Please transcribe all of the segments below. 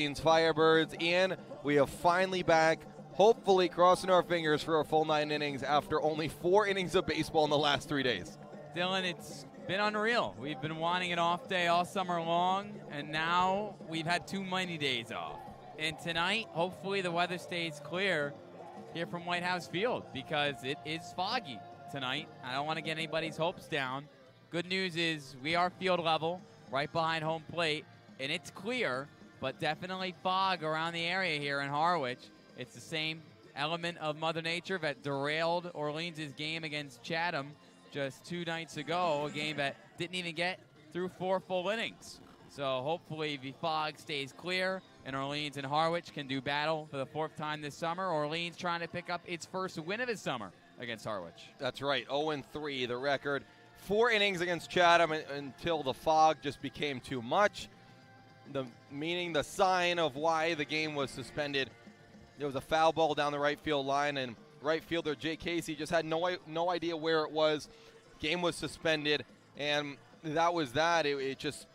Firebirds, and we are finally back, hopefully crossing our fingers for a full 9 innings after only 4 innings of baseball in the last 3 days. Dylan, it's been unreal. We've been wanting an off day all summer long, and now we've had too many days off. And tonight, hopefully the weather stays clear here from Whitehouse Field because it is foggy tonight. I don't want to get anybody's hopes down. Good news is we are field level, right behind home plate, and it's clear, but definitely fog around the area here in Harwich. It's the same element of Mother Nature that derailed Orleans' game against Chatham just 2 nights ago, a game that didn't even get through 4 full innings. So hopefully the fog stays clear and Orleans and Harwich can do battle for the 4th time this summer. Orleans trying to pick up its first win of the summer against Harwich. That's right, 0-3 the record. 4 innings against Chatham until the fog just became too much. Meaning the sign of why the game was suspended. There was a foul ball down the right field line, and right fielder Jay Casey just had no idea where it was. Game was suspended, and that was that. It just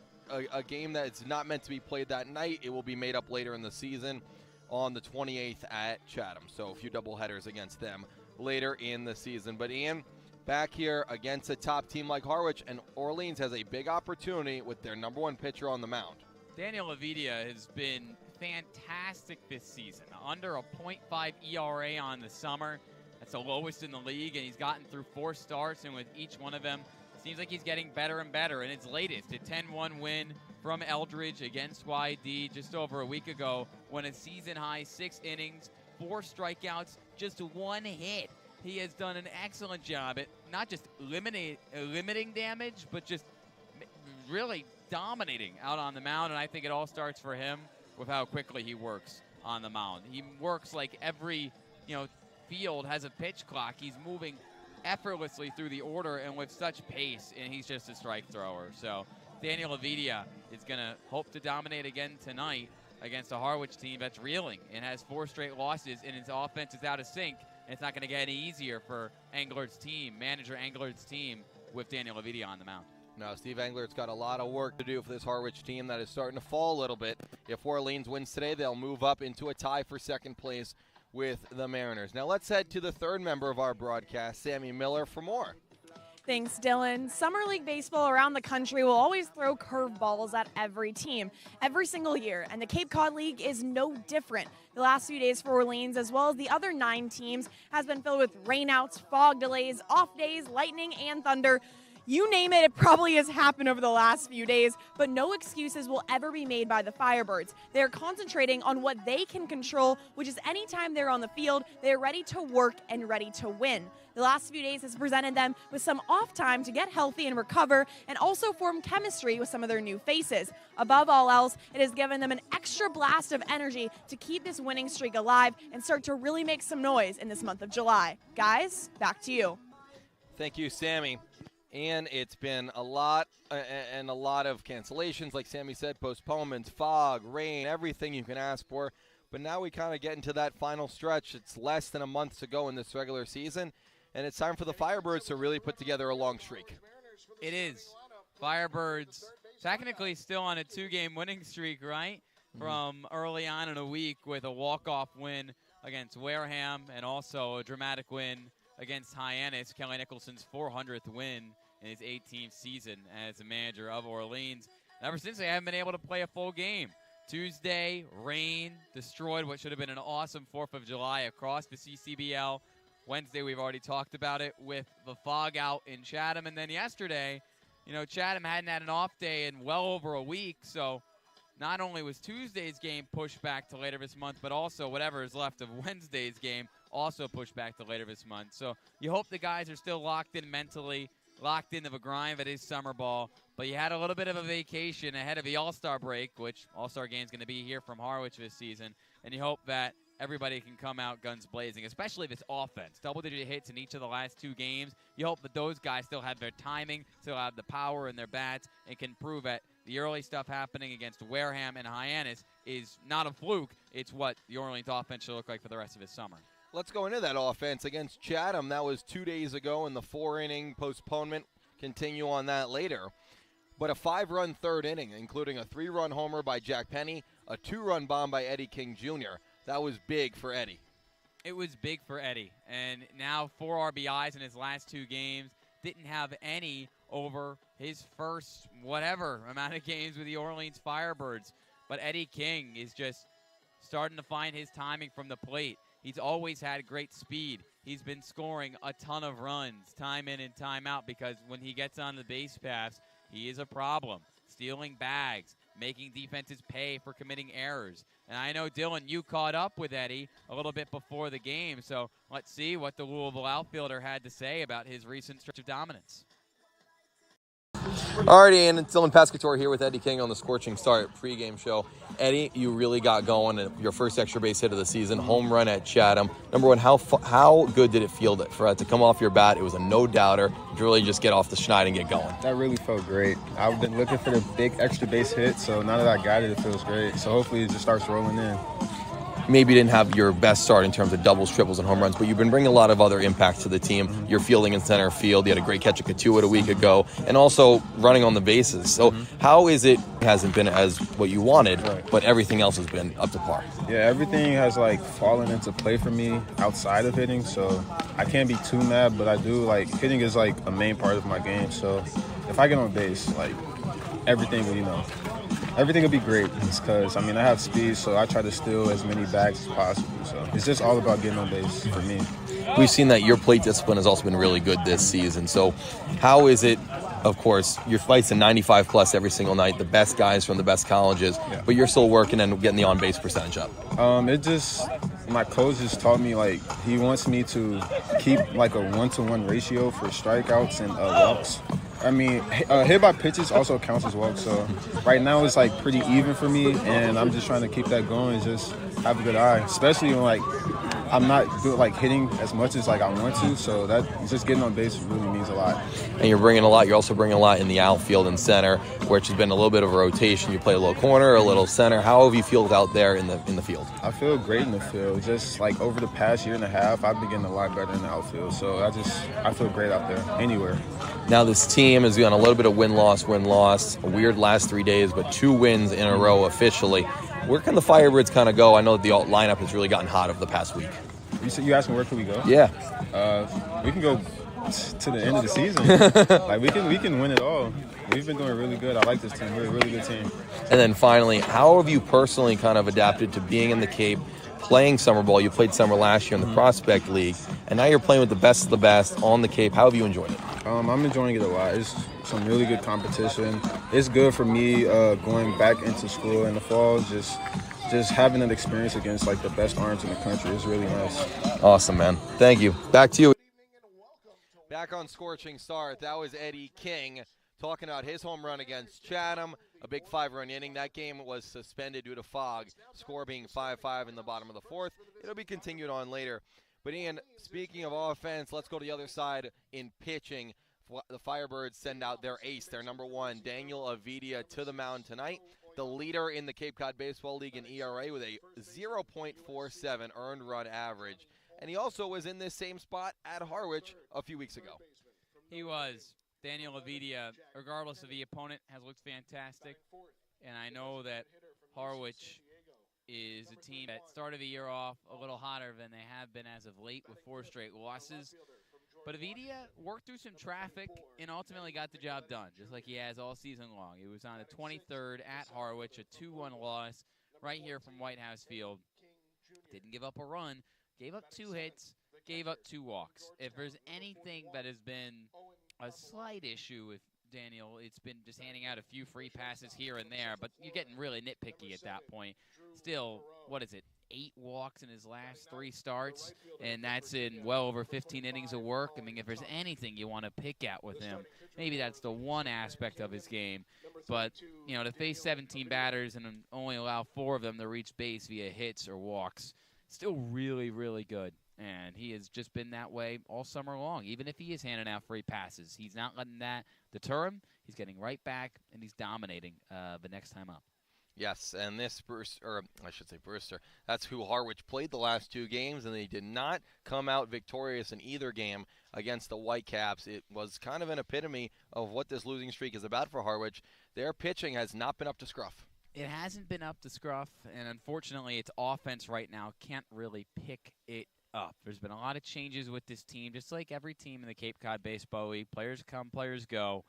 a game that's not meant to be played that night. It will be made up later in the season on the 28th at Chatham. So a few doubleheaders against them later in the season. But Ian, back here against a top team like Harwich, and Orleans has a big opportunity with their number 1 pitcher on the mound. Daniel Levidia has been fantastic this season. Under a .5 ERA on the summer. That's the lowest in the league, and he's gotten through 4 starts, and with each one of them, seems like he's getting better and better. And his latest, a 10-1 win from Eldridge against YD just over a week ago, won a season-high 6 innings, 4 strikeouts, just 1 hit. He has done an excellent job at not just limiting damage, but just really dominating out on the mound, and I think it all starts for him with how quickly he works on the mound. He works like every, field has a pitch clock. He's moving effortlessly through the order and with such pace, and he's just a strike thrower. So Daniel Levidia is going to hope to dominate again tonight against a Harwich team that's reeling and has 4 straight losses, and its offense is out of sync, and it's not going to get any easier for manager Englert's team with Daniel Levidia on the mound. Now, Steve Englert's got a lot of work to do for this Harwich team that is starting to fall a little bit. If Orleans wins today, they'll move up into a tie for 2nd place with the Mariners. Now, let's head to the 3rd member of our broadcast, Sammy Miller, for more. Thanks, Dylan. Summer League baseball around the country will always throw curveballs at every team, every single year, and the Cape Cod League is no different. The last few days for Orleans, as well as the other 9 teams, has been filled with rainouts, fog delays, off days, lightning, and thunder. You name it, it probably has happened over the last few days, but no excuses will ever be made by the Firebirds. They're concentrating on what they can control, which is anytime they're on the field, they're ready to work and ready to win. The last few days has presented them with some off time to get healthy and recover, and also form chemistry with some of their new faces. Above all else, it has given them an extra blast of energy to keep this winning streak alive and start to really make some noise in this month of July. Guys, back to you. Thank you, Sammy. And it's been a lot of cancellations, like Sammy said, postponements, fog, rain, everything you can ask for. But now we kind of get into that final stretch. It's less than a month to go in this regular season, and it's time for the Firebirds to really put together a long streak. It is. Firebirds technically still on a 2-game winning streak, right? From early on in a week with a walk-off win against Wareham and also a dramatic win against Hyannis, Kelly Nicholson's 400th win in his 18th season as a manager of Orleans. And ever since, they haven't been able to play a full game. Tuesday, rain destroyed what should have been an awesome 4th of July across the CCBL. Wednesday, we've already talked about it with the fog out in Chatham. And then yesterday, Chatham hadn't had an off day in well over a week. So not only was Tuesday's game pushed back to later this month, but also whatever is left of Wednesday's game also pushed back to later this month. So you hope the guys are still locked in mentally, locked into the grind that is summer ball. But you had a little bit of a vacation ahead of the All-Star break, which All-Star game is going to be here from Harwich this season. And you hope that everybody can come out guns blazing, especially this offense. Double-digit hits in each of the last 2 games. You hope that those guys still have their timing, still have the power in their bats, and can prove that the early stuff happening against Wareham and Hyannis is not a fluke. It's what the Orleans offense should look like for the rest of this summer. Let's go into that offense against Chatham. That was 2 days ago in the 4-inning postponement. Continue on that later. but a 5-run third inning, including a 3-run homer by Jack Penny, a 2-run bomb by Eddie King Jr. That was big for Eddie. It was big for Eddie, and now 4 RBIs in his last 2 games. Didn't have any over his first whatever amount of games with the Orleans Firebirds. But Eddie King is just starting to find his timing from the plate. He's always had great speed. He's been scoring a ton of runs, time in and time out, because when he gets on the base paths, he is a problem. Stealing bags, making defenses pay for committing errors. And I know, Dylan, you caught up with Eddie a little bit before the game, so let's see what the Louisville outfielder had to say about his recent stretch of dominance. All right, Ian, it's Dylan Pescatore here with Eddie King on the Scorching Start pregame show. Eddie, you really got going at your first extra base hit of the season, home run at Chatham. Number one, how good did it feel for that to come off your bat? It was a no-doubter to really just get off the schneid and get going. That really felt great. I've been looking for the big extra base hit, so now that I got it, it feels great. So hopefully it just starts rolling in. Maybe you didn't have your best start in terms of doubles, triples, and home runs, but you've been bringing a lot of other impacts to the team. You're fielding in center field. You had a great catch at Katuitt a week ago, and also running on the bases. So how is it hasn't been as what you wanted, but everything else has been up to par? Yeah, everything has, fallen into play for me outside of hitting, so I can't be too mad, but I do, hitting is, a main part of my game. So if I get on base, everything will be great because, I have speed, so I try to steal as many bags as possible. So it's just all about getting on base for me. We've seen that your plate discipline has also been really good this season. So how is it, of course, your fight's a 95-plus every single night, the best guys from the best colleges, but you're still working and getting the on-base percentage up? My coach just taught me, he wants me to keep, a 1-to-1 ratio for strikeouts and walks. Hit by pitches also counts as walks. So right now it's pretty even for me, and I'm just trying to keep that going. Just have a good eye, especially when I'm not good hitting as much as I want to. So that just getting on base really means a lot. And you're bringing a lot. You're also bringing a lot in the outfield and center, which has been a little bit of a rotation. You play a little corner, a little center. How have you felt out there in the field? I feel great in the field. Just over the past year and a half, I've been getting a lot better in the outfield. So I feel great out there, anywhere. Now this team has gone a little bit of win-loss, a weird last 3 days, but 2 wins in a row officially. Where can the Firebirds kind of go? I know that the lineup has really gotten hot over the past week. You asked me where can we go? Yeah. We can go to the end of the season. we can win it all. We've been doing really good. I like this team. We're a really good team. And then finally, how have you personally kind of adapted to being in the Cape, playing summer ball? You played summer last year in the Prospect League, and now you're playing with the best of the best on the Cape. How have you enjoyed it? I'm enjoying it a lot. It's some really good competition. It's good for me going back into school in the fall. Just having an experience against the best arms in the country is really nice. Awesome, man. Thank you. Back to you. Back on Scorching Start, that was Eddie King talking about his home run against Chatham, a big 5-run inning. That game was suspended due to fog, score being 5-5 in the bottom of the 4th. It'll be continued on later. But Ian, speaking of offense, let's go to the other side in pitching. The Firebirds send out their ace, their number 1, Daniel Avidia, to the mound tonight. The leader in the Cape Cod Baseball League in ERA with a 0.47 earned run average. And he also was in this same spot at Harwich a few weeks ago. He was. Daniel Avidia, regardless of the opponent, has looked fantastic. And I know that Harwich is a team that started the year off a little hotter than they have been as of late with 4 straight losses. But Avidia worked through some traffic and ultimately got the job done, just like he has all season long. He was on the 23rd at Harwich, a 2-1 loss right here from Whitehouse Field. Didn't give up a run, gave up 2 hits, gave up 2 walks. If there's anything that has been a slight issue with Daniel, it's been just handing out a few free passes here and there, but you're getting really nitpicky at that point. Still, what is it, 8 walks in his last 3 starts, and that's in well over 15 innings of work. If there's anything you want to pick at with him, maybe that's the one aspect of his game. But, to face 17 batters and only allow 4 of them to reach base via hits or walks, still really, really good. And he has just been that way all summer long. Even if he is handing out free passes, he's not letting that deter him. He's getting right back, and he's dominating the next time up. Yes, and this Brewster, or I should say Brewster, that's who Harwich played the last 2 games, and they did not come out victorious in either game against the Whitecaps. It was kind of an epitome of what this losing streak is about for Harwich. Their pitching has not been up to scruff. It hasn't been up to scruff, and unfortunately its offense right now can't really pick it up. There's been a lot of changes with this team, just like every team in the Cape Cod Baseball League. Players come, players go.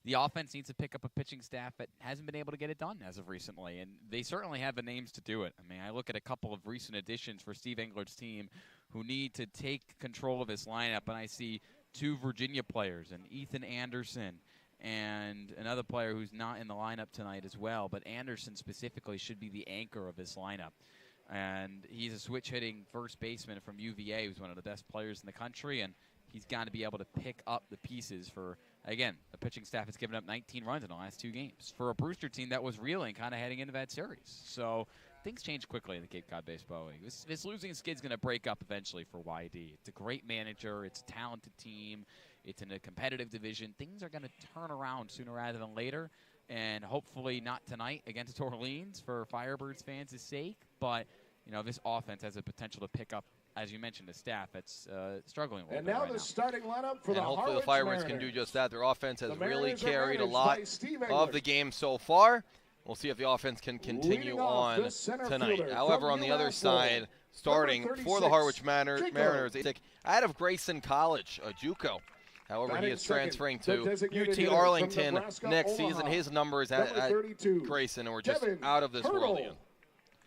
The offense needs to pick up a pitching staff that hasn't been able to get it done as of recently, and they certainly have the names to do it. I mean, I look at a couple of recent additions for Steve Engler's team who need to take control of this lineup, and I see 2 Virginia players, and Ethan Anderson, and another player who's not in the lineup tonight as well, but Anderson specifically should be the anchor of this lineup. And he's a switch-hitting first baseman from UVA who's one of the best players in the country, and he's got to be able to pick up the pieces for, again, a pitching staff that's given up 19 runs in the last 2 games for a Brewster team that was reeling kind of heading into that series. So things change quickly in the Cape Cod Baseball League. This losing skid's going to break up eventually for YD. It's a great manager. It's a talented team. It's in a competitive division. Things are going to turn around sooner rather than later, and hopefully not tonight against Orleans for Firebirds fans' sake. But, you know, this offense has the potential to pick up, as you mentioned, the staff that's struggling a little bit right now. And now the starting lineup for and the hopefully Harwich the Firebirds Mariners. can do just that. Their offense has The really Mariners are carried a managed lot by Steve of Engler. the game so far. We'll see if the offense can continue Leading off, on the center tonight. fielder However, from on the other UF side, starting number for the 36, Harwich Chico. Mariners, out of Grayson College, JUCO. However, he Batting is second, transferring the to designated UT hitter Arlington from Nebraska, next Omaha. season. His numbers Number at 32, Grayson were just Devin out of this world. Hurdle. Ian.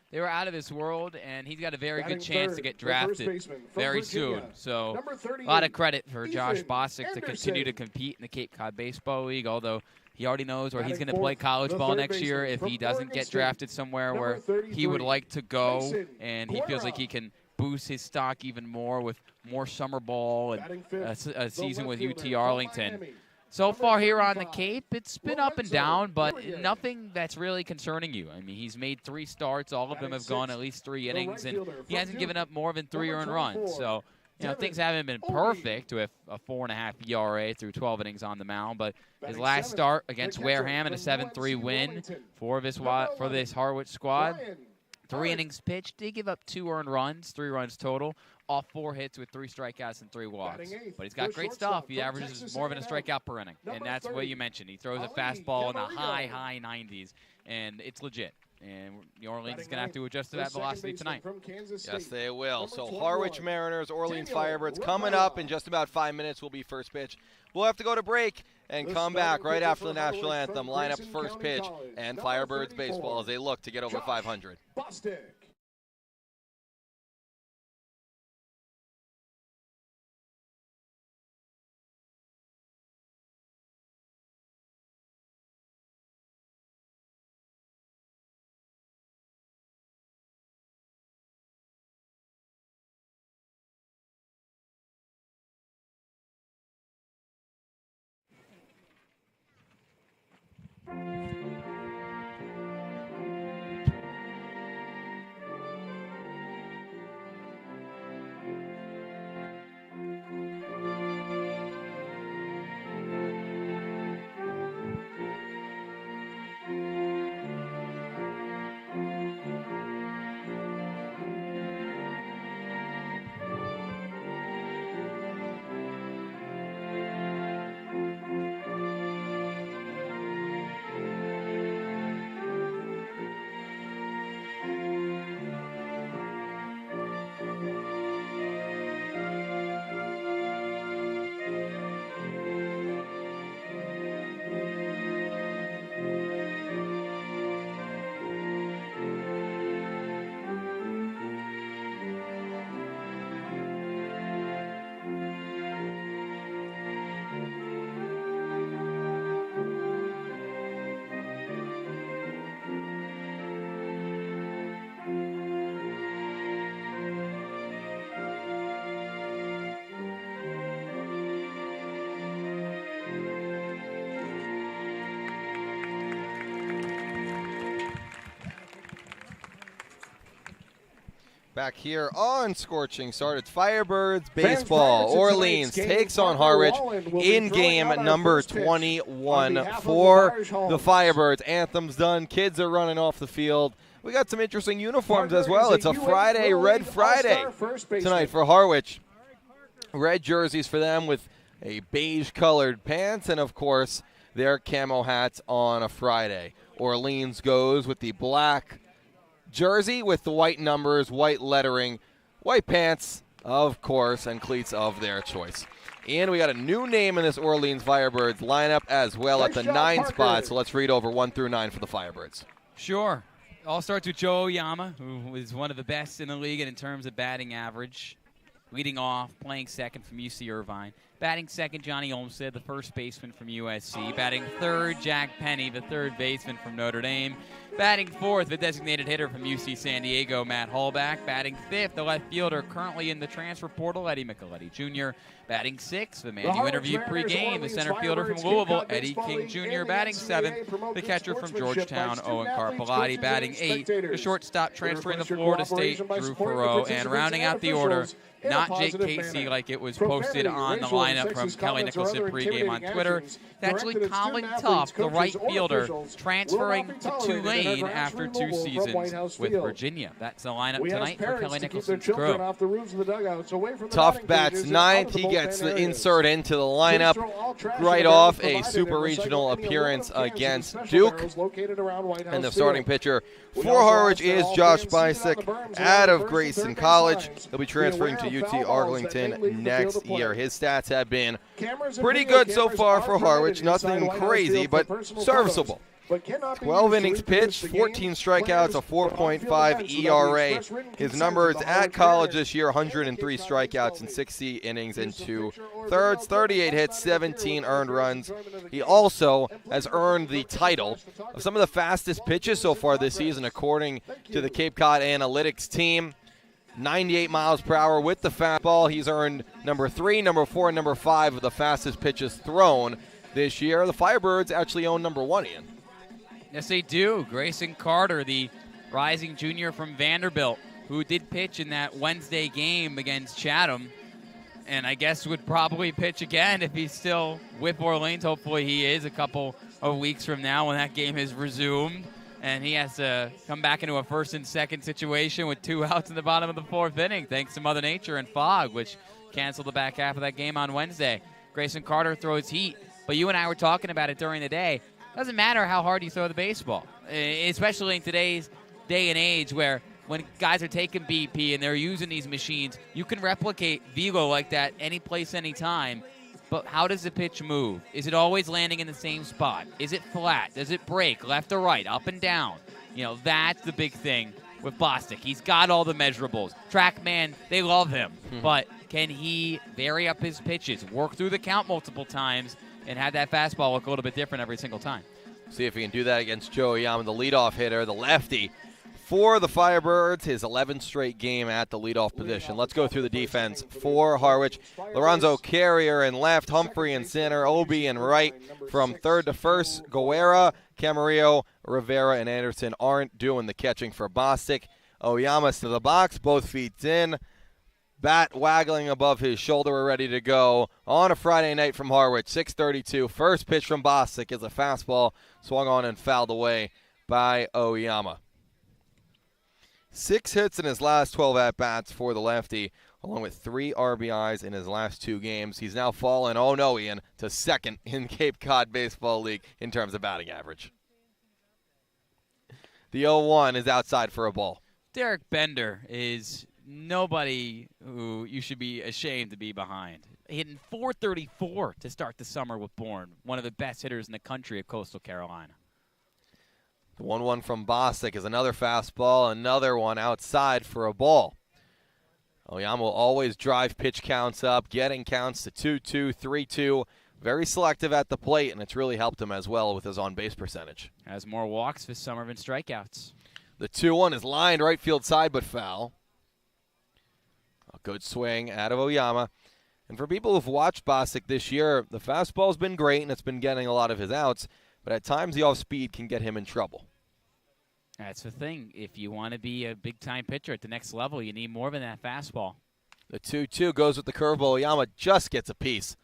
They were out of this world, and he's got a very Batting good chance third, to get the first drafted baseman from very Virginia. soon. So Number a 38, lot of credit for Josh Ethan Bosick to continue to Anderson. compete in the Cape Cod Baseball League, although he already knows where he's Batting going to play fourth, college the ball third next year baseman if from he doesn't Oregon get State. drafted somewhere Number where he would 33, like to go, Mason and he feels like he Guerra. can boost his stock even more with more summer ball and Batting fifth, a season the with left UT fielder Arlington. from Miami. So Number far here on the 35, Cape, it's been up and Lorenzo down, but Hilliard. nothing that's really concerning you. I mean, he's made 3 starts. All of them have gone at least 3 innings, and he hasn't given up more than 3 earned runs. So, you know, things haven't been perfect with a 4.5 ERA through 12 innings on the mound, but his last start against Wareham in a 7-3 win for this Harwich squad, 3 innings pitched. They give up 2 earned runs, 3 runs total, off 4 hits with 3 strikeouts and 3 walks. But he's got great stuff. He averages more than a strikeout per inning, and that's what you mentioned. He throws a fastball in the high 90s, and it's legit. And New Orleans is going to have to adjust to that velocity tonight. Yes, they will. So Harwich Mariners, Orleans Firebirds coming up in just about 5 minutes will be first pitch. We'll have to go to break and come back right after the national anthem, line up first pitch, and Firebirds baseball as they look to get over 500. Bostic. Back here on Scorching Start, it's Firebirds baseball. Orleans takes on Harwich in game number 21 for the Firebirds. Anthem's done. Kids are running off the field. We got some interesting uniforms as well. It's a Friday, Red Friday tonight for Harwich. Red jerseys for them with a beige-colored pants and, of course, their camo hats on a Friday. Orleans goes with the black jersey with the white numbers, white lettering, white pants, of course, and cleats of their choice. And we got a new name in this Orleans Firebirds lineup as well at the 9 spot. So let's read over 1 through 9 for the Firebirds. Sure. All starts with Joe Oyama, who is one of the best in the league in terms of batting average. Leading off, playing second from UC Irvine. Batting second, Johnny Olmsted, the first baseman from USC. Batting third, Jack Penny, the third baseman from Notre Dame. Batting fourth, the designated hitter from UC San Diego, Matt Hallback. Batting fifth, the left fielder currently in the transfer portal, Eddie Micheletti Jr. Batting sixth, the man you interviewed pregame, the center fielder from Louisville, Eddie King Jr. Batting seventh, the catcher from Georgetown, Owen Carpellotti. Batting eighth, the shortstop transferring to Florida State, Drew Farrow. And rounding out the order, not Jake Casey like it was posted on the lineup from Kelly Nicholson pregame on Twitter. It's actually Colin Tuff, the right fielder, transferring to Tulane after 2 seasons with Virginia. That's the lineup tonight for Kelly Nicholson's crew. Tuff bats ninth. He gets the insert into the lineup right off a super regional appearance against Duke. And the starting pitcher for Harwich is Josh Bisick out of Grayson College. He'll be transferring to UT Arlington next year. His stats have been pretty good so far for Harwich. Nothing crazy, but serviceable. 12 innings pitched, 14 strikeouts, a 4.5 ERA. His numbers at college this year, 103 strikeouts in 60 innings and 2/3, 38 hits, 17 earned runs. He also has earned the title of some of the fastest pitches so far this season, according to the Cape Cod Analytics team. 98 miles per hour with the fastball. He's earned number 3, number 4, and number 5 of the fastest pitches thrown this year. The Firebirds actually own number 1, Ian. Yes, they do. Grayson Carter, the rising junior from Vanderbilt, who did pitch in that Wednesday game against Chatham, and I guess would probably pitch again if he's still with Orleans. Hopefully he is a couple of weeks from now when that game is resumed, and he has to come back into a first and second situation with 2 outs in the bottom of the 4th inning, thanks to Mother Nature and fog, which canceled the back half of that game on Wednesday. Grayson Carter throws heat, but you and I were talking about it during the day. Doesn't matter how hard you throw the baseball, especially in today's day and age where when guys are taking BP and they're using these machines, you can replicate velo like that any place, any time. But how does the pitch move? Is it always landing in the same spot? Is it flat? Does it break left or right, up and down? You know, that's the big thing with Bostic. He's got all the measurables. TrackMan, they love him. But can he vary up his pitches, work through the count multiple times, and have that fastball look a little bit different every single time? See if he can do that against Joe Oyama, the leadoff hitter, the lefty for the Firebirds, his 11th straight game at the leadoff position. Let's go through the defense for Harwich. Lorenzo Carrier in left, Humphrey in center, Obi in right. From third to first, Guerra, Camarillo, Rivera, and Anderson aren't doing the catching for Bostic. Oyama to the box, both feet in. Bat waggling above his shoulder. We're ready to go on a Friday night from Harwich. 6:32. First pitch from Bostic is a fastball swung on and fouled away by Oyama. 6 hits in his last 12 at-bats for the lefty, along with 3 RBIs in his last 2 games. He's now fallen, oh no, Ian, to second in Cape Cod Baseball League in terms of batting average. The 0-1 is outside for a ball. Derek Bender is nobody who you should be ashamed to be behind. Hitting .434 to start the summer with Bourne, one of the best hitters in the country of Coastal Carolina. The 1-1 from Bostic is another fastball, another one outside for a ball. Oyama will always drive pitch counts up, getting counts to 2-2, 3-2. Very selective at the plate, and it's really helped him as well with his on-base percentage. Has more walks this summer than strikeouts. The 2-1 is lined right field side, but foul. A good swing out of Oyama. And for people who've watched Bostic this year, the fastball's been great, and it's been getting a lot of his outs, but at times the off-speed can get him in trouble. That's the thing. If you want to be a big-time pitcher at the next level, you need more than that fastball. The 2-2 goes with the curveball. Oyama just gets a piece.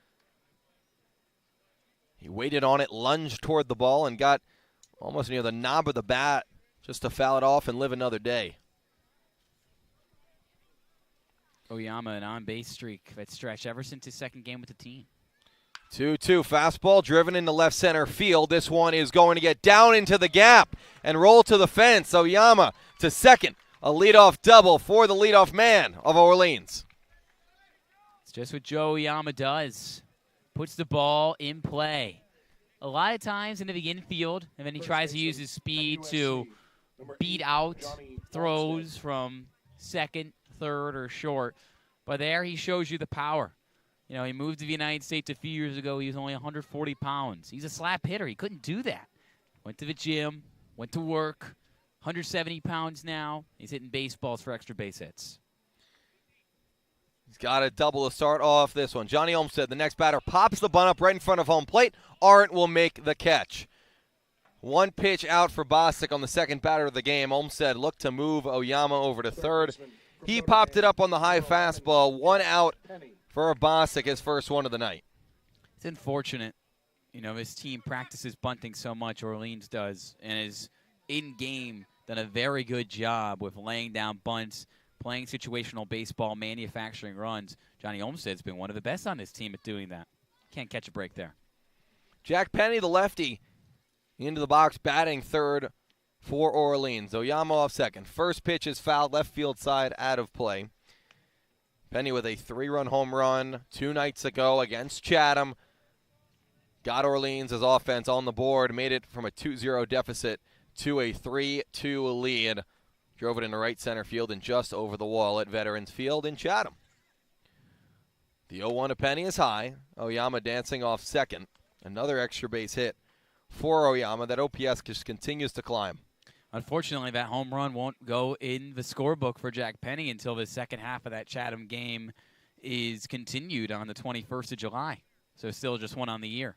He waited on it, lunged toward the ball, and got almost near the knob of the bat just to foul it off and live another day. Oyama, an on-base streak that stretched ever since his second game with the team. 2-2 fastball driven into left center field. This one is going to get down into the gap and roll to the fence. Oyama to second. A leadoff double for the leadoff man of Orleans. It's just what Joe Oyama does. Puts the ball in play. A lot of times into the infield, and then he tries to use his speed to beat out throws from second, third, or short. But there he shows you the power. You know, he moved to the United States a few years ago. He was only 140 pounds. He's a slap hitter. He couldn't do that. Went to the gym, went to work, 170 pounds now. He's hitting baseballs for extra base hits. He's got a double to start off this one. Johnny Olmstead, the next batter, pops the bunt up right in front of home plate. Arendt will make the catch. One pitch out for Bostic on the second batter of the game. Olmstead looked to move Oyama over to third. He popped it up on the high fastball. One out for Bostic, his first one of the night. It's unfortunate. You know, his team practices bunting so much, Orleans does, and is in-game done a very good job with laying down bunts, playing situational baseball, manufacturing runs. Johnny Olmstead's been one of the best on this team at doing that. Can't catch a break there. Jack Penny, the lefty, into the box, batting third for Orleans. Oyama off second. First pitch is fouled, left field side, out of play. Penny with a 3-run home run 2 nights ago against Chatham. Got Orleans' offense on the board, made it from a 2-0 deficit to a 3-2 lead. Drove it into right center field and just over the wall at Veterans Field in Chatham. The 0-1 to Penny is high. Oyama dancing off second. Another extra base hit for Oyama. That OPS just continues to climb. Unfortunately, that home run won't go in the scorebook for Jack Penny until the second half of that Chatham game is continued on the 21st of July. So still just one on the year.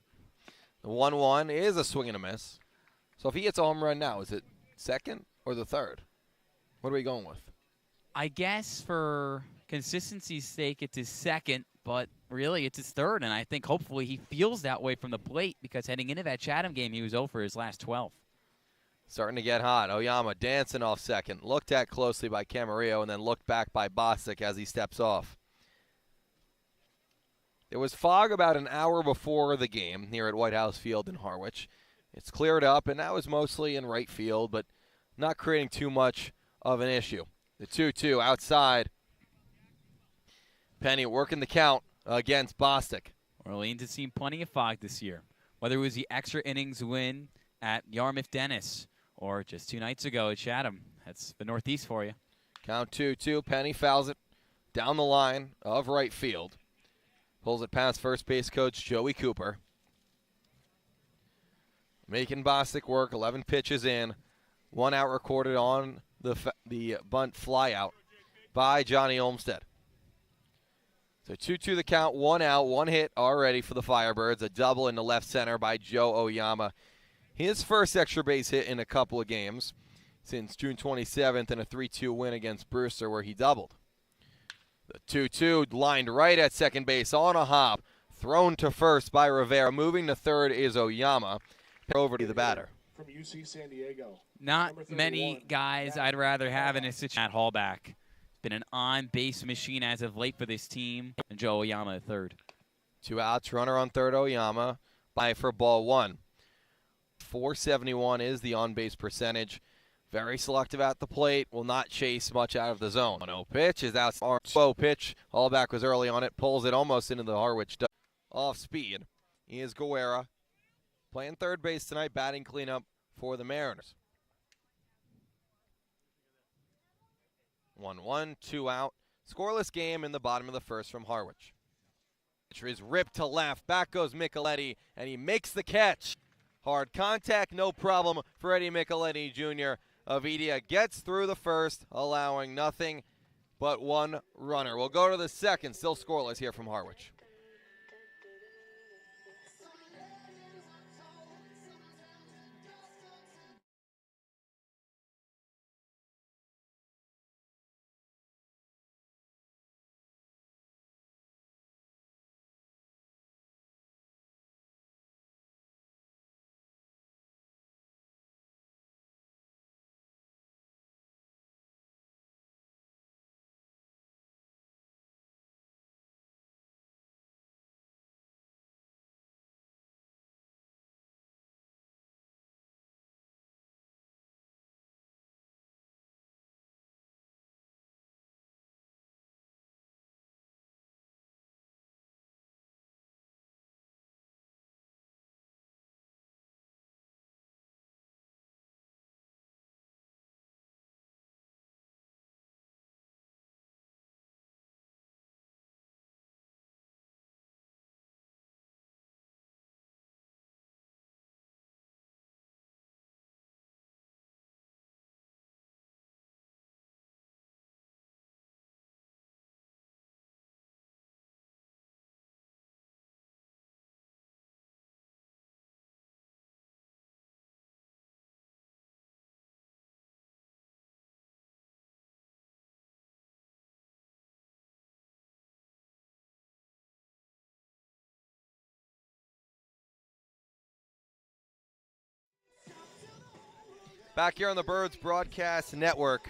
The 1-1 is a swing and a miss. So if he hits a home run now, is it second or the third? What are we going with? I guess for consistency's sake, it's his second, but really it's his third. And I think hopefully he feels that way from the plate because heading into that Chatham game, he was 0 for his last 12. Starting to get hot. Oyama dancing off second. Looked at closely by Camarillo and then looked back by Bostic as he steps off. There was fog about an hour before the game here at Whitehouse Field in Harwich. It's cleared up, and that was mostly in right field, but not creating too much of an issue. The 2-2 outside. Penny working the count against Bostic. Orleans has seen plenty of fog this year. Whether it was the extra innings win at Yarmouth Dennis or just 2 nights ago at Chatham. That's the Northeast for you. Count 2-2. Penny fouls it down the line of right field. Pulls it past first base coach Joey Cooper. Making Bostic work. 11 pitches in. 1 out recorded on the bunt fly out by Johnny Olmstead. So 2-2 the count. 1 out. 1 hit already for the Firebirds. A double into left center by Joe Oyama. His first extra base hit in a couple of games since June 27th in a 3-2 win against Brewster where he doubled. The 2-2 lined right at second base on a hop. Thrown to first by Rivera. Moving to third is Oyama. Over to the batter. From UC San Diego. Not many guys I'd rather have in a situation at Hallback. Been an on-base machine as of late for this team. And Joe Oyama at third. 2 outs, runner on third, Oyama. By for ball 1. .471 is the on-base percentage. Very selective at the plate. Will not chase much out of the zone. 1-0 pitch is out. Slow pitch. Hallback was early on it. Pulls it almost into the Harwich. Off speed is Guerra. Playing third base tonight. Batting cleanup for the Mariners. 1-1, 2 out. Scoreless game in the bottom of the first from Harwich. Pitcher is ripped to left. Back goes Micheletti, and he makes the catch. Hard contact, no problem for Eddie Micheletti Jr. Avidia gets through the first, allowing nothing but 1 runner. We'll go to the second, still scoreless here from Harwich. Back here on the Birds Broadcast Network,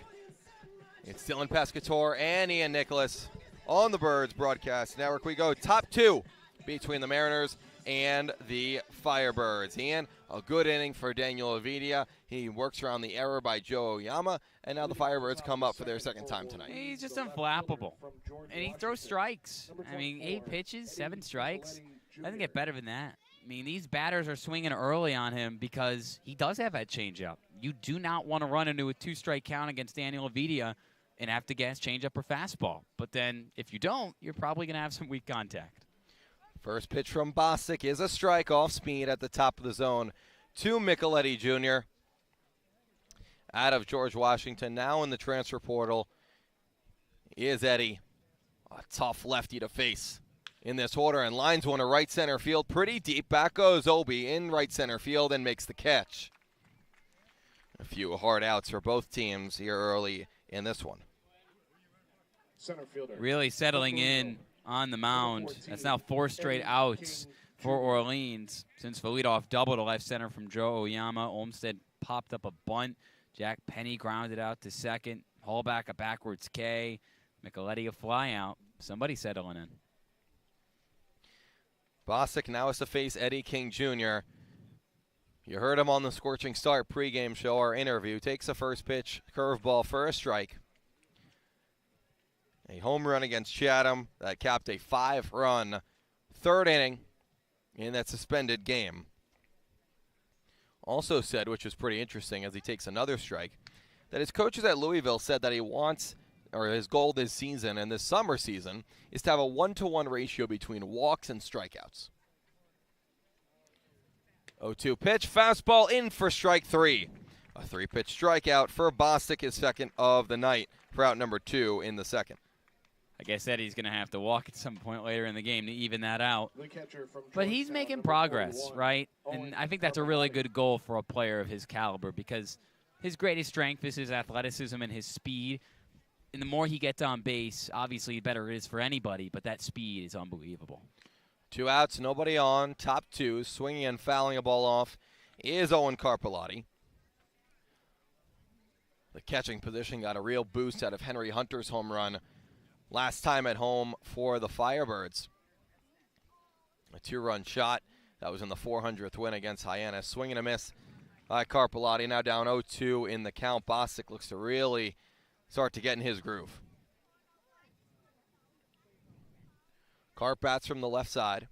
it's Dylan Pescatore and Ian Nicholas on the Birds Broadcast Network. We go top two between the Mariners and the Firebirds. Ian, a good inning for Daniel Avidia. He works around the error by Joe Oyama, and now the Firebirds come up for their second time tonight. He's just unflappable, and he throws strikes. I mean, 8 pitches, 7 strikes. Doesn't get better than that. I mean, these batters are swinging early on him because he does have that changeup. You do not want to run into a 2-strike count against Daniel Avidia and have to guess changeup or fastball. But then if you don't, you're probably going to have some weak contact. First pitch from Bostic is a strike off speed at the top of the zone to Micheletti Jr. Out of George Washington, now in the transfer portal, is Eddie. A tough lefty to face in this order, and lines one to right center field pretty deep. Back goes Obi in right center field and makes the catch. A few hard outs for both teams here early in this one. Center fielder. Really settling in on the mound. That's now 4 straight outs for Orleans since the leadoff double to left center from Joe Oyama. Olmsted popped up a bunt. Jack Penny grounded out to second. Hallback a backwards K. Micheletti a fly out. Somebody settling in. Bostic now has to face Eddie King Jr. You heard him on the Scorching Start pregame show, our interview. Takes the first pitch, curveball for a strike. A home run against Chatham that capped a 5-run third inning in that suspended game. Also said, which was pretty interesting as he takes another strike, that his coaches at Louisville said that he wants, or his goal this season and this summer season, is to have a 1-to-1 ratio between walks and strikeouts. 0-2 pitch, fastball in for strike 3. A 3-pitch strikeout for Bostic, his second of the night, for out number 2 in the second. I guess Eddie's going to have to walk at some point later in the game to even that out. But he's making progress, right? And I think that's a really good goal for a player of his caliber because his greatest strength is his athleticism and his speed. And the more he gets on base, obviously the better it is for anybody, but that speed is unbelievable. 2 outs, nobody on, top 2, swinging and fouling a ball off is Owen Carpellotti. The catching position got a real boost out of Henry Hunter's home run last time at home for the Firebirds. A 2-run shot that was in the 400th win against Hyannis. Swing and a miss by Carpellotti, now down 0-2 in the count. Bostic looks to really start to get in his groove. Carp bats from the left side.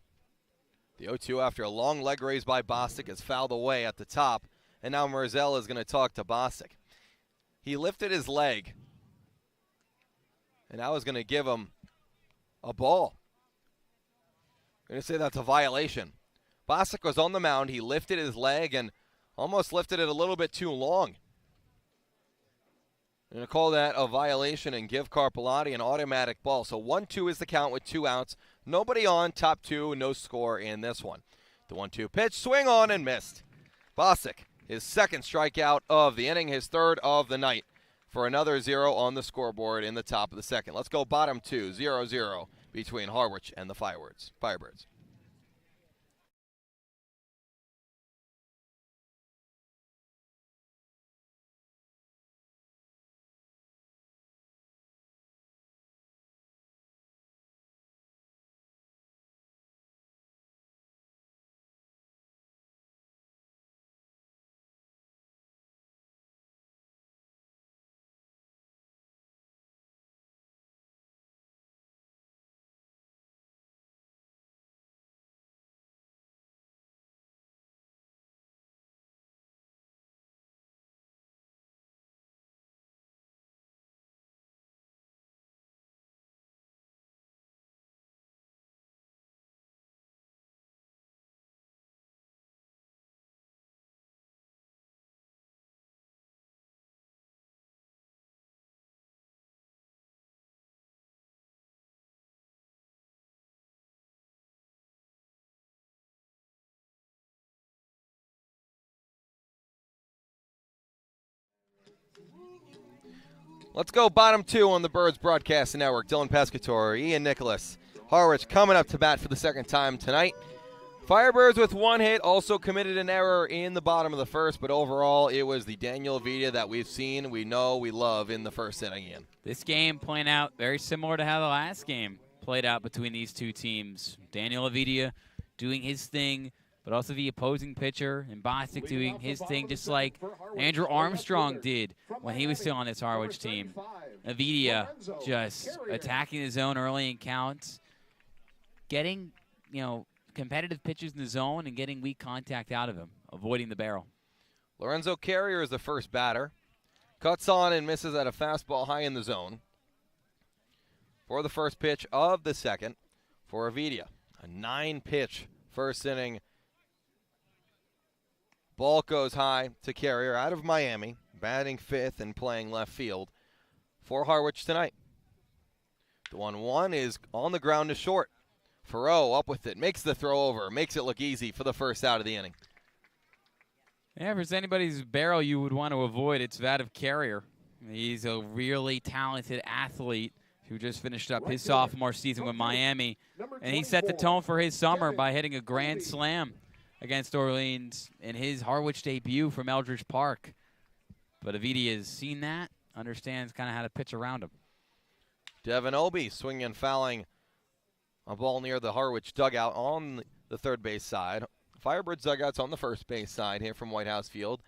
The 0-2 after a long leg raise by Bostic is fouled away at the top. And now Merzel is going to talk to Bostic. He lifted his leg. And I was going to give him a ball. I'm going to say that's a violation. Bostic was on the mound. He lifted his leg and almost lifted it a little bit too long. I'm going to call that a violation and give Carpellotti an automatic ball. So 1-2 is the count with 2 outs. Nobody on, top 2, no score in this one. The 1-2 pitch, swing on and missed. Bostic, his second strikeout of the inning, his third of the night, for another 0 on the scoreboard in the top of the second. Let's go bottom 2, 0-0 between Harwich and the Firebirds. Let's go bottom 2 on the Birds Broadcast Network. Dylan Pescatore, Ian Nicholas. Harwich coming up to bat for the second time tonight. Firebirds with 1 hit, also committed an error in the bottom of the first, but overall it was the Daniel Avidia that we've seen, we know, we love in the first inning again. This game playing out very similar to how the last game played out between these two teams. Daniel Avidia doing his thing, but also the opposing pitcher and Bostic doing his thing, just like Andrew Armstrong did when he was still on this Harwich team. Avidia just attacking the zone early in counts, getting, competitive pitches in the zone and getting weak contact out of him, avoiding the barrel. Lorenzo Carrier is the first batter. Cuts on and misses at a fastball high in the zone. For the first pitch of the second for Avidia. A 9-pitch first inning. Ball goes high to Carrier out of Miami, batting 5th and playing left field for Harwich tonight. The 1-1 is on the ground to short. Farrow up with it, makes the throw over, makes it look easy for the first out of the inning. Yeah, if there's anybody's barrel you would want to avoid, it's that of Carrier. He's a really talented athlete who just finished up his sophomore season with Miami, and he set the tone for his summer by hitting a grand slam against Orleans in his Harwich debut from Eldridge Park. But Avidia has seen that, understands kind of how to pitch around him. Devin Obie swinging and fouling a ball near the Harwich dugout on the third base side. Firebirds dugouts on the first base side here from Whitehouse Field.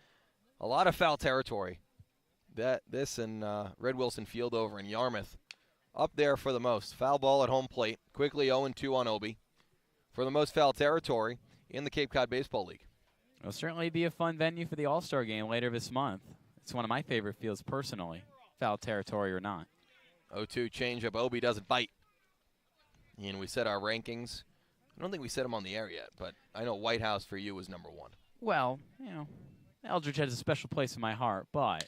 A lot of foul territory. This and Red Wilson Field over in Yarmouth. Up there for the most. Foul ball at home plate. Quickly 0-2 on Obie. For the most foul territory in the Cape Cod Baseball League. It'll certainly be a fun venue for the All-Star game later this month. It's one of my favorite fields personally, foul territory or not. 0-2 changeup. Obie doesn't bite. And we set our rankings. I don't think we set them on the air yet, but I know Whitehouse for you was number 1. Well, Eldridge has a special place in my heart, but...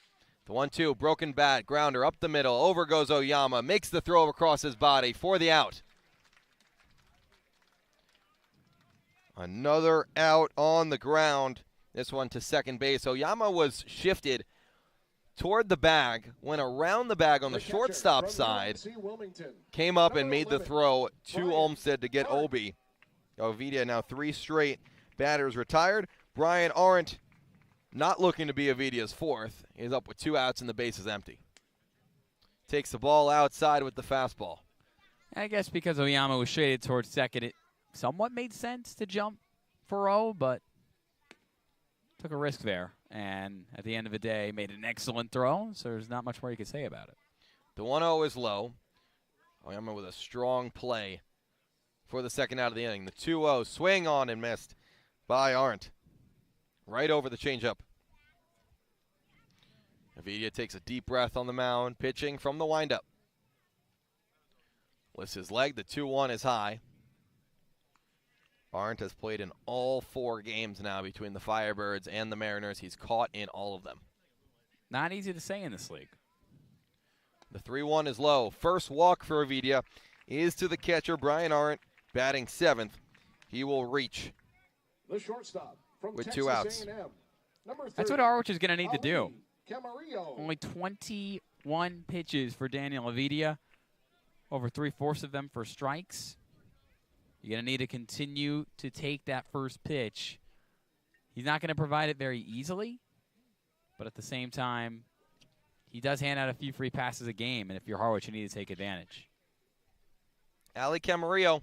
The 1-2, broken bat, grounder up the middle. Over goes Oyama, makes the throw across his body for the out. Another out on the ground. This one to second base. Oyama was shifted toward the bag, went around the bag on the shortstop side, came up and made the throw to Olmsted to get Obie. Avidia now 3 straight batters retired. Brian Arendt, not looking to be Avidia's 4th, is up with 2 outs and the base is empty. Takes the ball outside with the fastball. I guess because Oyama was shaded towards second, it somewhat made sense to jump Farrow, but took a risk there. And at the end of the day, made an excellent throw, so there's not much more you can say about it. The 1-0 is low. Oyama with a strong play for the second out of the inning. The 2-0 swing on and missed by Arendt. Right over the changeup. Avidia takes a deep breath on the mound, pitching from the windup. Lifts his leg. The 2-1 is high. Arendt has played in all 4 games now between the Firebirds and the Mariners. He's caught in all of them. Not easy to say in this league. The 3-1 is low. First walk for Avidia is to the catcher, Brian Arendt, batting 7th. He will reach The shortstop from with Texas 2 outs. A&M. Number 30, That's what Harwich is going to need to do. Camarillo. Only 21 pitches for Daniel Avidia. Over 3/4 of them for strikes. You're going to need to continue to take that first pitch. He's not going to provide it very easily, but at the same time, he does hand out a few free passes a game, and if you're Harwich, you need to take advantage. Ali Camarillo,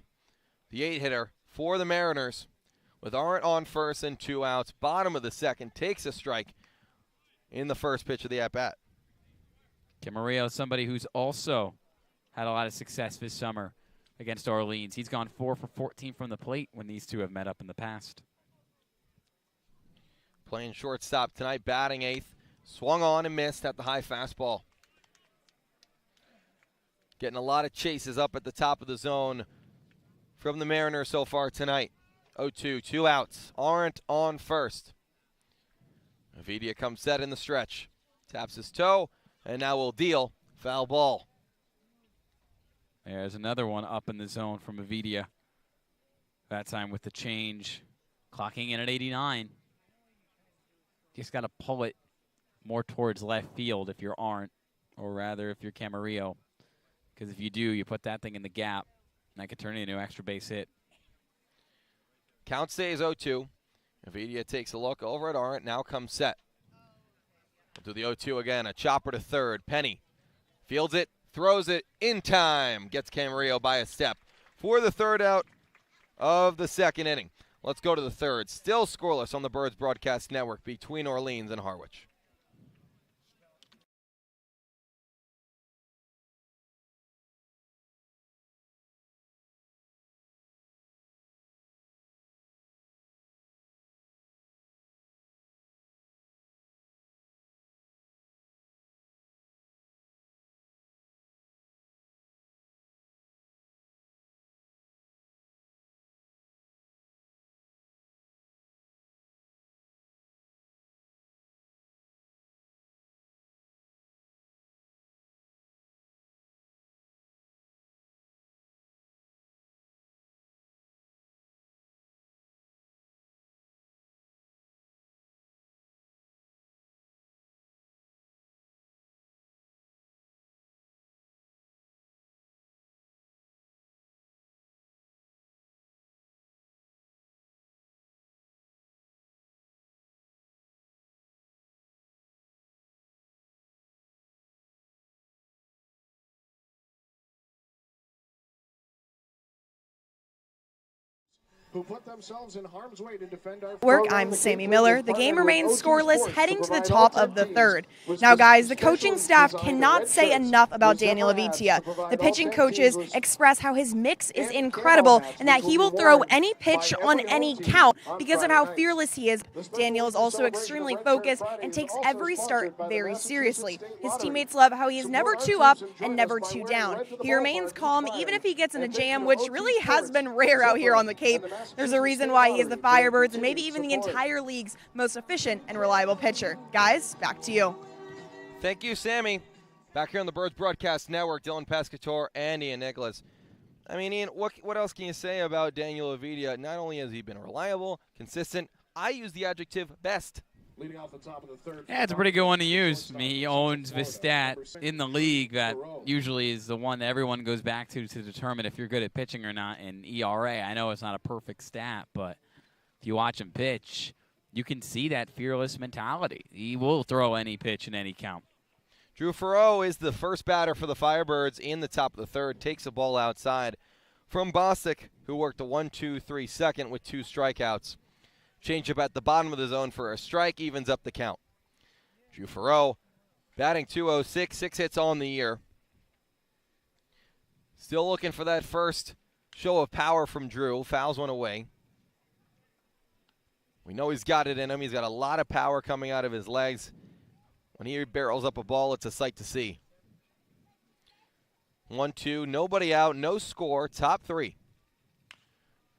the 8-hitter for the Mariners, with Arendt on first and 2 outs. Bottom of the second, takes a strike in the first pitch of the at-bat. Camarillo is somebody who's also had a lot of success this summer against Orleans. He's gone 4 for 14 from the plate when these two have met up in the past. Playing shortstop tonight, batting 8th. Swung on and missed at the high fastball. Getting a lot of chases up at the top of the zone from the Mariners so far tonight. 0-2, 2 outs. Arendt on first. Avidia comes set in the stretch. Taps his toe, and now will deal. Foul ball. There's another one up in the zone from Avidia. That time with the change. Clocking in at 89. Just got to pull it more towards left field if you're Arendt, or rather if you're Camarillo. Because if you do, you put that thing in the gap, and that could turn into an extra base hit. Count stays 0-2. Avidia takes a look over at Arndt. Now comes set. We'll do the 0-2 again. A chopper to third. Penny fields it, throws it in time. Gets Camarillo by a step for the third out of the second inning. Let's go to the third. Still scoreless on the Birds Broadcast Network between Orleans and Harwich. Who put themselves in harm's way to defend our Work. I'm Sammy Miller. The game remains scoreless heading to the top of the third. Now, guys, the coaching staff cannot say enough about Daniel Avitia. The pitching coaches express how his mix is incredible and that he will throw any pitch on any count because of how fearless he is. Daniel is also extremely focused and takes every start very seriously. His teammates love how he is never too up and never too down. He remains calm even if he gets in a jam, which really has been rare out here on the Cape. There's a reason why he is the Firebirds and maybe even the entire league's most efficient and reliable pitcher. Guys, back to you. Thank you, Sammy. Back here on the Birds Broadcast Network, Dylan Pescatore and Ian Nicholas. I mean, Ian, what else can you say about Daniel Avidia? Not only has he been reliable, consistent, I use the adjective best. Leading off the top of the third. Yeah, it's a pretty good one to use. I mean, he owns this stat in the league that usually is the one that everyone goes back to determine if you're good at pitching or not in ERA. I know it's not a perfect stat, but if you watch him pitch, you can see that fearless mentality. He will throw any pitch in any count. Drew Farreau is the first batter for the Firebirds in the top of the third, takes a ball outside from Bostic, who worked a 1-2-3 second with 2 strikeouts. Changeup at the bottom of the zone for a strike, evens up the count. Drew Farreau batting .206, 6 hits on the year. Still looking for that first show of power from Drew. Fouls one away. We know he's got it in him. He's got a lot of power coming out of his legs. When he barrels up a ball, it's a sight to see. 1-2, nobody out, no score, top 3.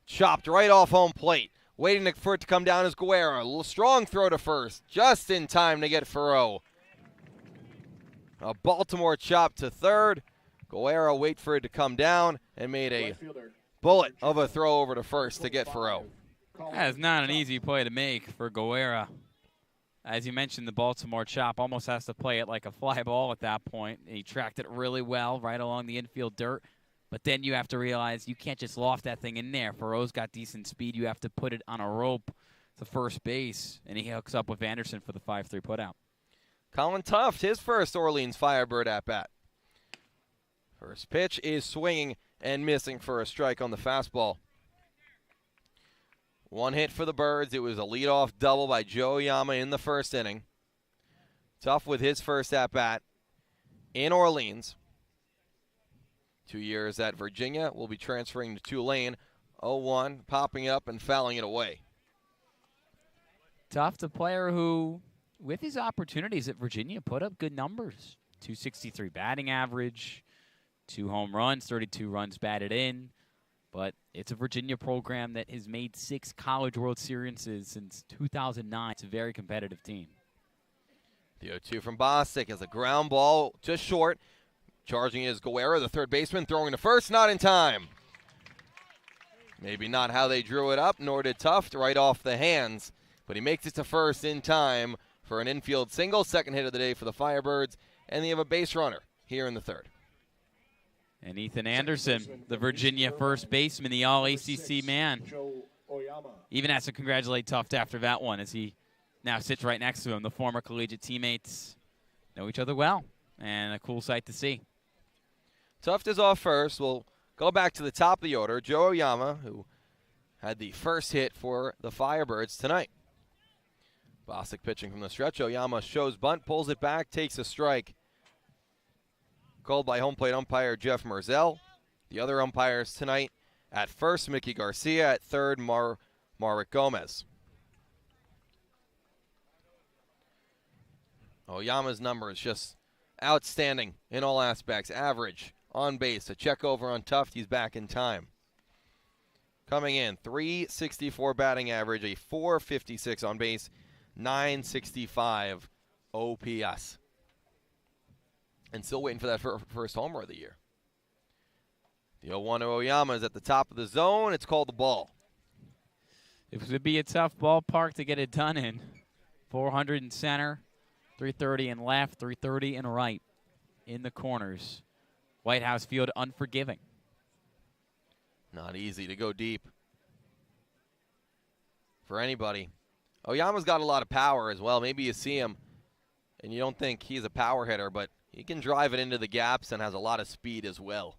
Chopped right off home plate. Waiting for it to come down is Guerra. A little strong throw to first, just in time to get Farreau. A Baltimore chop to third. Guerra wait for it to come down and made a bullet of a throw over to first to get Farreau. That's not an easy play to make for Guerra. As you mentioned, the Baltimore chop almost has to play it like a fly ball at that point. He tracked it really well right along the infield dirt. But then you have to realize you can't just loft that thing in there. Farreau's got decent speed. You have to put it on a rope to first base, and he hooks up with Anderson for the 5-3 putout. Colin Tuft, his first Orleans Firebird at-bat. First pitch is swinging and missing for a strike on the fastball. 1 hit for the Birds. It was a leadoff double by Joe Yama in the first inning. Tuft with his first at-bat in Orleans. 2 years at Virginia, will be transferring to Tulane. 0-1, popping up and fouling it away. Tuft, a player who, with his opportunities at Virginia, put up good numbers. .263 batting average, 2 home runs, 32 runs batted in. But it's a Virginia program that has made 6 College World Series since 2009. It's a very competitive team. The 0-2 from Bostic has a ground ball to short. Charging is Guerra, the third baseman, throwing to first, not in time. Maybe not how they drew it up, nor did Tuft, right off the hands. But he makes it to first in time for an infield single, second hit of the day for the Firebirds, and they have a base runner here in the third. And Ethan Anderson, the Virginia first baseman, the All-ACC man. even has to congratulate Tuft after that one, as he now sits right next to him. The former collegiate teammates know each other well, and a cool sight to see. Tuft is off first. We'll go back to the top of the order. Joe Oyama, who had the first hit for the Firebirds tonight. Bostic pitching from the stretch. Oyama shows bunt, pulls it back, takes a strike. Called by home plate umpire Jeff Merzel. The other umpires tonight: at first, Mickey Garcia; at third, Marek Gomez. Oyama's number is just outstanding in all aspects. Average, on base, a check over on Tuft. He's back in time. Coming in, .364 batting average, a .456 on base, .965 OPS. And still waiting for that first homer of the year. The 0-1 Oyama is at the top of the zone. It's called the ball. It would be a tough ballpark to get it done in. 400 in center, 330 in left, 330 in right in the corners. Whitehouse Field unforgiving. Not easy to go deep for anybody. Oyama's got a lot of power as well. Maybe you see him and you don't think he's a power hitter, but he can drive it into the gaps and has a lot of speed as well.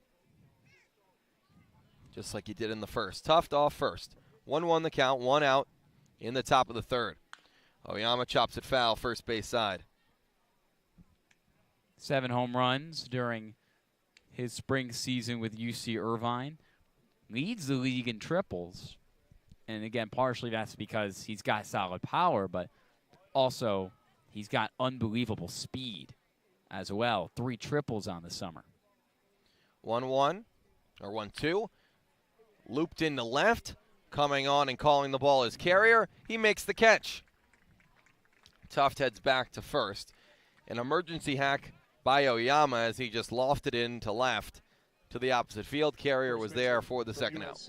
Just like he did in the first. Tuft off first. 1-1 the count, 1 out in the top of the third. Oyama chops it foul, first base side. 7 home runs during his spring season with UC Irvine. Leads the league in triples. And again, partially that's because he's got solid power, but also he's got unbelievable speed as well. 3 triples on the summer. 1-1, or 1-2. Looped into left. Coming on and calling the ball is Carrier. He makes the catch. Tuft heads back to first. An emergency hack by Oyama as he just lofted in to left to the opposite field. Carrier was there for the second out.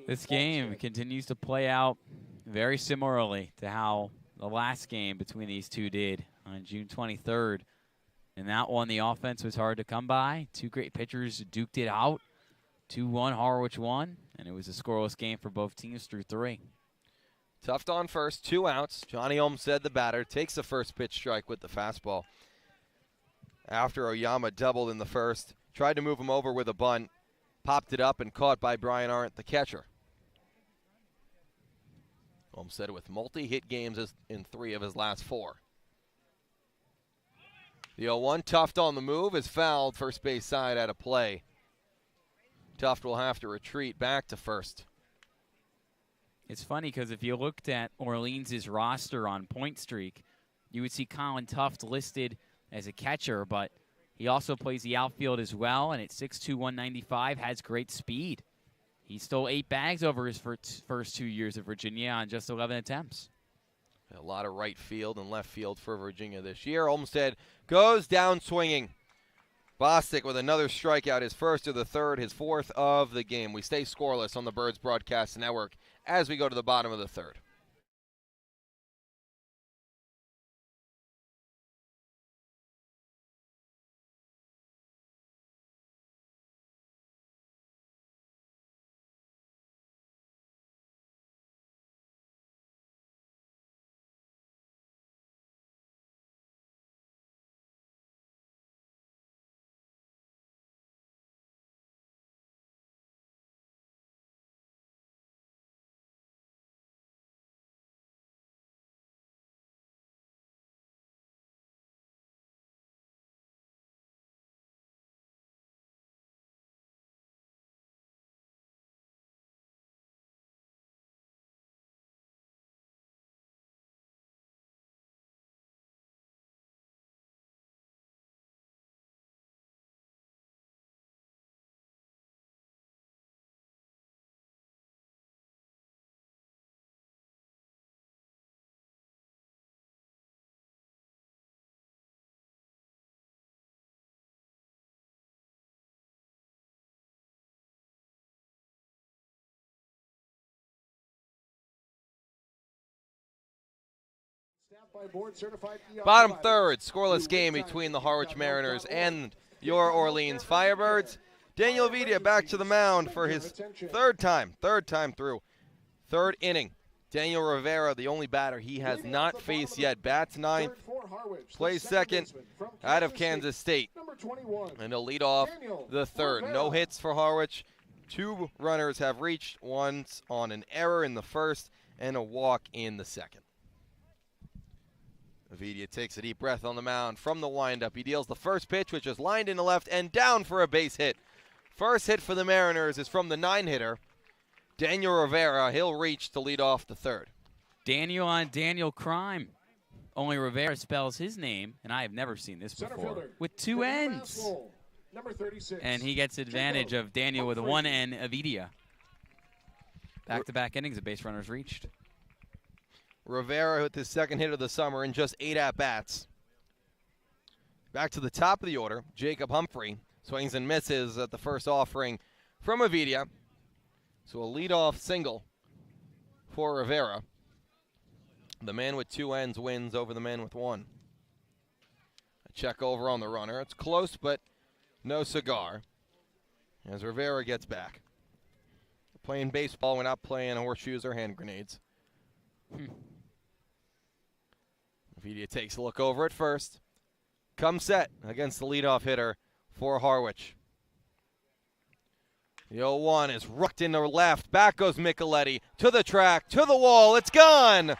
This game continues to play out very similarly to how the last game between these two did on June 23rd. In that one, the offense was hard to come by. 2 great pitchers duked it out. 2-1, Harwich won, and it was a scoreless game for both teams through 3. Tuft on first, 2 outs. Johnny Olmstead, the batter, takes the first pitch strike with the fastball. After Oyama doubled in the first, tried to move him over with a bunt, popped it up and caught by Brian Arndt, the catcher. Olmstead with multi-hit games in 3 of his last 4. The 0-1, Tuft on the move, is fouled, first base side out of play. Tuft will have to retreat back to first. It's funny because if you looked at Orleans' roster on Point Streak, you would see Colin Tuft listed as a catcher, but he also plays the outfield as well, and at 6'2", 195, has great speed. He stole 8 bags over his first 2 years at Virginia on just 11 attempts. A lot of right field and left field for Virginia this year. Olmstead goes down swinging. Bostic with another strikeout, his first of the third, his 4th of the game. We stay scoreless on the Birds Broadcast Network as we go to the bottom of the third. Bottom third, scoreless game between the Harwich Mariners and your Orleans Firebirds. Daniel Avidia back to the mound for his third time through. Third inning. Daniel Rivera, the only batter he has not faced yet, bats ninth, plays second out of Kansas State. And he'll lead off the third. No hits for Harwich. 2 runners have reached, once on an error in the first and a walk in the second. Avidia takes a deep breath on the mound from the windup. He deals the first pitch, which is lined into left and down for a base hit. First hit for the Mariners is from the 9-hitter, Daniel Rivera. He'll reach to lead off the third. Daniel on Daniel crime. Only Rivera spells his name, and I have never seen this before, with 2 N's. Number 36. And he gets advantage of Daniel with a 1 N Avidia. Back-to-back innings of base runners reached. Rivera with his second hit of the summer in just 8 at-bats. Back to the top of the order, Jacob Humphrey swings and misses at the first offering from Avidia. So a leadoff single for Rivera. The man with 2 N's wins over the man with 1. A check over on the runner. It's close, but no cigar as Rivera gets back. We're playing baseball. We're not playing horseshoes or hand grenades. Avidia takes a look over at first. Comes set against the leadoff hitter for Harwich. The 0-1 is rooked into left. Back goes Micheletti to the track, to the wall. It's gone.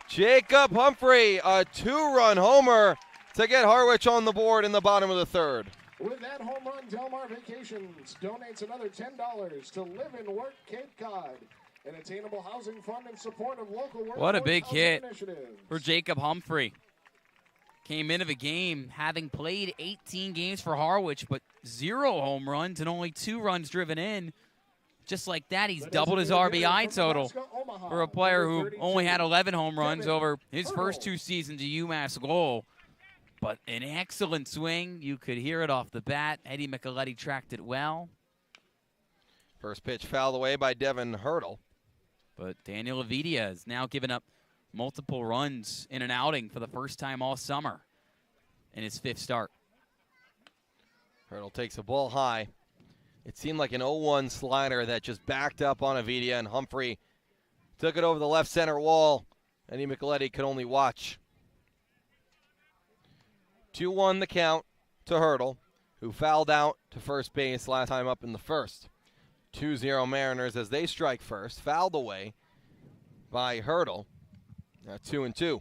Jacob Humphrey, a 2-run homer to get Harwich on the board in the bottom of the third. With that home run, Del Mar Vacations donates another $10 to Live and Work Cape Cod, an attainable housing fund in support of local workforce. What a big hit initiatives. for Jacob Humphrey. Came into the game having played 18 games for Harwich, but 0 home runs and only 2 runs driven in. Just like that, he's doubled his RBI total for a player who only had 11 home runs over his first 2 seasons at UMass Lowell. But an excellent swing. You could hear it off the bat. Eddie Micheletti tracked it well. First pitch fouled away by Devin Hurdle. But Daniel Avidia has now given up multiple runs in an outing for the first time all summer in his 5th start. Hurdle takes a ball high. It seemed like an 0-1 slider that just backed up on Avidia, and Humphrey took it over the left center wall. Eddie Micheletti could only watch. 2-1 the count to Hurdle, who fouled out to first base last time up in the first. 2-0 Mariners as they strike first, fouled away by Hurdle. Now 2-2.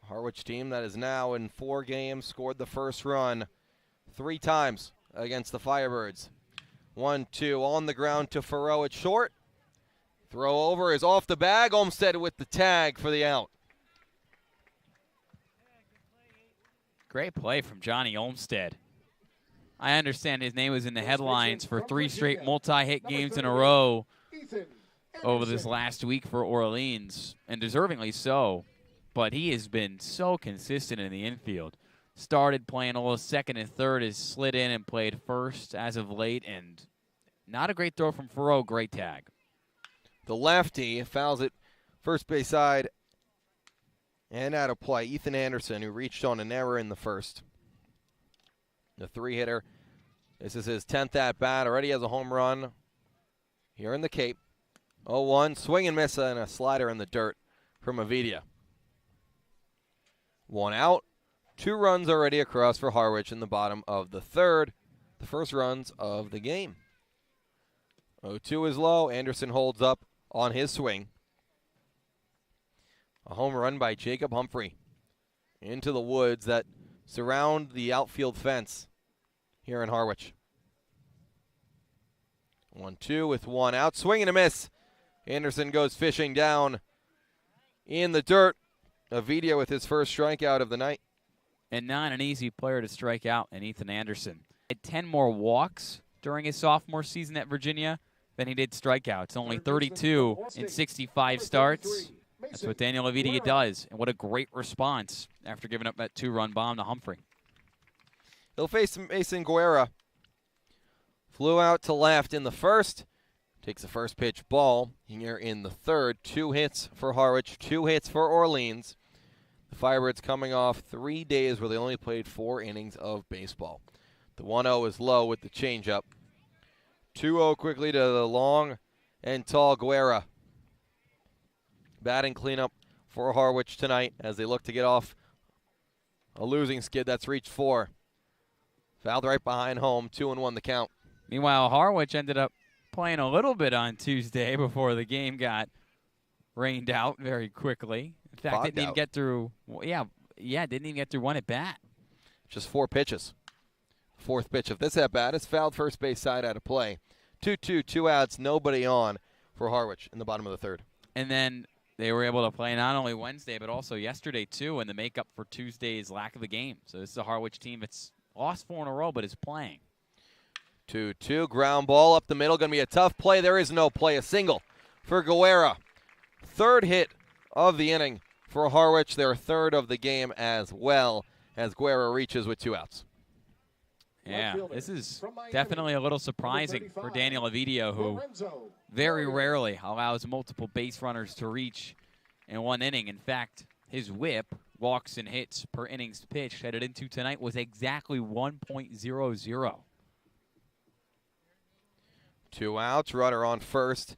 Harwich team that is now in 4 games scored the first run 3 times against the Firebirds. 1-2 on the ground to Farrow at short. Throw over is off the bag. Olmstead with the tag for the out. Great play from Johnny Olmstead. I understand his name was in the headlines for 3 straight multi-hit games in a row over this last week for Orleans, and deservingly so. But he has been so consistent in the infield. Started playing a little second and third, has slid in and played first as of late, and not a great throw from Farrow, great tag. The lefty fouls it first base side and out of play. Ethan Anderson, who reached on an error in the first. The 3-hitter. This is his 10th at-bat. Already has a home run here in the Cape. 0-1, swing and miss, and a slider in the dirt from Avidia. 1 out. 2 runs already across for Harwich in the bottom of the third. The first runs of the game. 0-2 is low. Anderson holds up on his swing. A home run by Jacob Humphrey into the woods that surround the outfield fence here in Harwich. 1-2 with 1 out. Swing and a miss. Anderson goes fishing down in the dirt. Avidia with his first strikeout of the night. And not an easy player to strike out in Ethan Anderson. He had 10 more walks during his sophomore season at Virginia than he did strikeouts. Only 32 in 65 starts. That's what Daniel Avidia does. And what a great response after giving up that 2-run bomb to Humphrey. He'll face Mason Guerra. Flew out to left in the first. Takes the first pitch ball here in the third. 2 hits for Harwich, 2 hits for Orleans. The Firebirds coming off 3 days where they only played 4 innings of baseball. The 1-0 is low with the changeup. 2-0 quickly to the long and tall Guerra. Batting cleanup for Harwich tonight as they look to get off a losing skid that's reached 4. Fouled right behind home, 2-1 the count. Meanwhile, Harwich ended up playing a little bit on Tuesday before the game got rained out very quickly. In fact, Fogged didn't even out. get through. Didn't even get through one at bat. Just 4 pitches. Fourth pitch of this at bat is fouled first base side out of play. 2-2, 2 outs, nobody on for Harwich in the bottom of the third. And then they were able to play not only Wednesday but also yesterday too, in the makeup for Tuesday's lack of a game. So this is a Harwich team that's lost 4 in a row but is playing. 2-2, ground ball up the middle, going to be a tough play. There is no play, a single for Guerra. Third hit of the inning for Harwich, their third of the game as well, as Guerra reaches with 2 outs. Yeah, this is definitely a little surprising for Daniel Ovidio, who very rarely allows multiple base runners to reach in one inning. In fact, his whip, walks and hits per innings pitched, headed into tonight was exactly 1.00. 2 outs, runner on first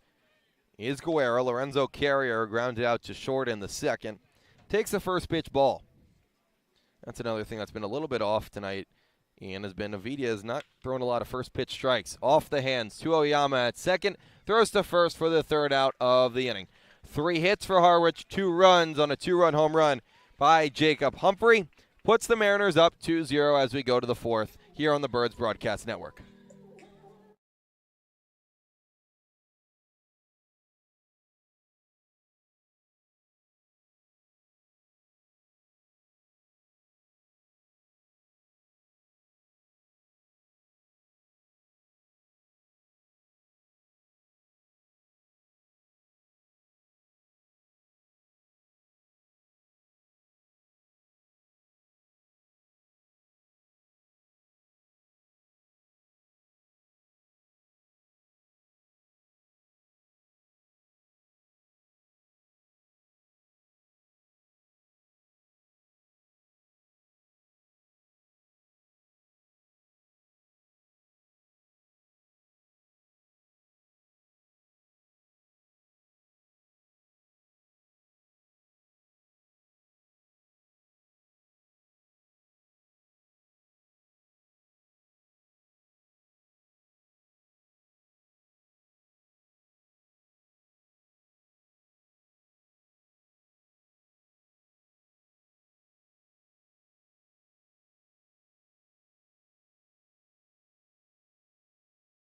is Guerra. Lorenzo Carrier grounded out to short in the second. Takes the first pitch ball. That's another thing that's been a little bit off tonight, and has been Ovidia has not thrown a lot of first pitch strikes. Off the hands to Oyama at second. Throws to first for the third out of the inning. 3 hits for Harwich, 2 runs on a 2-run home run by Jacob Humphrey. Puts the Mariners up 2-0 as we go to the fourth here on the Birds Broadcast Network.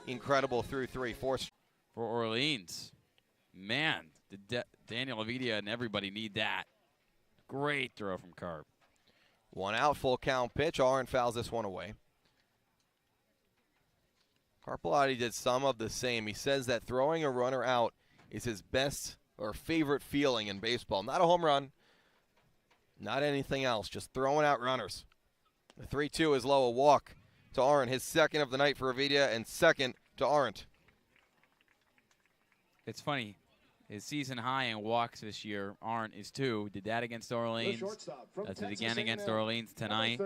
Incredible through 3, 4. For Orleans. Man, did Daniel Ovidia and everybody need that. Great throw from Carp. 1 out, full count pitch. Arndt fouls this one away. Carpellotti did some of the same. He says that throwing a runner out is his best or favorite feeling in baseball. Not a home run, not anything else, just throwing out runners. The 3-2 is low, a walk to Arndt, his second of the night for Ovidia, and second to Arndt. It's funny. His season high in walks this year, Arndt, is 2. Did that against Orleans. Does it again against Orleans tonight.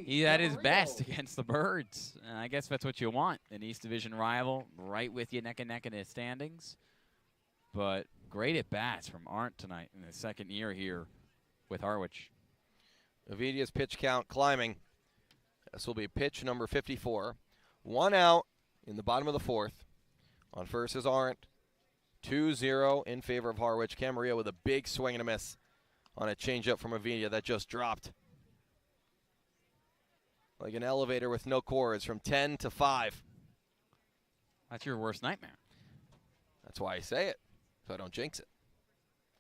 He had his best against the Birds. And I guess that's what you want. An East Division rival right with you neck and neck in the standings. But great at-bats from Arndt tonight in his second year here with Harwich. Ovidia's pitch count climbing. This will be pitch number 54. 1 out in the bottom of the fourth. On first is Arndt. 2-0 in favor of Harwich. Camarillo with a big swing and a miss on a changeup from Ovidia that just dropped. Like an elevator with no cords from 10 to 5. That's your worst nightmare. That's why I say it, so I don't jinx it.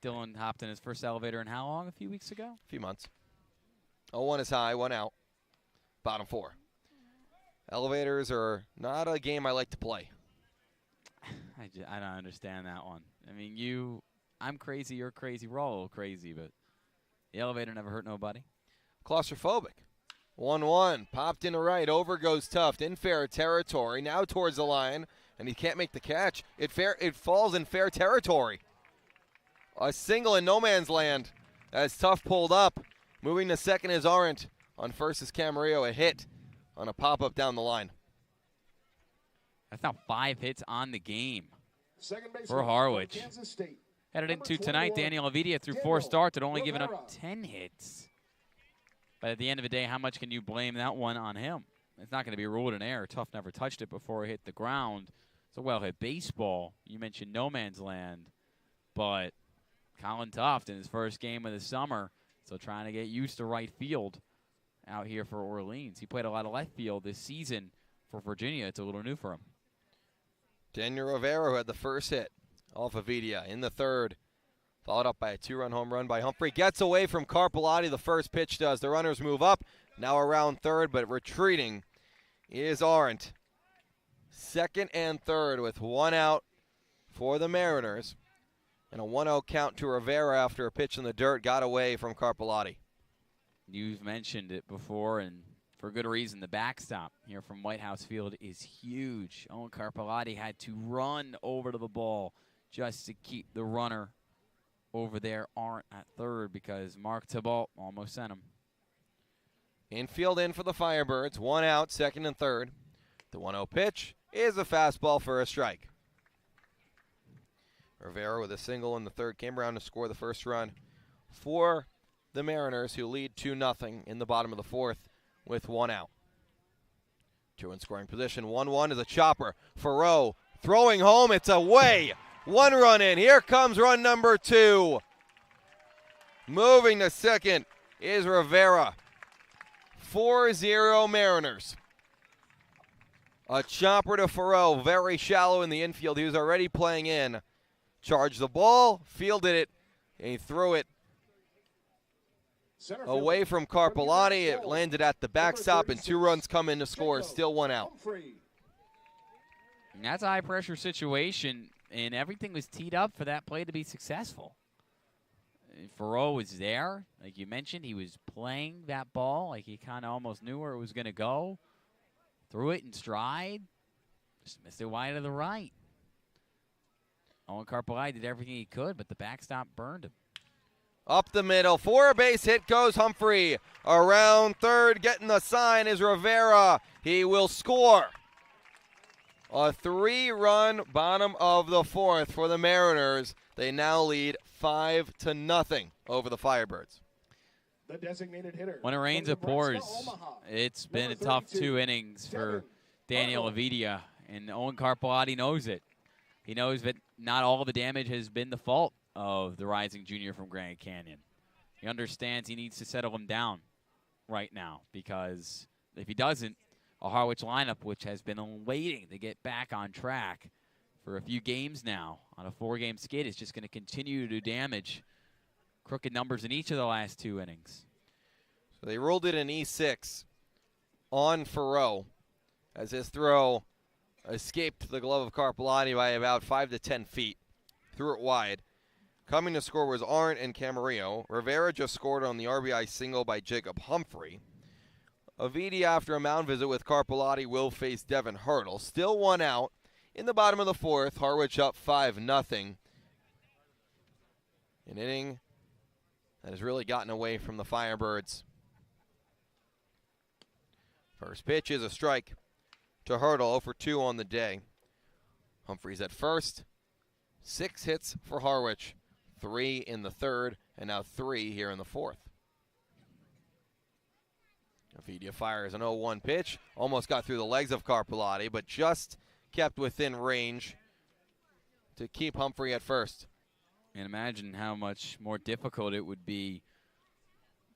Dylan hopped in his first elevator in how long? A few weeks ago? A few months. 0-1 is high, 1 out. Bottom 4. Elevators are not a game I like to play. I don't understand that one. I mean, I'm crazy, you're crazy, we're all a little crazy, but the elevator never hurt nobody. Claustrophobic. 1-1, popped in the right, over goes Tuft, in fair territory, now towards the line, and he can't make the catch. It falls in fair territory. A single in no man's land As Tough pulled up. Moving to second is Arendt. On first is Camarillo, a hit on a pop-up down the line. That's now 5 hits on the game Second baseman for Harwich. Kansas State. Headed Number into tonight, 21, Daniel Avidia through 4 Daniel starts and only giving Rivera. up 10 hits. But at the end of the day, how much can you blame that one on him? It's not going to be ruled an error. Tough never touched it before it hit the ground. It's a well-hit baseball. You mentioned no man's land, but Colin Tuft in his first game of the summer, so trying to get used to right field out here for Orleans. He played a lot of left field this season for Virginia. It's a little new for him. Daniel Rivera, who had the first hit off of Avidia in the third. Followed up by a 2-run home run by Humphrey. Gets away from Carpellotti. The first pitch does. The runners move up. Now around third, but retreating is Arendt. Second and third with 1 out for the Mariners. And a 1-0 count to Rivera after a pitch in the dirt got away from Carpellotti. You've mentioned it before, and for good reason. The backstop here from Whitehouse Field is huge. Owen Carpellotti had to run over to the ball just to keep the runner over there Arendt at third because Mark Thibault almost sent him. Infield in for the Firebirds. 1 out, second and third. The 1-0 pitch is a fastball for a strike. Rivera with a single in the third came around to score the first run for the Mariners, who lead 2-0 in the bottom of the fourth with 1 out. 2 in scoring position. 1-1 is a chopper. Farrow throwing home. It's away. 1 run in. Here comes run number 2. Moving to second is Rivera. 4-0 Mariners. A chopper to Farrow, very shallow in the infield. He was already playing in. Charged the ball, fielded it, and he threw it away from Carpellotti. It landed at the backstop, and 2 runs come in to score. Still 1 out. And that's a high-pressure situation, and everything was teed up for that play to be successful. Farrow was there. Like you mentioned, he was playing that ball like he kind of almost knew where it was going to go. Threw it in stride. Just missed it wide to the right. Owen Carpellotti did everything he could, but the backstop burned him. Up the middle, for a base hit goes Humphrey. Around third, getting the sign is Rivera. He will score. A 3-run bottom of the fourth for the Mariners. They now lead 5-0 over the Firebirds. The designated hitter. When it rains, it pours. It's been a tough 2 innings for Daniel Avidia, and Owen Carpellotti knows it. He knows that not all the damage has been the fault of the rising junior from Grand Canyon. He understands he needs to settle him down right now because if he doesn't, a Harwich lineup, which has been waiting to get back on track for a few games now on a 4-game skid, is just going to continue to do damage. Crooked numbers in each of the last 2 innings. So they ruled it an E6 on Farrow as his throw escaped the glove of Carpellotti by about 5 to 10 feet. Threw it wide. Coming to score was Arendt and Camarillo. Rivera just scored on the RBI single by Jacob Humphrey. Avidia, after a mound visit with Carpellotti, will face Devin Hurdle. Still 1 out in the bottom of the fourth. Harwich up 5-0. An inning that has really gotten away from the Firebirds. First pitch is a strike to Hurdle, 0 for 2 on the day. Humphreys at first. 6 hits for Harwich. 3 in the third, and now 3 here in the fourth. Avidia fires an 0-1 pitch. Almost got through the legs of Carpellotti, but just kept within range to keep Humphrey at first. And imagine how much more difficult it would be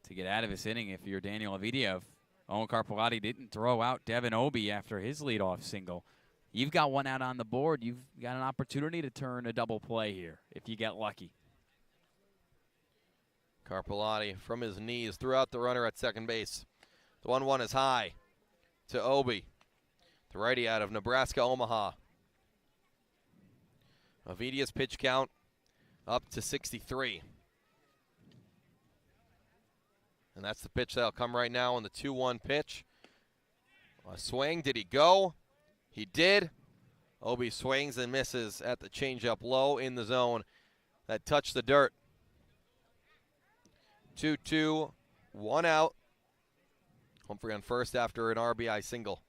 to get out of this inning if you're Daniel Avidia. If Owen Carpellotti didn't throw out Devin Obie after his leadoff single. You've got 1 out on the board. You've got an opportunity to turn a double play here if you get lucky. Carpellotti from his knees threw out the runner at second base. The 1-1 is high to Obie, the righty out of Nebraska Omaha. Avidia's pitch count up to 63. And that's the pitch that'll come right now on the 2-1 pitch. A swing, did he go? He did. Obie swings and misses at the changeup low in the zone that touched the dirt. 2-2, 1 out. Humphrey on first after an RBI single.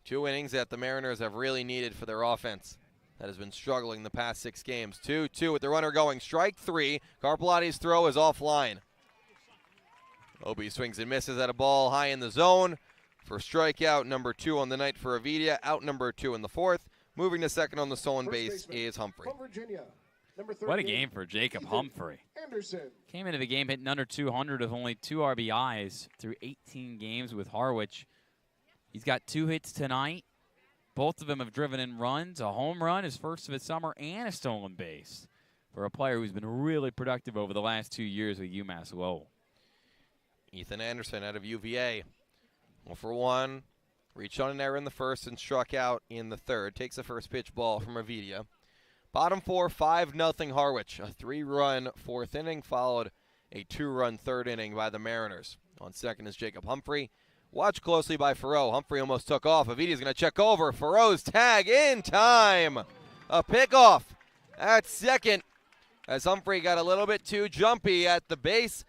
2 innings that the Mariners have really needed for their offense. That has been struggling the past 6 games. 2-2 with the runner going. Strike 3. Carpelotti's throw is offline. Obi swings and misses at a ball high in the zone for strikeout number 2 on the night for Avidia. Out number 2 in the 4th. Moving to second on the stolen base is Humphrey. What a game for Jacob Humphrey. Came into the game hitting under 200 with only 2 RBIs through 18 games with Harwich. He's got 2 hits tonight. Both of them have driven in runs, a home run, his first of the summer, and a stolen base for a player who's been really productive over the last 2 years with UMass Lowell. Ethan Anderson out of UVA. 1 for 1. Reached on an error in the first and struck out in the third. Takes the first pitch ball from Avidia. Bottom 4, 5-0 Harwich. A 3-run 4th inning followed a 2-run 3rd inning by the Mariners. On second is Jacob Humphrey. Watched closely by Farrow. Humphrey almost took off. Avidia's going to check over. Farrow's tag in time. A pickoff at second as Humphrey got a little bit too jumpy at the base.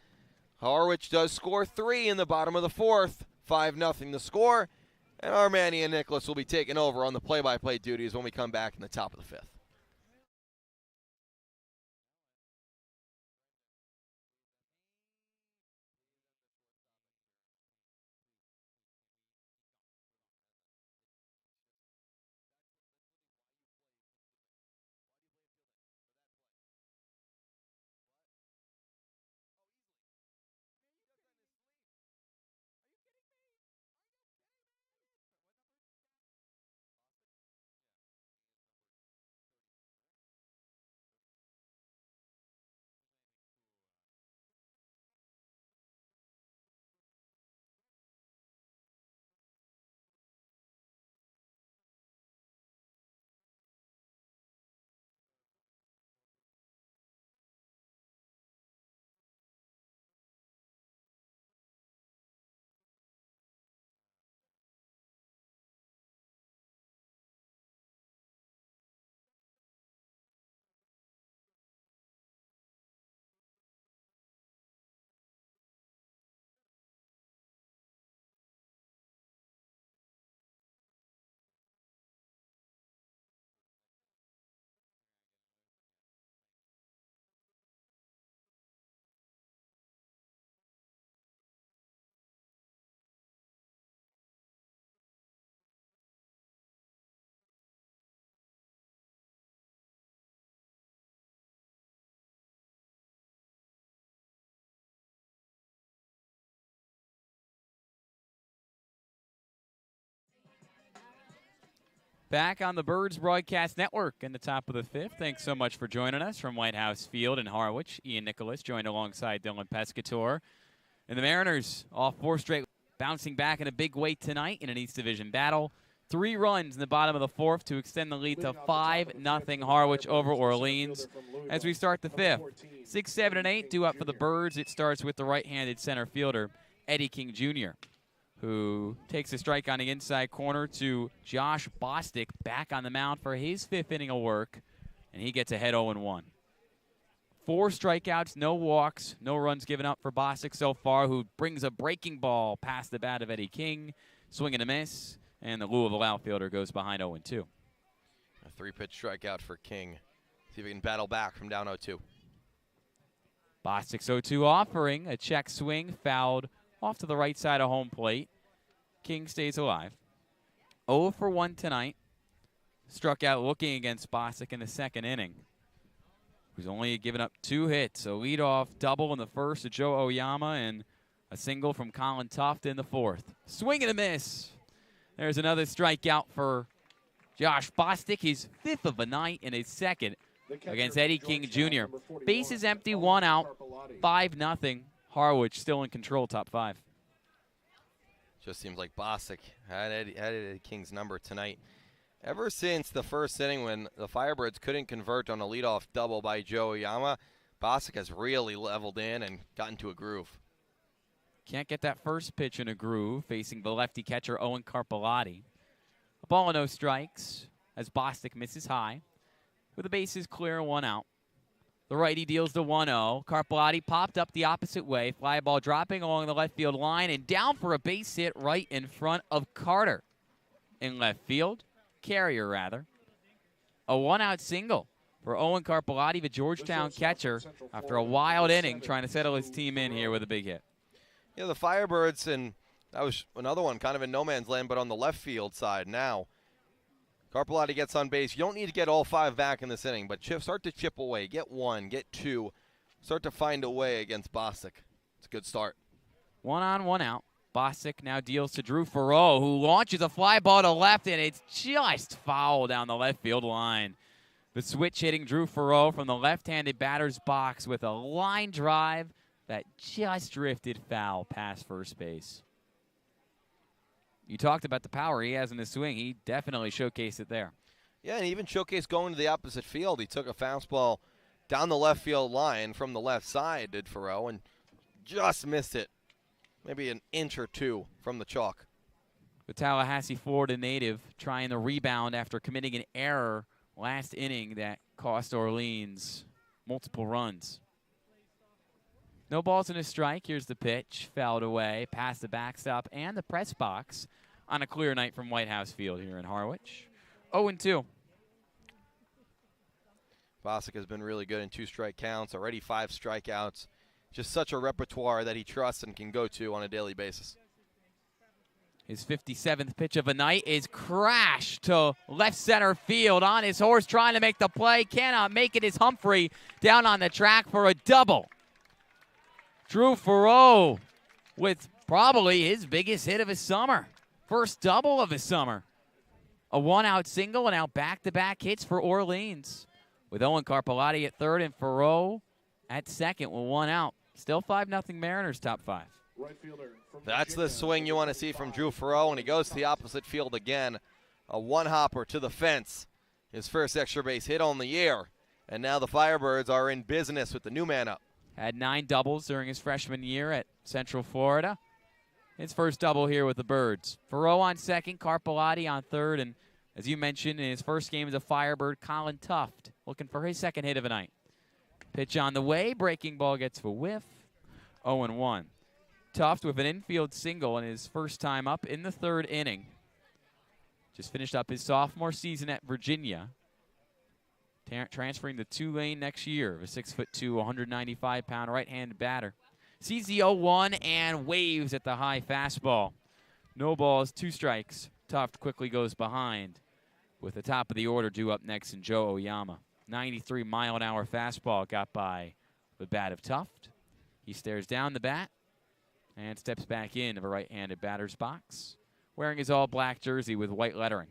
Harwich does score 3 in the bottom of the 4th. 5-0 the score. And our Manny and Nicholas will be taking over on the play-by-play duties when we come back in the top of the 5th. Back on the Birds Broadcast Network in the top of the 5th. Thanks so much for joining us from Whitehouse Field in Harwich. Ian Nicholas joined alongside Dylan Pescatore. And the Mariners off 4 straight, bouncing back in a big way tonight in an East Division battle. 3 runs in the bottom of the 4th to extend the lead to 5-0 Harwich over Orleans as we start the 5th. 6, 7, and 8 due up for the Birds. It starts with the right-handed center fielder, Eddie King Jr., who takes a strike on the inside corner to Josh Bostic back on the mound for his 5th inning of work, and he gets ahead 0-1. 4 strikeouts, no walks, no runs given up for Bostic so far, who brings a breaking ball past the bat of Eddie King, swing and a miss, and the Louisville outfielder goes behind 0-2. A 3-pitch strikeout for King. See if he can battle back from down 0-2. Bostic's 0-2 offering, a check swing, fouled off to the right side of home plate. King stays alive. 0 for 1 tonight. Struck out looking against Bostic in the 2nd inning, who's only given up 2 hits. A leadoff double in the 1st to Joe Oyama and a single from Colin Tuft in the 4th. Swing and a miss. There's another strikeout for Josh Bostic, his 5th of the night and his 2nd against Eddie King Jr. Bases empty, 1 out, 5-0. Harwich still in control, top 5. Just seems like Bostic had Eddie King's number tonight. Ever since the 1st inning when the Firebirds couldn't convert on a leadoff double by Joe Oyama, Bostic has really leveled in and gotten to a groove. Can't get that first pitch in a groove, facing the lefty catcher Owen Carpelotti. A ball and no strikes as Bostic misses high, with the bases clear and 1 out. The righty deals the 1-0. Carpellotti popped up the opposite way. Fly ball dropping along the left field line and down for a base hit right in front of Carter. In left field, Carrier rather. A one-out single for Owen Carpellotti, the Georgetown catcher, after a wild inning trying to settle his team in here with a big hit. Yeah, the Firebirds, and that was another one kind of in no man's land, but on the left field side now. Carpellotti gets on base. You don't need to get all 5 back in this inning, but start to chip away. Get 1, get 2. Start to find a way against Bostic. It's a good start. 1 on, 1 out. Bostic now deals to Drew Farreau, who launches a fly ball to left, and it's just foul down the left field line. The switch hitting Drew Farreau from the left-handed batter's box with a line drive that just drifted foul past first base. You talked about the power he has in the swing. He definitely showcased it there. Yeah, and even showcased going to the opposite field. He took a fastball down the left field line from the left side, did Farreau, and just missed it. Maybe an inch or 2 from the chalk. The Tallahassee, Florida native trying the rebound after committing an error last inning that cost Orleans multiple runs. No balls and a strike. Here's the pitch. Fouled away past the backstop and the press box on a clear night from Whitehouse Field here in Harwich. 0-2. Bostic has been really good in 2 strike counts, already 5 strikeouts. Just such a repertoire that he trusts and can go to on a daily basis. His 57th pitch of the night is crashed to left center field on his horse trying to make the play. Cannot make it. Is Humphrey down on the track for a double. Drew Farreau with probably his biggest hit of his summer. First double of his summer. A 1-out single and now back-to-back hits for Orleans. With Owen Carpellotti at third and Farreau at second with 1 out. Still 5-0 Mariners, top 5. That's the swing you want to see from Drew Farreau, and he goes to the opposite field again. A one-hopper to the fence. His first extra base hit on the year. And now the Firebirds are in business with the new man up. Had 9 doubles during his freshman year at Central Florida. His first double here with the Birds. Farreau on second, Carpellotti on third, and as you mentioned, in his first game as a Firebird, Colin Tuft looking for his second hit of the night. Pitch on the way, breaking ball gets a whiff. 0-1. Tuft with an infield single in his first time up in the 3rd inning. Just finished up his sophomore season at Virginia. Transferring to Tulane next year. A 6'2", 195-pound right-handed batter. Sees the 0-1 and waves at the high fastball. No balls, 2 strikes. Tuft quickly goes behind with the top of the order due up next in Joe Oyama. 93-mile-an-hour fastball got by the bat of Tuft. He stares down the bat and steps back into the right-handed batter's box, wearing his all-black jersey with white lettering.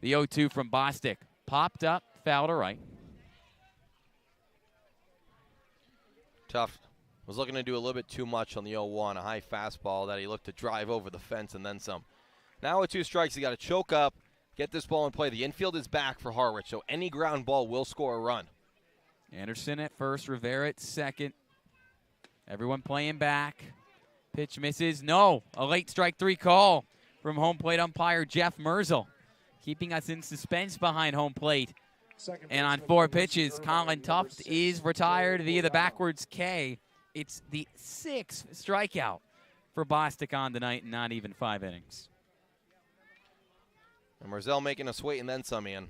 The 0-2 from Bostic. Popped up, foul to right. Tuft was looking to do a little bit too much on the 0-1, a high fastball that he looked to drive over the fence and then some. Now with 2 strikes, he got to choke up, get this ball in play. The infield is back for Harwich, so any ground ball will score a run. Anderson at first, Rivera at second. Everyone playing back. Pitch misses. No, a late strike 3 call from home plate umpire Jeff Merzel, keeping us in suspense behind home plate. And on 4 pitches, Colin Tuft is retired via the backwards K. It's the 6th strikeout for Bostic on tonight, and not even 5 innings. And Merzel making us wait and then some, Ian.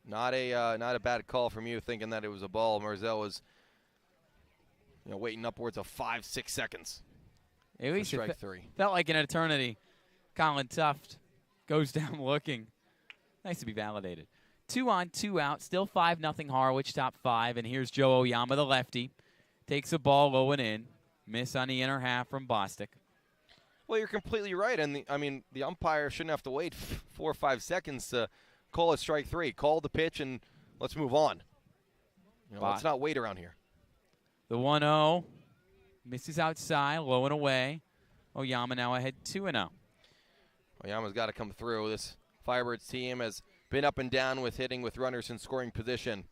Not a bad call from you thinking that it was a ball. Merzel was waiting upwards of 5-6 seconds. At least strike 3. Felt like an eternity. Colin Tuft goes down looking. Nice to be validated. 2 on, 2 out. Still 5-0 Harwich, top 5. And here's Joe Oyama, the lefty. Takes a ball low and in. Miss on the inner half from Bostic. Well, you're completely right. And, the umpire shouldn't have to wait 4 or 5 seconds to call a strike 3. Call the pitch and let's move on. Let's not wait around here. The 1-0. Misses outside, low and away. Oyama now ahead 2-0. Oyama's got to come through. This Firebirds team has been up and down with hitting with runners in scoring position.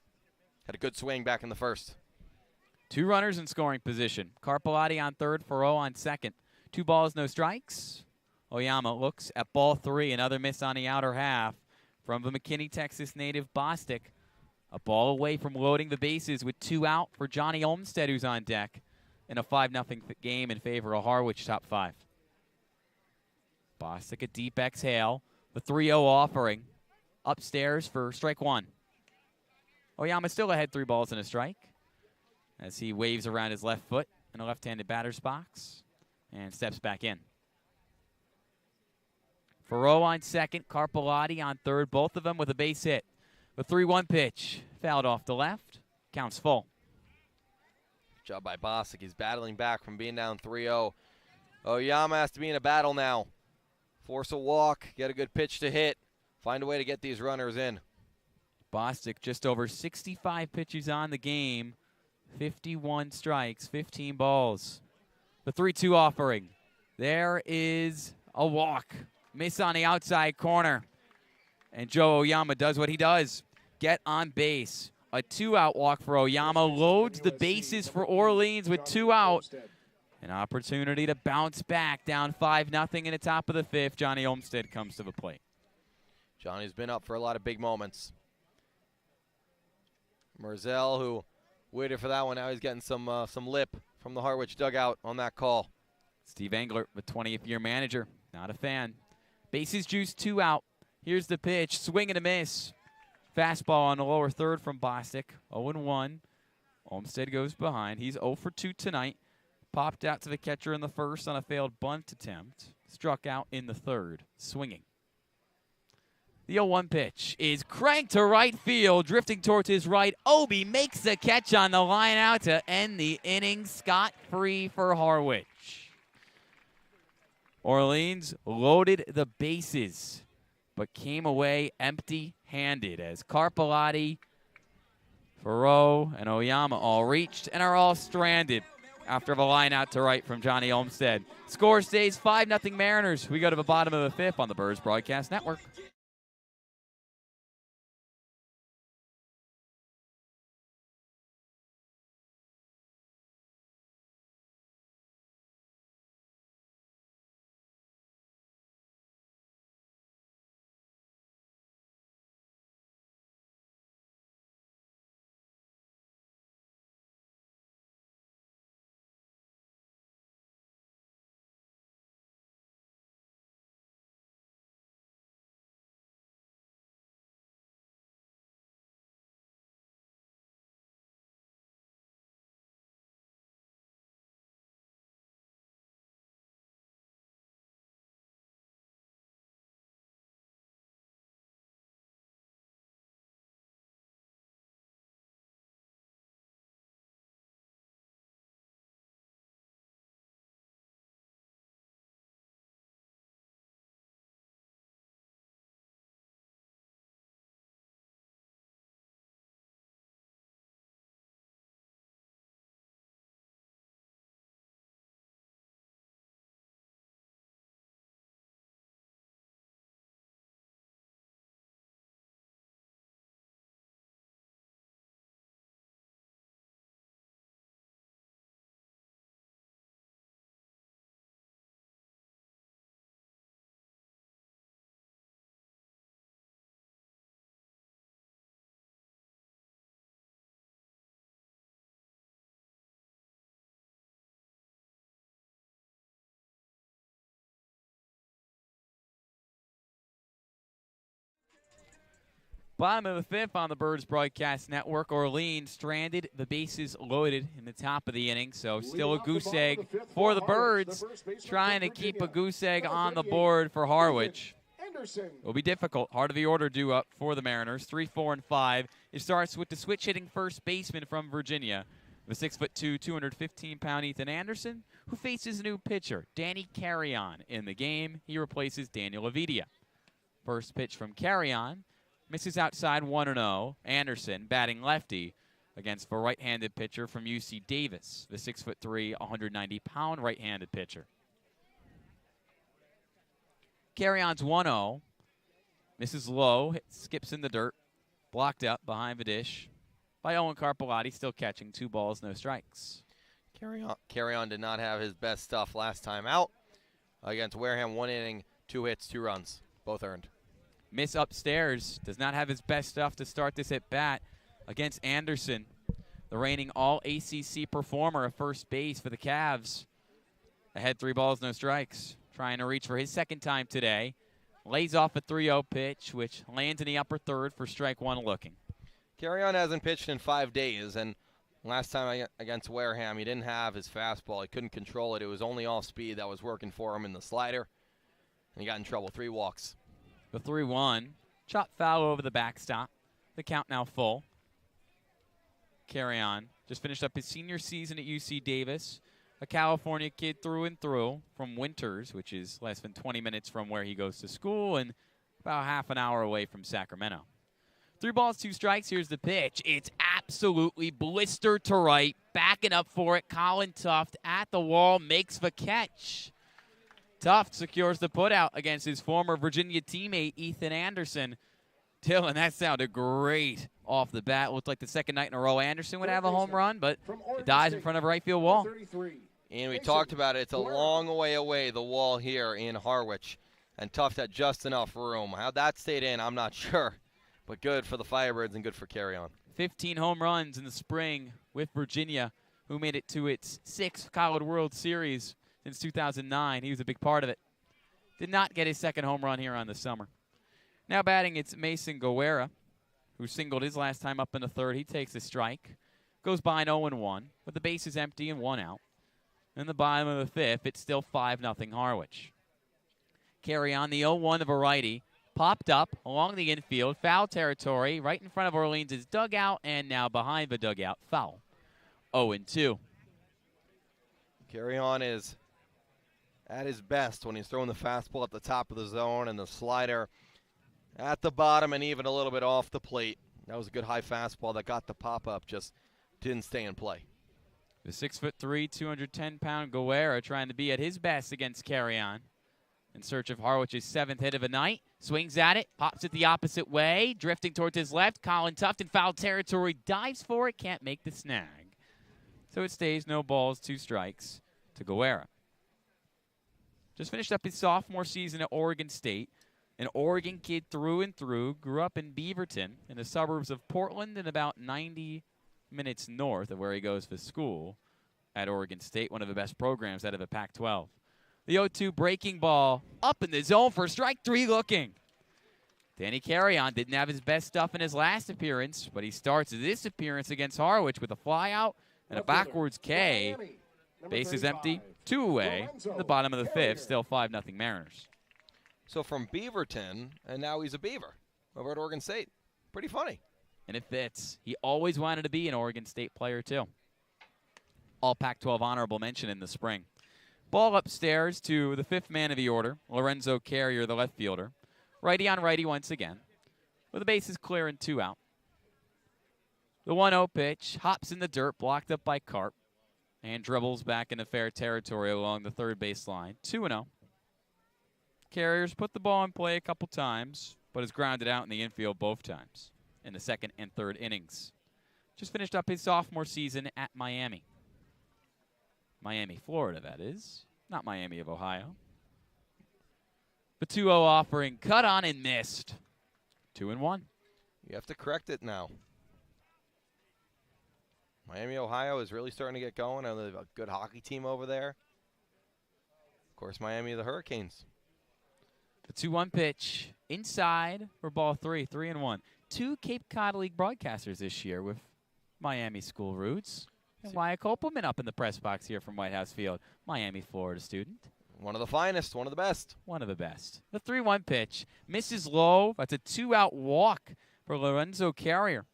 Had a good swing back in the first. 2 runners in scoring position. Carpellotti on third, Farreau on second. 2 balls, no strikes. Oyama looks at ball 3. Another miss on the outer half from the McKinney, Texas native Bostic, A ball away from loading the bases with 2 out for Johnny Olmstead, who's on deck in a 5-0 game in favor of Harwich, top 5. Bostic a deep exhale. The 3-0 offering. Upstairs for strike 1. Oyama still ahead, 3 balls and a strike, as he waves around his left foot in a left-handed batter's box and steps back in. Ferreau on second, Carpellotti on third, both of them with a base hit. The 3-1 pitch fouled off the left, counts full. Good job by Bostic. He's battling back from being down 3-0. Oyama has to be in a battle now. Force a walk, get a good pitch to hit, find a way to get these runners in. Bostic just over 65 pitches on the game, 51 strikes, 15 balls. The 3-2 offering. There is a walk. Miss on the outside corner. And Joe Oyama does what he does. Get on base. A 2-out walk for Oyama. Loads the bases for Orleans with 2 out. An opportunity to bounce back down 5-0 in the top of the 5th. Johnny Olmstead comes to the plate. Johnny's been up for a lot of big moments. Merzel, who waited for that one, now he's getting some lip from the Harwich dugout on that call. Steve Engler, the 20th year manager, not a fan. Bases juice, 2 out. Here's the pitch, swing and a miss. Fastball on the lower third from Bostic, 0-1. Olmstead goes behind. He's 0 for 2 tonight. Popped out to the catcher in the first on a failed bunt attempt. Struck out in the third, swinging. The 0-1 pitch is cranked to right field, drifting towards his right. Obi makes the catch on the line out to end the inning scot-free for Harwich. Orleans loaded the bases, but came away empty-handed as Carpellotti, Ferreau, and Oyama all reached and are all stranded after the line out to right from Johnny Olmstead. Score stays 5-0 Mariners. We go to the bottom of the 5th on the Birds Broadcast Network. Bottom of the 5th on the Birds Broadcast Network. Orleans stranded, the bases loaded in the top of the inning, so still a goose egg for the Birds, trying to keep a goose egg on the board for Harwich. It'll be difficult. Heart of the order due up for the Mariners, 3, 4, and 5. It starts with the switch-hitting first baseman from Virginia, the 6'2", 215-pound Ethan Anderson, who faces a new pitcher, Danny Carrion, in the game. He replaces Daniel Avidia. First pitch from Carrion. Misses outside 1-0. Anderson batting lefty against the right-handed pitcher from UC Davis, the 6'3", 190-pound right-handed pitcher. Carrion's 1-0. Misses low, skips in the dirt, blocked up behind the dish by Owen Carpellotti, still catching 2 balls, no strikes. Carrion did not have his best stuff last time out against Wareham. 1 inning, 2 hits, 2 runs, both earned. Miss upstairs, does not have his best stuff to start this at bat against Anderson, the reigning all-ACC performer at first base for the Cavs. Ahead 3 balls, no strikes. Trying to reach for his second time today. Lays off a 3-0 pitch, which lands in the upper third for strike 1 looking. Carrion hasn't pitched in 5 days, and last time against Wareham, he didn't have his fastball. He couldn't control it. It was only off speed that was working for him in the slider, and he got in trouble. 3 walks. The 3-1. Chop foul over the backstop. The count now full. Carrion just finished up his senior season at UC Davis. A California kid through and through from Winters, which is less than 20 minutes from where he goes to school and about half an hour away from Sacramento. 3 balls, 2 strikes. Here's the pitch. It's absolutely blister to right. Backing up for it. Colin Tuft at the wall makes the catch. Tuft secures the putout against his former Virginia teammate, Ethan Anderson. Dylan, that sounded great off the bat. Looked like the second night in a row Anderson would have a home run, but it dies in front of a right field wall. And we talked about it. It's a long way away, the wall here in Harwich. And Tuft had just enough room. How that stayed in, I'm not sure. But good for the Firebirds and good for Carrion. 15 home runs in the spring with Virginia, who made it to its 6th College World Series since 2009. He was a big part of it. Did not get his second home run here on the summer. Now batting, it's Mason Guerra, who singled his last time up in the 3rd. He takes a strike. Goes by an 0-1, with the bases empty and 1 out. In the bottom of the 5th, it's still 5-0 Harwich. Carrion, the 0-1 of a righty, popped up along the infield, foul territory, right in front of Orleans' dugout, and now behind the dugout, foul. 0-2. Carrion is at his best when he's throwing the fastball at the top of the zone and the slider at the bottom and even a little bit off the plate. That was a good high fastball that got the pop-up, just didn't stay in play. The 6'3", 210-pound Guerra trying to be at his best against Carrion. In search of Harwich's 7th hit of the night. Swings at it, pops it the opposite way, drifting towards his left. Colin Tuft in foul territory, dives for it, can't make the snag. So it stays no balls, 2 strikes to Guerra. Just finished up his sophomore season at Oregon State. An Oregon kid through and through, grew up in Beaverton in the suburbs of Portland and about 90 minutes north of where he goes to school at Oregon State, one of the best programs out of the Pac-12. The 0-2 breaking ball up in the zone for strike 3 looking. Danny Carrion didn't have his best stuff in his last appearance, but he starts this appearance against Harwich with a flyout and a backwards K. Bases empty, 2 away. In the bottom of the 5th, still 5-0 Mariners. So from Beaverton, and now he's a Beaver over at Oregon State. Pretty funny. And it fits. He always wanted to be an Oregon State player, too. All Pac-12 honorable mention in the spring. Ball upstairs to the 5th man of the order, Lorenzo Carrier, the left fielder. Righty on righty once again. With the bases clear and 2 out. The 1-0 pitch hops in the dirt, blocked up by Karp, and dribbles back into fair territory along the 3rd baseline. 2-0. Carrier's put the ball in play a couple times, but has grounded out in the infield both times in the 2nd and 3rd innings. Just finished up his sophomore season at Miami. Miami, Florida, that is. Not Miami of Ohio. The 2-0 offering cut on and missed. 2-1. You have to correct it now. Miami, Ohio is really starting to get going. They have a good hockey team over there. Of course, Miami, the Hurricanes. The 2-1 pitch inside for ball 3, 3-1. 2 Cape Cod League broadcasters this year with Miami school roots. And Wyatt Kopelman up in the press box here from Whitehouse Field. Miami, Florida student. One of the finest, one of the best. One of the best. The 3-1 pitch misses low. That's a 2-out walk for Lorenzo Carrier.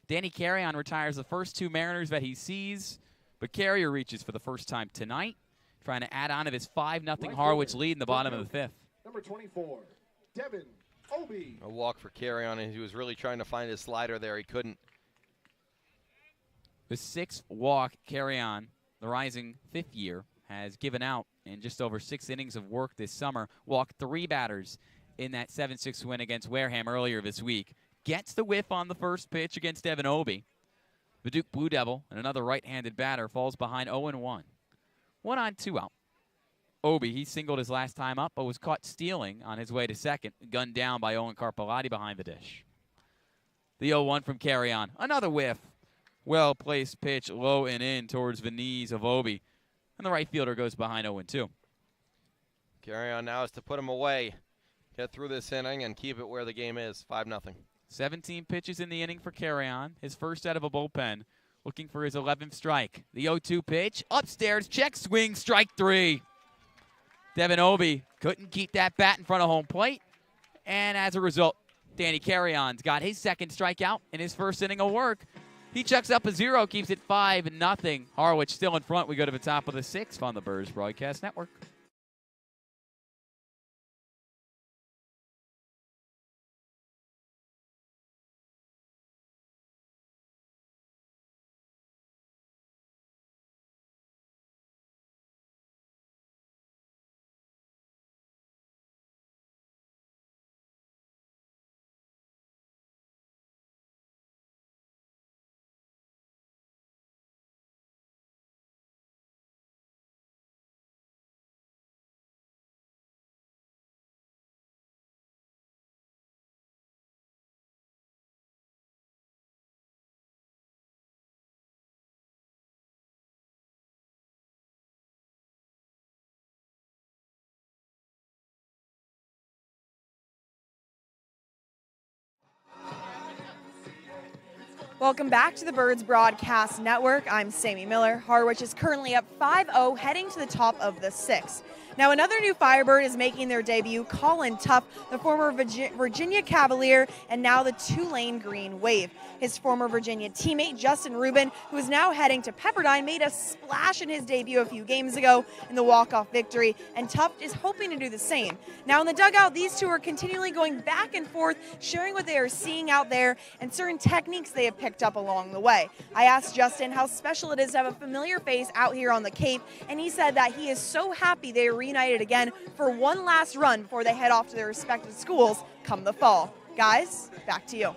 Danny Carrion retires the first 2 Mariners that he sees, but Carrier reaches for the first time tonight, trying to add on to his 5-0 Harwich lead in the bottom of the 5th. Number 24, Devin Obie. A walk for Carrion, and he was really trying to find his slider there. He couldn't. The 6th walk Carrion, the rising 5th year, has given out in just over 6 innings of work this summer. Walked 3 batters in that 7-6 win against Wareham earlier this week. Gets the whiff on the first pitch against Devin Obie. The Duke Blue Devil and another right-handed batter falls behind 0-1. 1 on, 2 out. Obie, he singled his last time up, but was caught stealing on his way to second, gunned down by Owen Carpellotti behind the dish. The 0-1 from Carry-On. Another whiff. Well-placed pitch, low and in towards the knees of Obi. And the right fielder goes behind 0-2. Carry On now is to put him away. Get through this inning and keep it where the game is, 5-0. 17 pitches in the inning for Carry-On. His first out of a bullpen. Looking for his 11th strike. The 0-2 pitch. Upstairs, check swing, strike 3. Devin Obi couldn't keep that bat in front of home plate. And as a result, Danny Carry-On's got his second strikeout in his first inning of work. He chucks up a 0, keeps it 5-0. Harwich still in front. We go to the top of the 6th on the Birds Broadcast Network. Welcome back to the Birds Broadcast Network. I'm Sammy Miller. Harwich is currently up 5-0, heading to the top of the 6th. Now, another new Firebird is making their debut, Colin Tuff, the former Virginia Cavalier and now the Tulane Green Wave. His former Virginia teammate, Justin Rubin, who is now heading to Pepperdine, made a splash in his debut a few games ago in the walk-off victory, and Tuff is hoping to do the same. Now, in the dugout, these two are continually going back and forth, sharing what they are seeing out there and certain techniques they have picked up along the way. I asked Justin how special it is to have a familiar face out here on the Cape, and he said that he is so happy they are reunited again for one last run before they head off to their respective schools come the fall. Guys, back to you.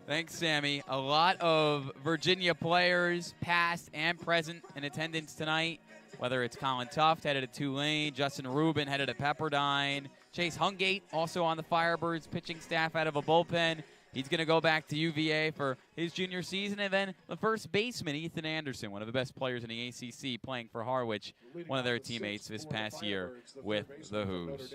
Thanks, Sammy. A lot of Virginia players, past and present, in attendance tonight, whether it's Colin Tuft headed to Tulane, Justin Rubin headed to Pepperdine, Chase Hungate also on the Firebirds pitching staff out of a bullpen. He's going to go back to UVA for his junior season. And then the first baseman, Ethan Anderson, one of the best players in the ACC, playing for Harwich, one of their teammates this past year with the Hoos.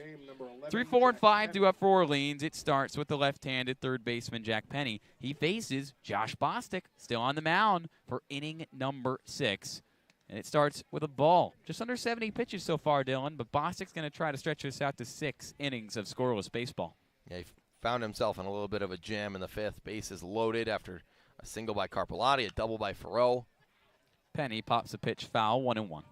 3, 4, and 5 due up for Orleans. It starts with the left-handed third baseman, Jack Penny. He faces Josh Bostic, still on the mound for inning number 6. And it starts with a ball. Just under 70 pitches so far, Dylan, but Bostic's going to try to stretch this out to 6 innings of scoreless baseball. Yeah, found himself in a little bit of a jam in the 5th. Bases loaded after a single by Carpellotti, a double by Farrow. Penny pops a pitch foul, 1-1.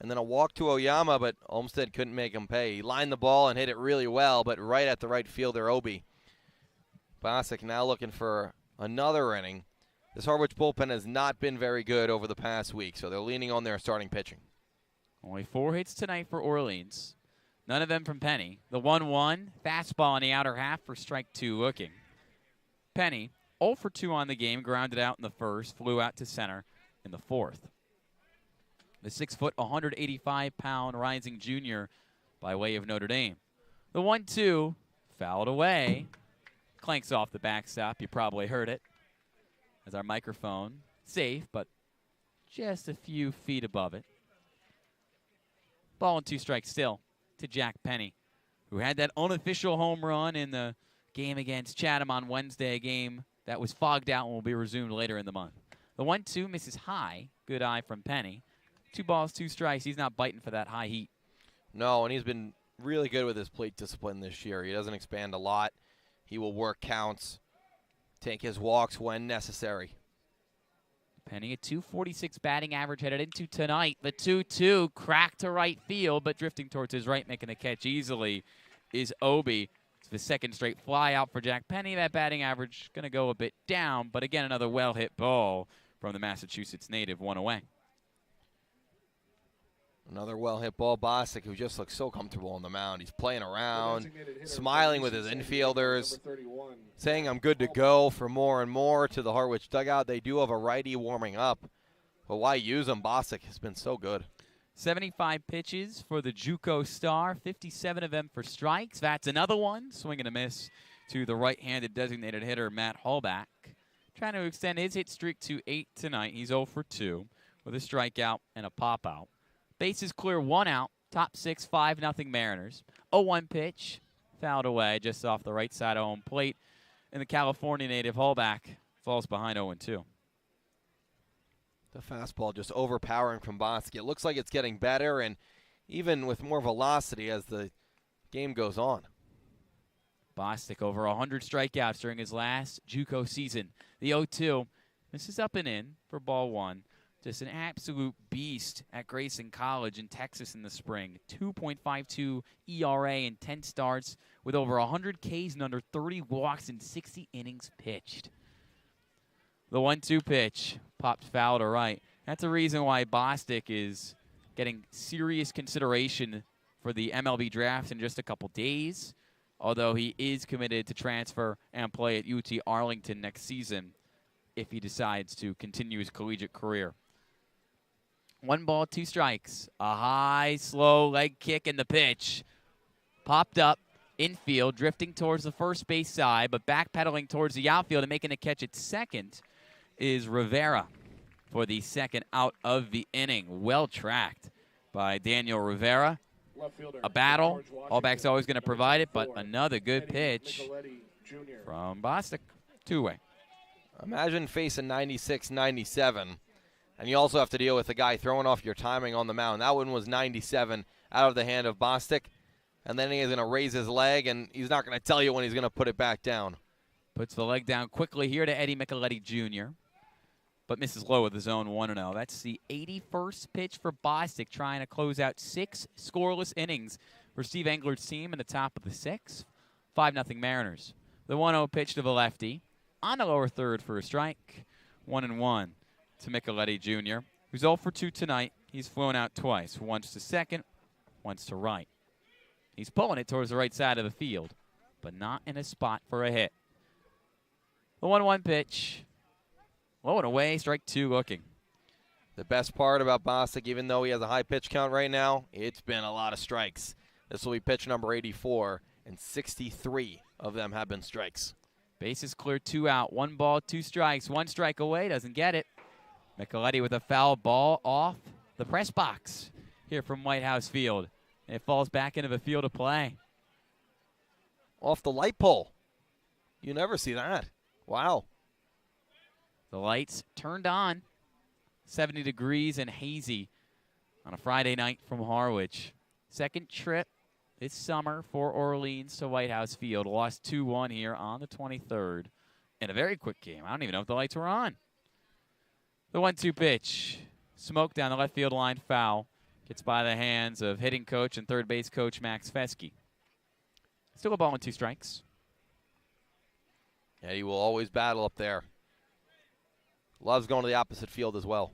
And then a walk to Oyama, but Olmsted couldn't make him pay. He lined the ball and hit it really well, but right at the right fielder, Obi. Bosick now looking for another inning. This Harwich bullpen has not been very good over the past week, so they're leaning on their starting pitching. Only 4 hits tonight for Orleans. None of them from Penny. The 1-1, fastball in the outer half for strike 2 looking. Penny, 0 for 2 on the game, grounded out in the first, flew out to center in the 4th. The 6-foot, 185-pound rising junior by way of Notre Dame. The 1-2, fouled away, clanks off the backstop. You probably heard it as our microphone, safe, but just a few feet above it. Ball and 2 strikes still to Jack Penny, who had that unofficial home run in the game against Chatham on Wednesday, a game that was fogged out and will be resumed later in the month. The 1-2 misses high. Good eye from Penny. 2 balls, 2 strikes. He's not biting for that high heat. No, and he's been really good with his plate discipline this year. He doesn't expand a lot. He will work counts, take his walks when necessary. Penny, a .246 batting average headed into tonight. The 2-2 cracked to right field, but drifting towards his right, making the catch easily, is Obi. It's the second straight fly out for Jack Penny. That batting average going to go a bit down, but again, another well-hit ball from the Massachusetts native, 1 away. Another well-hit ball. Bostic, who just looks so comfortable on the mound. He's playing around, smiling with his infielders, saying I'm good to go for more and more to the Harwich dugout. They do have a righty warming up, but why use him? Bostic has been so good. 75 pitches for the JUCO star, 57 of them for strikes. That's another one. Swing and a miss to the right-handed designated hitter, Matt Hallback, trying to extend his hit streak to 8 tonight. He's 0 for 2 with a strikeout and a pop-out. Bases clear, 1 out. Top 6, 5-0 Mariners. 0-1 pitch, fouled away just off the right side of home plate. And the California native Hallback falls behind 0-2. The fastball just overpowering from Bostic. It looks like it's getting better and even with more velocity as the game goes on. Bostic over 100 strikeouts during his last JUCO season. The 0-2. This is up and in for ball 1. Just an absolute beast at Grayson College in Texas in the spring. 2.52 ERA in 10 starts with over 100 Ks and under 30 walks in 60 innings pitched. The 1-2 pitch popped foul to right. That's a reason why Bostic is getting serious consideration for the MLB draft in just a couple days, although he is committed to transfer and play at UT Arlington next season if he decides to continue his collegiate career. 1 ball, 2 strikes. A high, slow leg kick in the pitch. Popped up, infield, drifting towards the first base side, but backpedaling towards the outfield and making a catch at second is Rivera for the second out of the inning. Well tracked by Daniel Rivera. A battle. Hallback's always going to provide it, but another good pitch from Bostic. 2-way. Imagine facing 96, 97. And you also have to deal with the guy throwing off your timing on the mound. That one was 97 out of the hand of Bostic. And then he's going to raise his leg, and he's not going to tell you when he's going to put it back down. Puts the leg down quickly here to Eddie Micheletti Jr., but misses low with his own 1-0. That's the 81st pitch for Bostic, trying to close out 6 scoreless innings for Steve Engler's team in the top of the 6th. 5-0 Mariners. The 1-0 pitch to the lefty on the lower third for a strike. 1-1. To Micheletti Jr., who's 0 for 2 tonight. He's flown out twice, once to second, once to right. He's pulling it towards the right side of the field, but not in a spot for a hit. The 1-1 pitch, low and away, strike 2 looking. The best part about Bostic, even though he has a high pitch count right now, it's been a lot of strikes. This will be pitch number 84, and 63 of them have been strikes. Bases clear, 2 out, 1 ball, 2 strikes, 1 strike away, doesn't get it. Micheletti with a foul ball off the press box here from Whitehouse Field. And it falls back into the field of play. Off the light pole. You never see that. Wow. The lights turned on. 70 degrees and hazy on a Friday night from Harwich. Second trip this summer for Orleans to Whitehouse Field. Lost 2-1 here on the 23rd. In a very quick game. I don't even know if the lights were on. The 1-2 pitch. Smoke down the left field line, foul. Gets by the hands of hitting coach and third base coach Max Fesky. Still a ball and 2 strikes. Yeah, he will always battle up there. Loves going to the opposite field as well.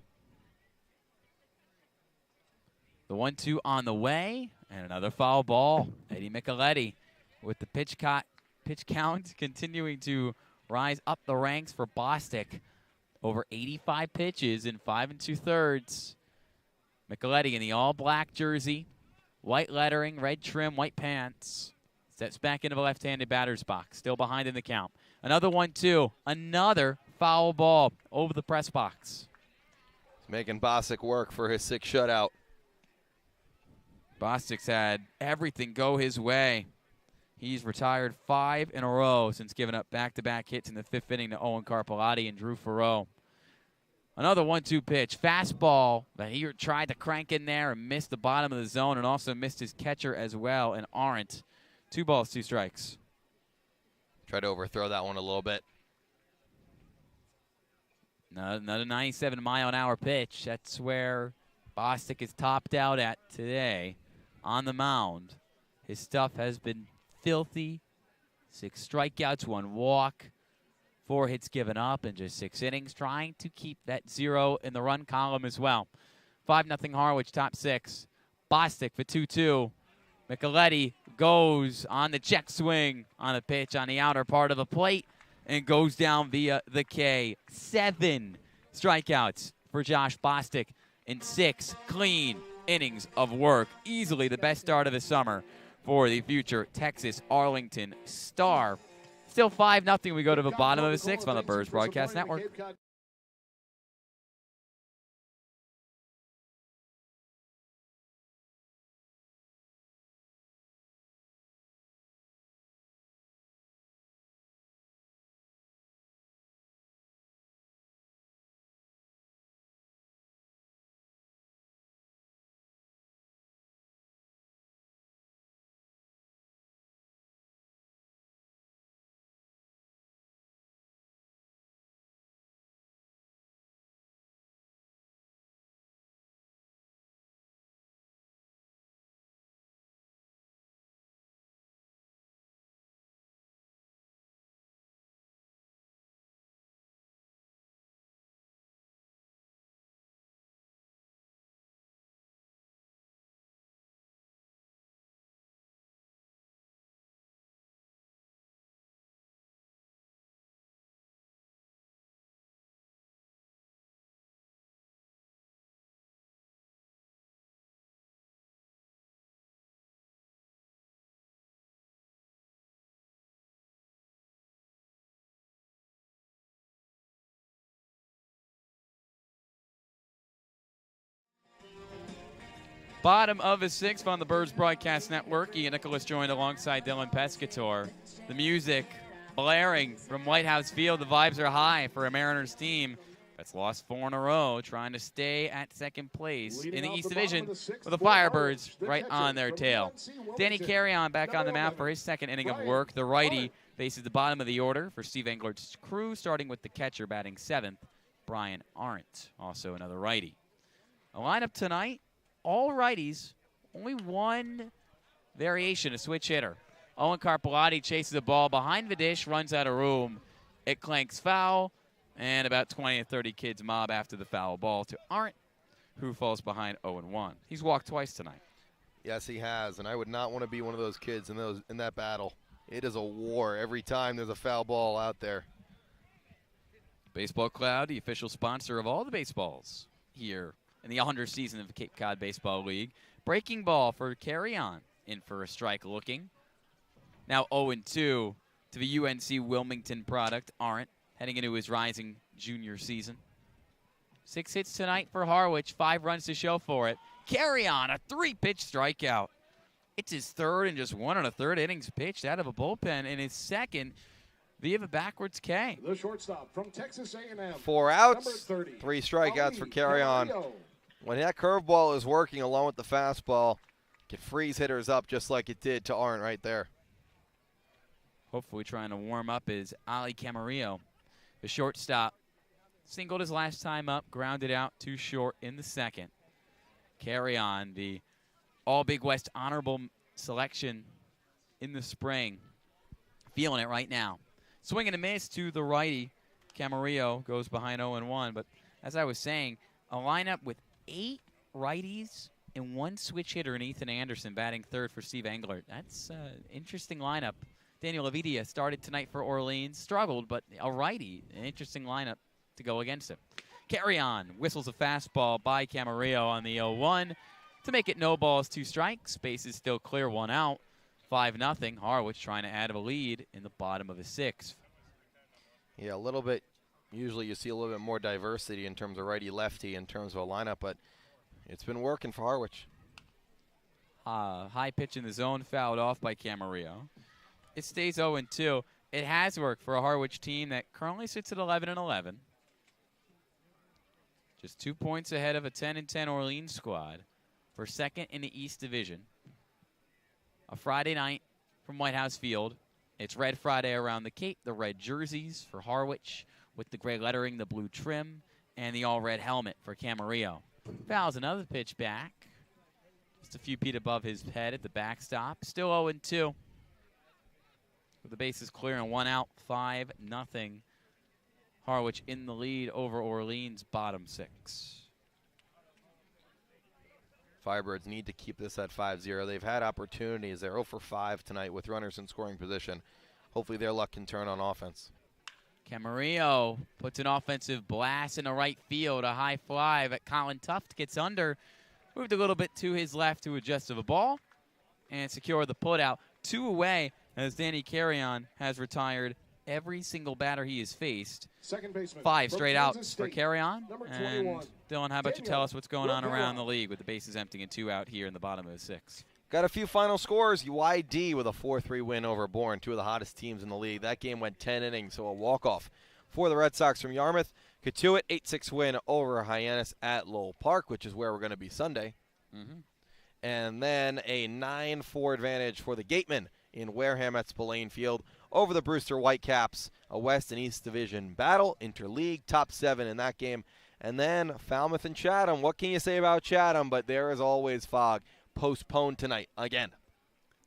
The 1-2 on the way, and another foul ball. Eddie Micheletti with the pitch count continuing to rise up the ranks for Bostic. Over 85 pitches in 5 2/3. Micheletti in the all-black jersey, white lettering, red trim, white pants. Steps back into the left-handed batter's box, still behind in the count. Another 1-2, another foul ball over the press box. He's making Bostic work for his 6th shutout. Bostic's had everything go his way. He's retired 5 in a row since giving up back-to-back hits in the 5th inning to Owen Carpellotti and Drew Farreau. Another 1-2 pitch. Fastball that he tried to crank in there and missed the bottom of the zone and also missed his catcher as well, and Arendt. 2 balls, 2 strikes. Tried to overthrow that one a little bit. Another 97-mile-an-hour pitch. That's where Bostic is topped out at today on the mound. His stuff has been filthy. 6 strikeouts, 1 walk. 4 hits given up in just 6 innings, trying to keep that 0 in the run column as well. 5-0 Harwich, top 6. Bostic for 2-2. Micheletti goes on the check swing on a pitch on the outer part of the plate and goes down via the K. 7 strikeouts for Josh Bostic in 6 clean innings of work. Easily the best start of the summer for the future Texas Arlington star. Still 5-0. We go to the bottom of the 6th on the Birds Broadcast Network. Bottom of the 6th on the Birds Broadcast Network. Ian Nicholas joined alongside Dylan Pescatore. The music blaring from Whitehouse Field. The vibes are high for a Mariners team that's lost 4 in a row, trying to stay at second place in the East Division with the Firebirds right on their tail. Danny Carrion back on the mound for his second inning of work. The righty faces the bottom of the order for Steve Englert's crew, starting with the catcher batting 7th, Brian Arndt, also another righty. A lineup tonight, all righties, only one variation, a switch hitter. Owen Carpellotti chases the ball behind the dish, runs out of room. It clanks foul, and about 20 or 30 kids mob after the foul ball to Arndt, who falls behind 0-1. He's walked twice tonight. Yes, he has, and I would not want to be one of those kids in that battle. It is a war every time there's a foul ball out there. Baseball Cloud, the official sponsor of all the baseballs here in the 100th season of the Cape Cod Baseball League. Breaking ball for Carrion, in for a strike looking. Now 0-2 to the UNC Wilmington product, Arndt, heading into his rising junior season. 6 hits tonight for Harwich, 5 runs to show for it. Carrion, a 3-pitch strikeout. It's his third and just 1 1/3 innings pitched out of a bullpen, in his second via the backwards K. The shortstop from Texas A&M. 4 outs, 3 strikeouts for Carrion. When that curveball is working along with the fastball, it can freeze hitters up just like it did to Arndt right there. Hopefully trying to warm up is Ali Camarillo. The shortstop singled his last time up, grounded out too short in the second. Carrion, the All-Big West honorable selection in the spring. Feeling it right now. Swing and a miss to the righty. Camarillo goes behind 0-1. But as I was saying, a lineup with 8 righties and 1 switch hitter in Ethan Anderson batting third for Steve Englert. That's an interesting lineup. Daniel Lavidia started tonight for Orleans. Struggled, but a righty. An interesting lineup to go against him. Carrion whistles a fastball by Camarillo on the 0-1 to make it no balls, 2 strikes. Base is still clear, 1 out. 5-0. Harwich trying to add a lead in the bottom of the 6th. Yeah, a little bit. Usually you see a little bit more diversity in terms of righty-lefty in terms of a lineup, but it's been working for Harwich. High pitch in the zone, fouled off by Camarillo. It stays 0-2. It has worked for a Harwich team that currently sits at 11-11. Just 2 points ahead of a 10-10 Orleans squad for second in the East Division. A Friday night from Whitehouse Field. It's Red Friday around the Cape. The red jerseys for Harwich with the gray lettering, the blue trim, and the all-red helmet for Camarillo. Fouls another pitch back. Just a few feet above his head at the backstop. Still 0-2. With the bases clear and 1 out, 5-0. Harwich in the lead over Orleans, bottom 6. Firebirds need to keep this at 5-0. They've had opportunities. They're 0 for 5 tonight with runners in scoring position. Hopefully their luck can turn on offense. Camarillo puts an offensive blast in the right field. A high fly, but Colin Tuft gets under. Moved a little bit to his left to adjust to the ball and secure the putout. 2 away as Danny Carrion has retired every single batter he has faced. Second baseman. 5 from straight Kansas outs for State, Carry-On. number And 21, Dylan, how about you tell us what's going on Rivera. around the league with the bases empty and 2 out here in the bottom of the 6th? Got a few final scores. UID with a 4-3 win over Bourne, 2 of the hottest teams in the league. That game went 10 innings, so a walk-off for the Red Sox from Yarmouth. Katuitt, 8-6 win over Hyannis at Lowell Park, which is where we're going to be Sunday. And then a 9-4 advantage for the Gatemen in Wareham at Spillane Field over the Brewster Whitecaps, a West and East Division battle, interleague, top 7 in that game. And then Falmouth and Chatham. What can you say about Chatham? But there is always fog. Postponed tonight again.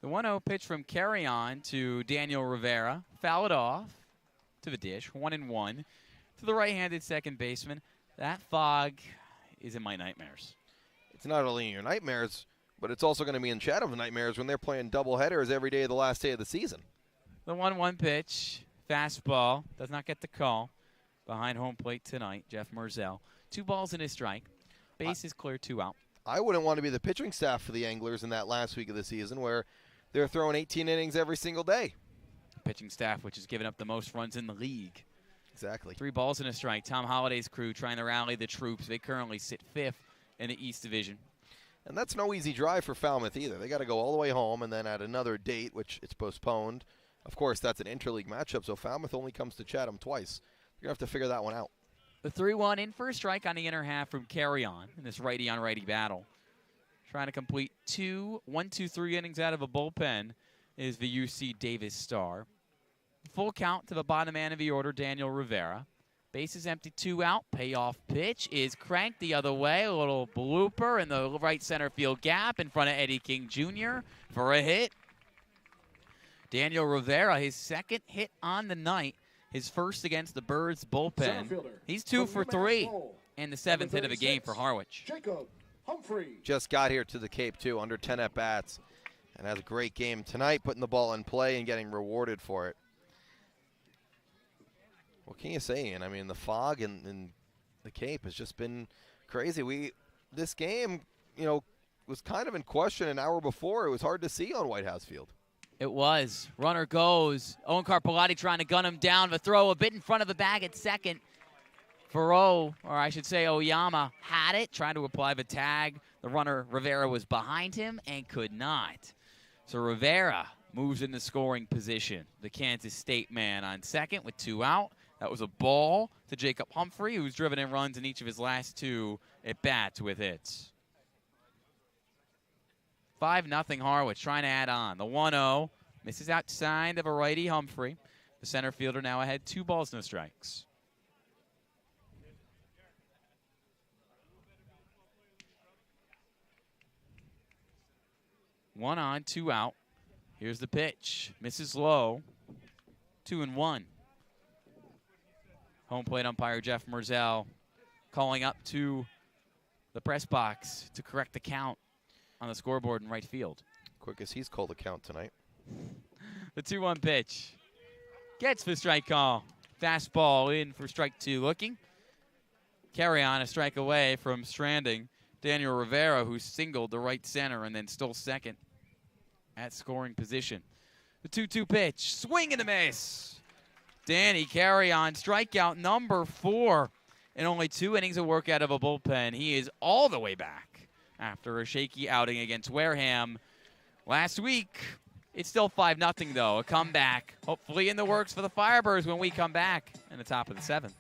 The 1-0 pitch from Carry-On to Daniel Rivera. Foul it off to the dish, 1-1 to the right-handed second baseman. That fog is in my nightmares. It's not only in your nightmares, but it's also going to be in Chatham's nightmares when they're playing doubleheaders every day of the last day of the season. The 1-1 pitch, fastball, does not get the call. Behind home plate tonight, Jeff Merzel. 2 balls and a strike. Base is clear, 2 out. I wouldn't want to be the pitching staff for the Anglers in that last week of the season where they're throwing 18 innings every single day. Pitching staff, which has given up the most runs in the league. Exactly. 3 balls and a strike. Tom Holliday's crew trying to rally the troops. They currently sit 5th in the East Division. And that's no easy drive for Falmouth either. They got to go all the way home and then at another date, which it's postponed. Of course, that's an interleague matchup, so Falmouth only comes to Chatham twice. You're going to have to figure that one out. The 3-1 in for a strike on the inner half from Carry-On in this righty-on-righty battle. Trying to complete 2 1-2-3 innings out of a bullpen is the UC Davis star. Full count to the bottom man of the order, Daniel Rivera. Bases empty, 2 out. Payoff pitch is cranked the other way. A little blooper in the right center field gap in front of Eddie King Jr. for a hit. Daniel Rivera, his second hit on the night. His first against the Birds bullpen. He's 2 for 3 and the 7th hit of the game for Harwich. Jacob Humphrey. Just got here to the Cape, too, under 10 at-bats. And has a great game tonight, putting the ball in play and getting rewarded for it. What can you say, Ian? I mean, the fog in the Cape has just been crazy. This game, was kind of in question an hour before. It was hard to see on Whitehouse Field. It was. Runner goes. Owen Carpellotti trying to gun him down. The throw a bit in front of the bag at second. Oyama had it, trying to apply the tag. The runner, Rivera, was behind him and could not. So Rivera moves into scoring position. The Kansas State man on second with 2 out. That was a ball to Jacob Humphrey, who's driven in runs in each of his last 2 at-bats with hits. 5-0 Harwich, trying to add on. The 1-0 misses outside of a righty Humphrey. The center fielder now ahead, 2 balls, no strikes. One on, 2 out. Here's the pitch. Misses low. 2-1. Home plate umpire Jeff Merzel calling up to the press box to correct the count on the scoreboard in right field. Quick as he's called the count tonight. The 2-1 pitch. Gets the strike call. Fastball in for strike 2. Looking. Carry-On a strike away from stranding Daniel Rivera, who singled the right center and then stole second at scoring position. The 2-2 pitch. Swing and a miss. Danny Carry-On, strikeout number 4. In only 2 innings of work out of a bullpen. He is all the way back after a shaky outing against Wareham last week. It's still 5-0, though. A comeback, hopefully in the works for the Firebirds when we come back in the top of the 7th.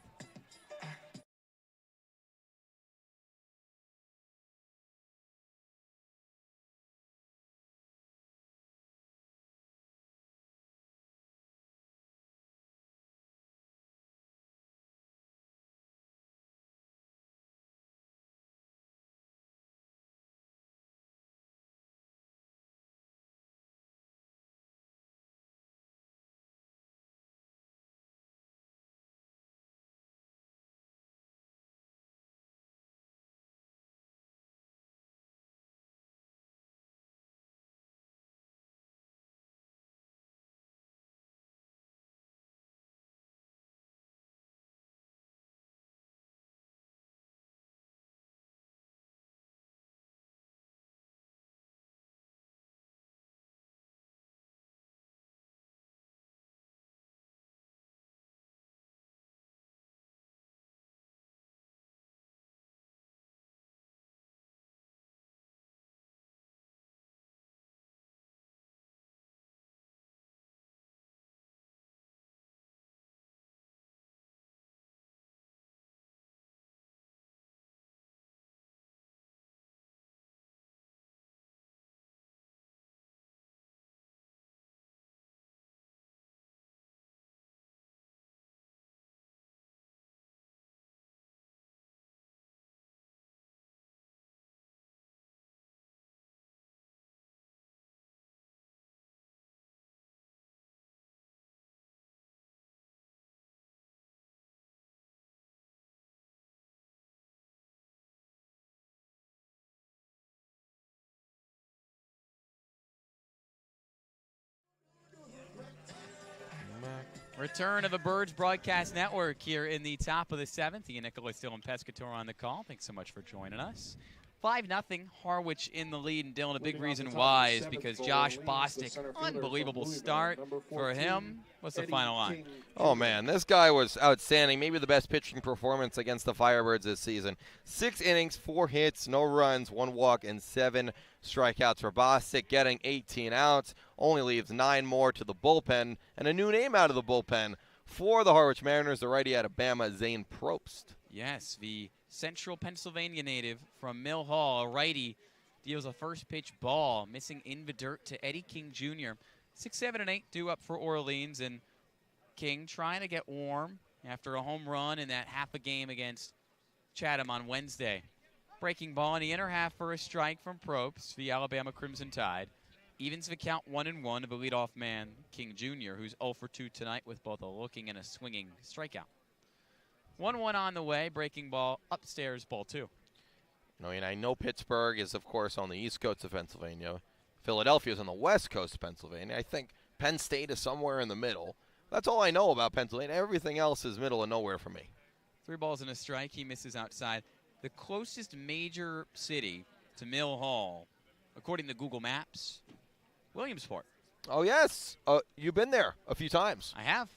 Return of the Birds Broadcast Network here in the top of the 7th. Ian Nicholas, Dylan Pescatore on the call. Thanks so much for joining us. 5-0, Harwich in the lead. And Dylan, a big reason why is because Josh Bostic, unbelievable start for him. What's the final line? Oh, man, this guy was outstanding. Maybe the best pitching performance against the Firebirds this season. 6 innings, 4 hits, no runs, 1 walk, and 7 strikeouts for Bostic, getting 18 outs. Only leaves 9 more to the bullpen, and a new name out of the bullpen for the Harwich Mariners, the righty out of Bama, Zane Probst. Yes, the Central Pennsylvania native from Mill Hall, a righty, deals a first pitch ball, missing in the dirt to Eddie King Jr. 6, 7, and 8 due up for Orleans, and King trying to get warm after a home run in that half a game against Chatham on Wednesday. Breaking ball in the inner half for a strike from Probst, the Alabama Crimson Tide. Evens the count 1-1 of the leadoff man, King Jr., who's 0 for 2 tonight with both a looking and a swinging strikeout. 1-1 on the way, breaking ball upstairs, ball 2. And I know Pittsburgh is, of course, on the east coast of Pennsylvania. Philadelphia is on the west coast of Pennsylvania. I think Penn State is somewhere in the middle. That's all I know about Pennsylvania. Everything else is middle of nowhere for me. 3 balls and a strike. He misses outside. The closest major city to Mill Hall, according to Google Maps, Williamsport. Oh, yes. You've been there a few times. I have.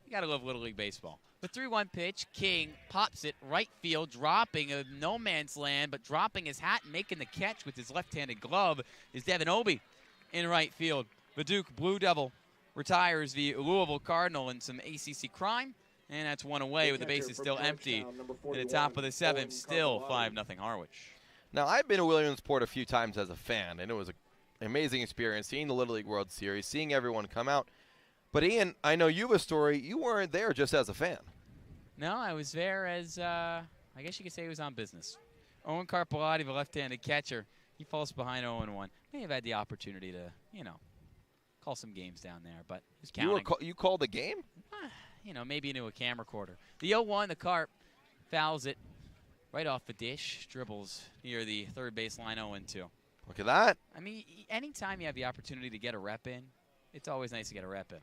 You got to love Little League Baseball. The 3-1 pitch, King pops it right field, dropping a no man's land, but dropping his hat and making the catch with his left-handed glove is Devin Obie in right field. The Duke Blue Devil retires the Louisville Cardinal in some ACC crime, and that's 1 away with the bases still empty. At the top of the 7th, still 5-0 Harwich. Now, I've been to Williamsport a few times as a fan, and it was an amazing experience seeing the Little League World Series, seeing everyone come out. But, Ian, I know you have a story. You weren't there just as a fan. No, I was there as, I guess you could say he was on business. Owen Carpellotti, the left-handed catcher, he falls behind 0-1. May have had the opportunity to, call some games down there, but he was counting. You called the game? Maybe into a camera recorder. The 0-1, the Carp fouls it right off the dish, dribbles near the third base line 0-2. Look at that. I mean, anytime you have the opportunity to get a rep in, it's always nice to get a rep in.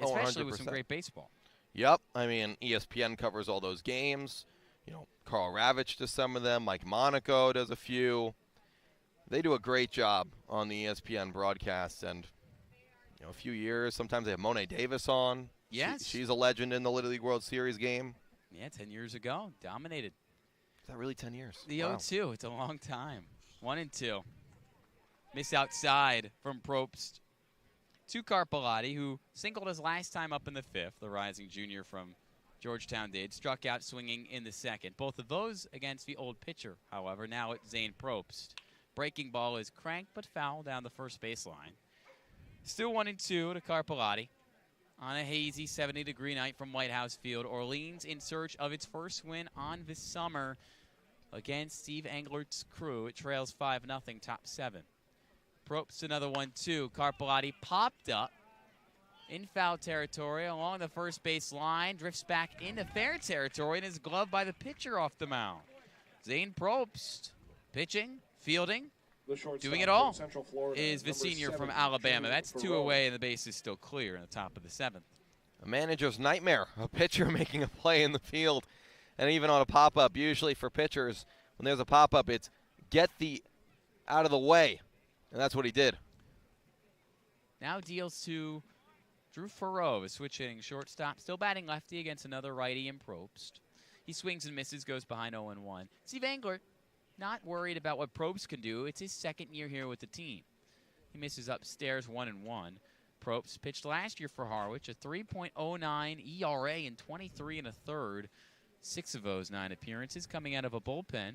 Especially with some great baseball. Yep. I mean, ESPN covers all those games. Carl Ravitch does some of them. Mike Monaco does a few. They do a great job on the ESPN broadcasts. And, a few years, sometimes they have Monet Davis on. Yes. She's a legend in the Little League World Series game. Yeah, 10 years ago. Dominated. Is that really 10 years? The wow. 0-2. It's a long time. 1-2. Miss outside from Probst to Carpellotti, who singled his last time up in the 5th. The rising junior from Georgetown did. Struck out swinging in the 2nd. Both of those against the old pitcher, however. Now it's Zane Probst. Breaking ball is cranked but foul down the first baseline. Still 1-2 to Carpellotti. On a hazy 70-degree night from Whitehouse Field, Orleans in search of its first win on this summer against Steve Englert's crew. It trails 5-0, top 7. Probst another 1-2. Carpellotti popped up in foul territory along the first base line, drifts back into fair territory, and is gloved by the pitcher off the mound. Zane Probst pitching, fielding, doing it all is the senior from Alabama. That's 2 away, and the base is still clear in the top of the 7th. A manager's nightmare, a pitcher making a play in the field, and even on a pop-up. Usually for pitchers, when there's a pop-up, it's get the out of the way, and that's what he did. Now deals to Drew Farreau, a switch-hitting shortstop, still batting lefty against another righty in Probst. He swings and misses, goes behind 0-1. Steve Englert, not worried about what Probst can do. It's his 2nd year here with the team. He misses upstairs 1-1. Probst pitched last year for Harwich, a 3.09 ERA in 23 1/3. 6 of those 9 appearances coming out of a bullpen.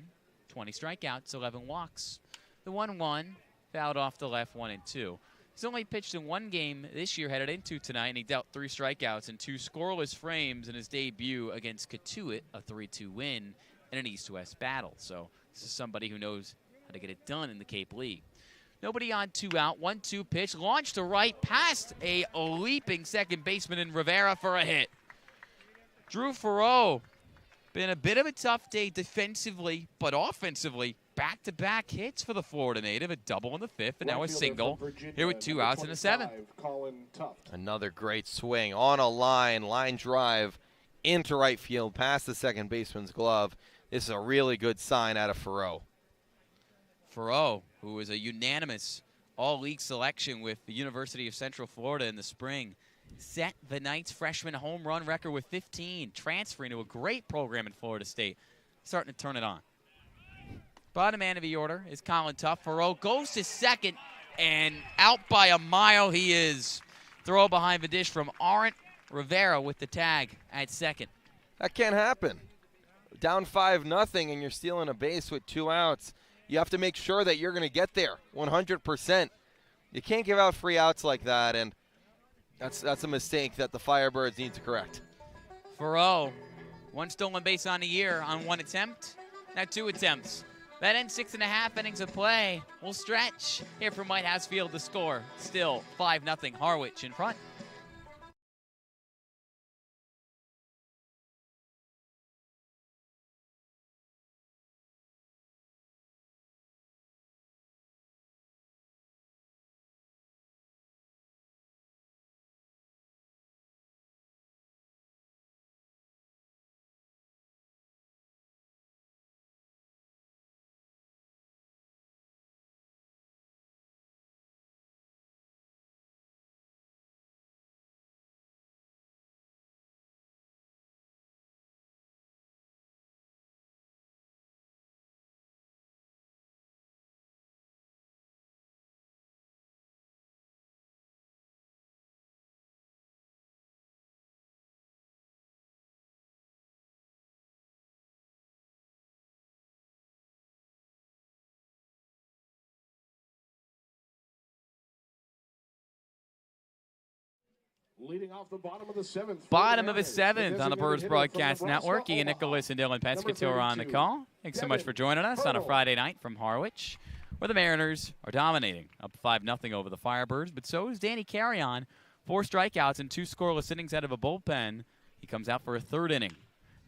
20 strikeouts, 11 walks. The 1-1 fouled off the left, 1-2. He's only pitched in 1 game this year headed into tonight, and he dealt 3 strikeouts and 2 scoreless frames in his debut against Catuit, a 3-2 win in an East-West battle. So this is somebody who knows how to get it done in the Cape League. Nobody on, 2 out, 1-2 pitch, launched to right past a leaping second baseman in Rivera for a hit. Drew Farreau Been a bit of a tough day defensively, but offensively, back-to-back hits for the Florida native, a double in the 5th, and now a single here with 2 outs in the 7th. Another great swing on a line drive into right field, past the second baseman's glove. This is a really good sign out of Farrow. Farrow, who was a unanimous all-league selection with the University of Central Florida in the spring, set the Knights freshman home run record with 15, transferring to a great program in Florida State, starting to turn it on. Bottom man of the order is Colin Tuff. Farrow goes to second, and out by a mile he is. Throw behind the dish from Arent Rivera with the tag at second. That can't happen. Down 5-0, and you're stealing a base with 2 outs. You have to make sure that you're going to get there 100%. You can't give out free outs like that, and that's a mistake that the Firebirds need to correct. Farrow, 1 stolen base on the year on 1 attempt, now 2 attempts. That ends 6.5 innings of play. We'll stretch here from Whitehouse Field. The score still 5-0, Harwich in front. Leading off the bottom of the 7th. Bottom of the 7th on the Birds Broadcast Network. Ian Nicholas and Dylan Pescatore on the call. Thanks so much for joining us on a Friday night from Harwich, where the Mariners are dominating, up 5-0 over the Firebirds. But so is Danny Carrion. 4 strikeouts and 2 scoreless innings out of a bullpen. He comes out for a 3rd inning.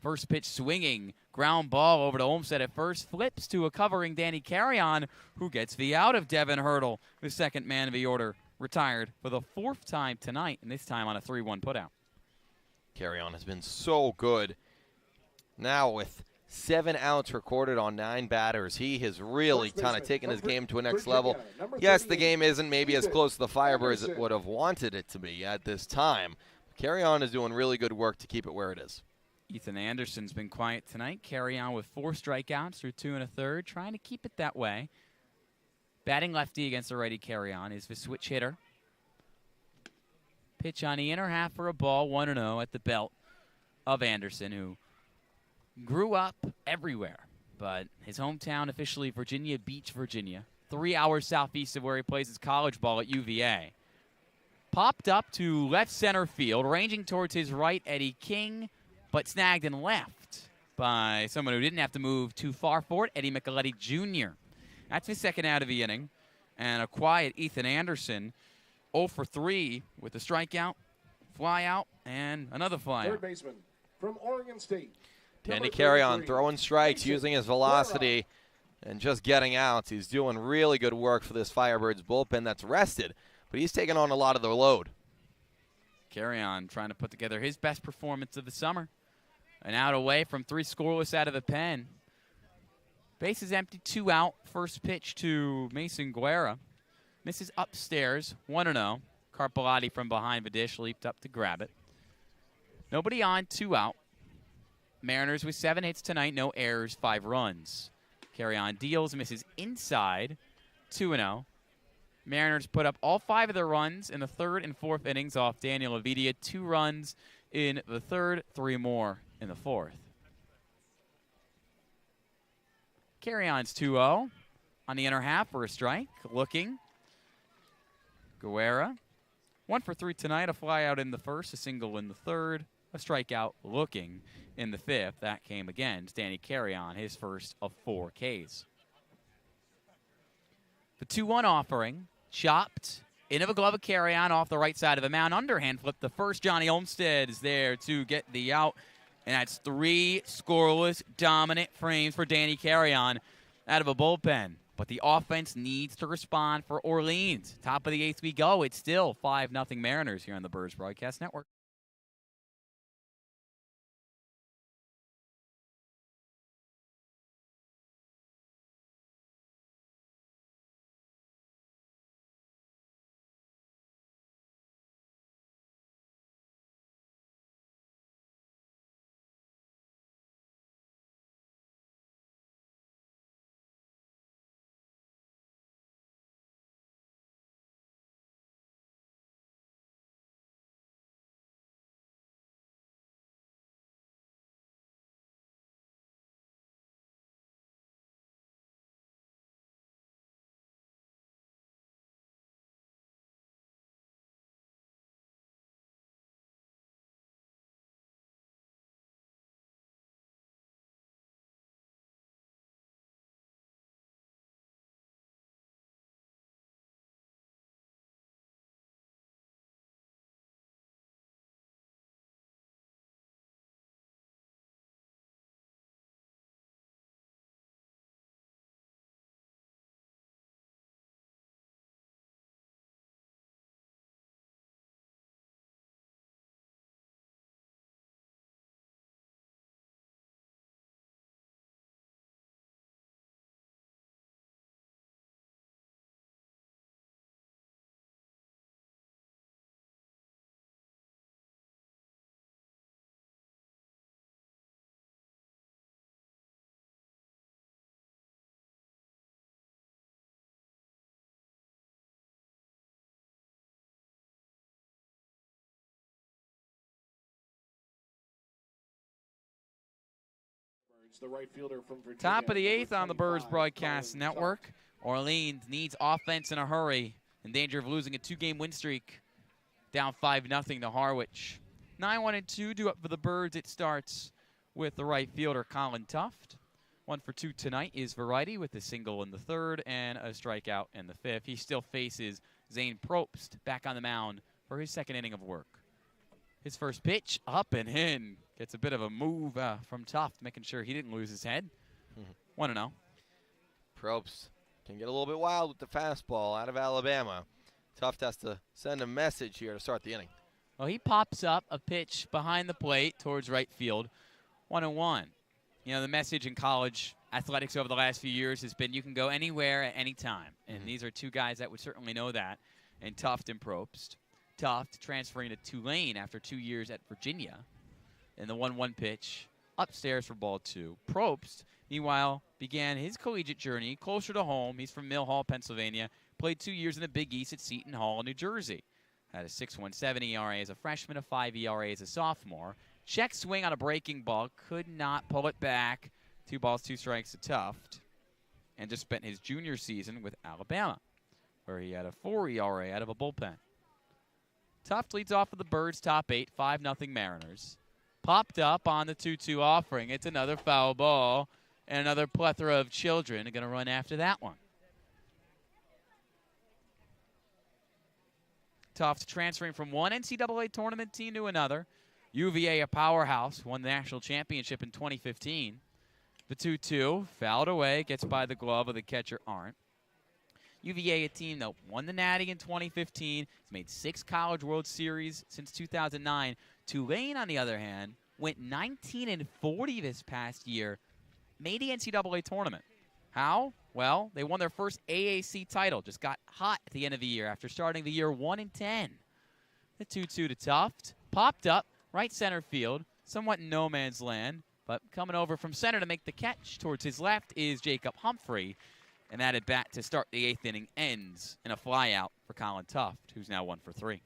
First pitch swinging, ground ball over to Olmstead at first, flips to a covering Danny Carrion, who gets the out of Devin Hurdle, the second man of the order. Retired for the 4th time tonight, and this time on a 3-1 putout. Carrion has been so good. Now with 7 outs recorded on 9 batters, he has really kind of taken his game to a next level. Yes, the game isn't maybe as close to the Firebirds as would have wanted it to be at this time. Carrion is doing really good work to keep it where it is. Ethan Anderson's been quiet tonight. Carrion with 4 strikeouts through 2 1/3, trying to keep it that way. Batting lefty against the righty Carrion is the switch hitter. Pitch on the inner half for a ball, 1-0 at the belt of Anderson, who grew up everywhere, but his hometown officially Virginia Beach, Virginia, 3 hours southeast of where he plays his college ball at UVA. Popped up to left center field, ranging towards his right, Eddie King, but snagged and left by someone who didn't have to move too far for it, Eddie Micheletti Jr. That's his 2nd out of the inning. And a quiet Ethan Anderson, 0 for 3 with a strikeout, fly out, and another fly out. 3rd baseman from Oregon State. Danny Carrion throwing strikes, using his velocity, and just getting outs. He's doing really good work for this Firebirds bullpen that's rested, but he's taking on a lot of the load. Carrion trying to put together his best performance of the summer. An out away from 3 scoreless out of the pen. Base is empty, 2 out. First pitch to Mason Guerra. Misses upstairs, 1-0. Carpellotti from behind the dish leaped up to grab it. Nobody on, 2 out. Mariners with 7 hits tonight, no errors, 5 runs. Carrion deals, misses inside, 2-0. Mariners put up all 5 of their runs in the 3rd and 4th innings off Daniel Avidia. 2 runs in the 3rd, 3 more in the 4th. Carrion's 2-0 on the inner half for a strike. Looking. Guerra. 1 for 3 tonight. A fly out in the 1st, a single in the 3rd, a strikeout looking in the 5th. That came against Danny Carrion, his first of 4 Ks. The 2-1 offering. Chopped into the glove of Carrion off the right side of the mound. Underhand flip the first. Johnny Olmstead is there to get the out. And that's 3 scoreless, dominant frames for Danny Carrion out of a bullpen. But the offense needs to respond for Orleans. Top of the 8th we go. It's still 5-0 Mariners here on the Birds Broadcast Network. The right fielder from Virginia. Top of the 8th on the Birds Broadcast Network. Orleans needs offense in a hurry. In danger of losing a 2-game win streak. Down 5-0 to Harwich. 9-1-2 due up for the Birds. It starts with the right fielder, Colin Tuft. 1 for 2 tonight is Variety with a single in the 3rd and a strikeout in the 5th. He still faces Zane Probst back on the mound for his 2nd inning of work. His first pitch, up and in. Gets a bit of a move from Tuft, making sure he didn't lose his head. 1-0. Probst can get a little bit wild with the fastball out of Alabama. Tuft has to send a message here to start the inning. Well, he pops up a pitch behind the plate towards right field. 1-1. You know, the message in college athletics over the last few years has been you can go anywhere at any time. And these are 2 guys that would certainly know that, and Tuft and Probst. Tuft transferring to Tulane after 2 years at Virginia. And the 1-1 pitch upstairs for ball 2. Probst, meanwhile, began his collegiate journey closer to home. He's from Mill Hall, Pennsylvania. Played 2 years in the Big East at Seton Hall, New Jersey. Had a 6.17 ERA as a freshman, a 5 ERA as a sophomore. Check swing on a breaking ball. Could not pull it back. 2 balls, 2 strikes to Tuft. And just spent his junior season with Alabama, where he had a 4 ERA out of a bullpen. Tuft leads off with the Birds' top 8, 5-0 Mariners. Popped up on the 2-2 offering. It's another foul ball, and another plethora of children are going to run after that one. Tuft transferring from one NCAA tournament team to another. UVA, a powerhouse, won the national championship in 2015. The 2-2, fouled away, gets by the glove of the catcher, Arndt. UVA, a team that won the Natty in 2015, has made 6 College World Series since 2009. Tulane, on the other hand, went 19-40 this past year, made the NCAA tournament. How? Well, they won their first AAC title, just got hot at the end of the year after starting the year 1-10. The 2-2 to Tuft, popped up, right center field, somewhat in no man's land, but coming over from center to make the catch towards his left is Jacob Humphrey. And that at bat to start the 8th inning ends in a flyout for Colin Tuft, who's now 1 for 3.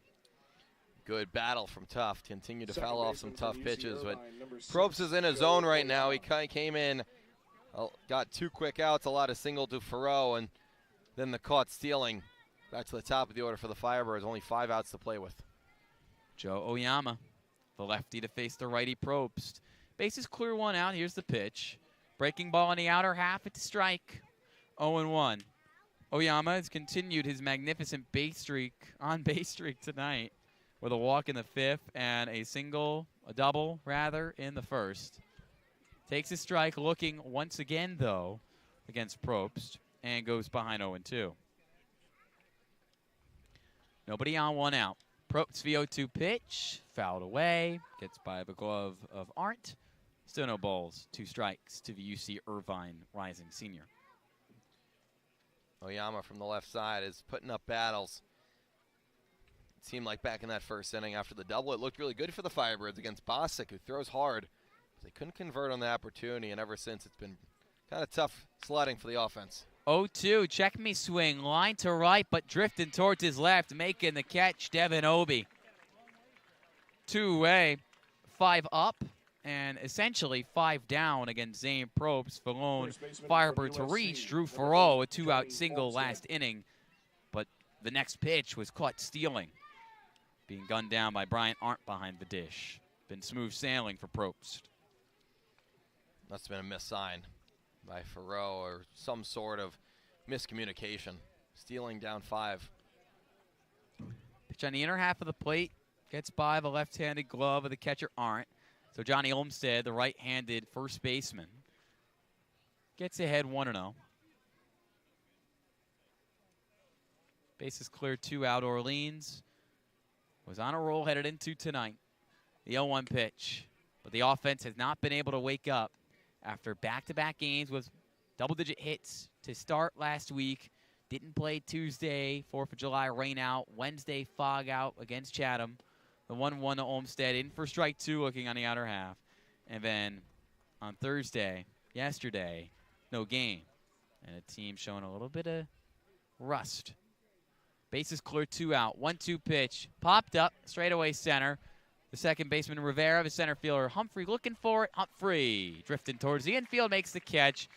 Good battle from Tuft. Continue to foul off some tough pitches, but Probst is in a zone right now. He kind of came in, got 2 quick outs, a lot of single to Farrow, and then the caught stealing. Back to the top of the order for the Firebirds. Only 5 outs to play with. Joe Oyama, the lefty to face the righty Probst. Bases clear, 1 out. Here's the pitch. Breaking ball in the outer half. It's a strike. 0-1. Oyama has continued his magnificent on base streak tonight. with a walk in the 5th and a double rather, in the 1st. Takes a strike, looking once again, though, against Probst, and goes behind 0-2. Nobody on, 1 out. Probst the 0-2 pitch, fouled away, gets by the glove of Arndt. Still no balls, 2 strikes to the UC Irvine rising senior. Oyama from the left side is putting up battles. It seemed like back in that first inning after the double, it looked really good for the Firebirds against Bosick, who throws hard. But they couldn't convert on the opportunity, and ever since it's been kind of tough sledding for the offense. 0-2, check me swing, line to right, but drifting towards his left, making the catch, Devin Obi. 2 away, 5 up, and essentially 5 down against Zane Probst. The lone Firebird to reach, Drew Farrow, a 2-out single last inning, but the next pitch was caught stealing, being gunned down by Bryant Arndt behind the dish. Been smooth sailing for Probst. Must have been a missed sign by Farrow or some sort of miscommunication. Stealing down 5. Pitch on the inner half of the plate, gets by the left-handed glove of the catcher Arndt. So Johnny Olmstead, the right-handed first baseman, gets ahead 1-0. Bases clear, 2 out. Orleans was on a roll headed into tonight. The 0-1 pitch, but the offense has not been able to wake up after back-to-back games with double-digit hits to start last week. Didn't play Tuesday, 4th of July rain out. Wednesday fog out against Chatham. The 1-1 to Olmstead, in for strike 2, looking on the outer half. And then on Thursday, yesterday, no game. And a team showing a little bit of rust. Bases clear, 2 out. 1-2 pitch. Popped up, straightaway center. The second baseman, Rivera, the center fielder, Humphrey, looking for it. Humphrey drifting towards the infield, makes the catch.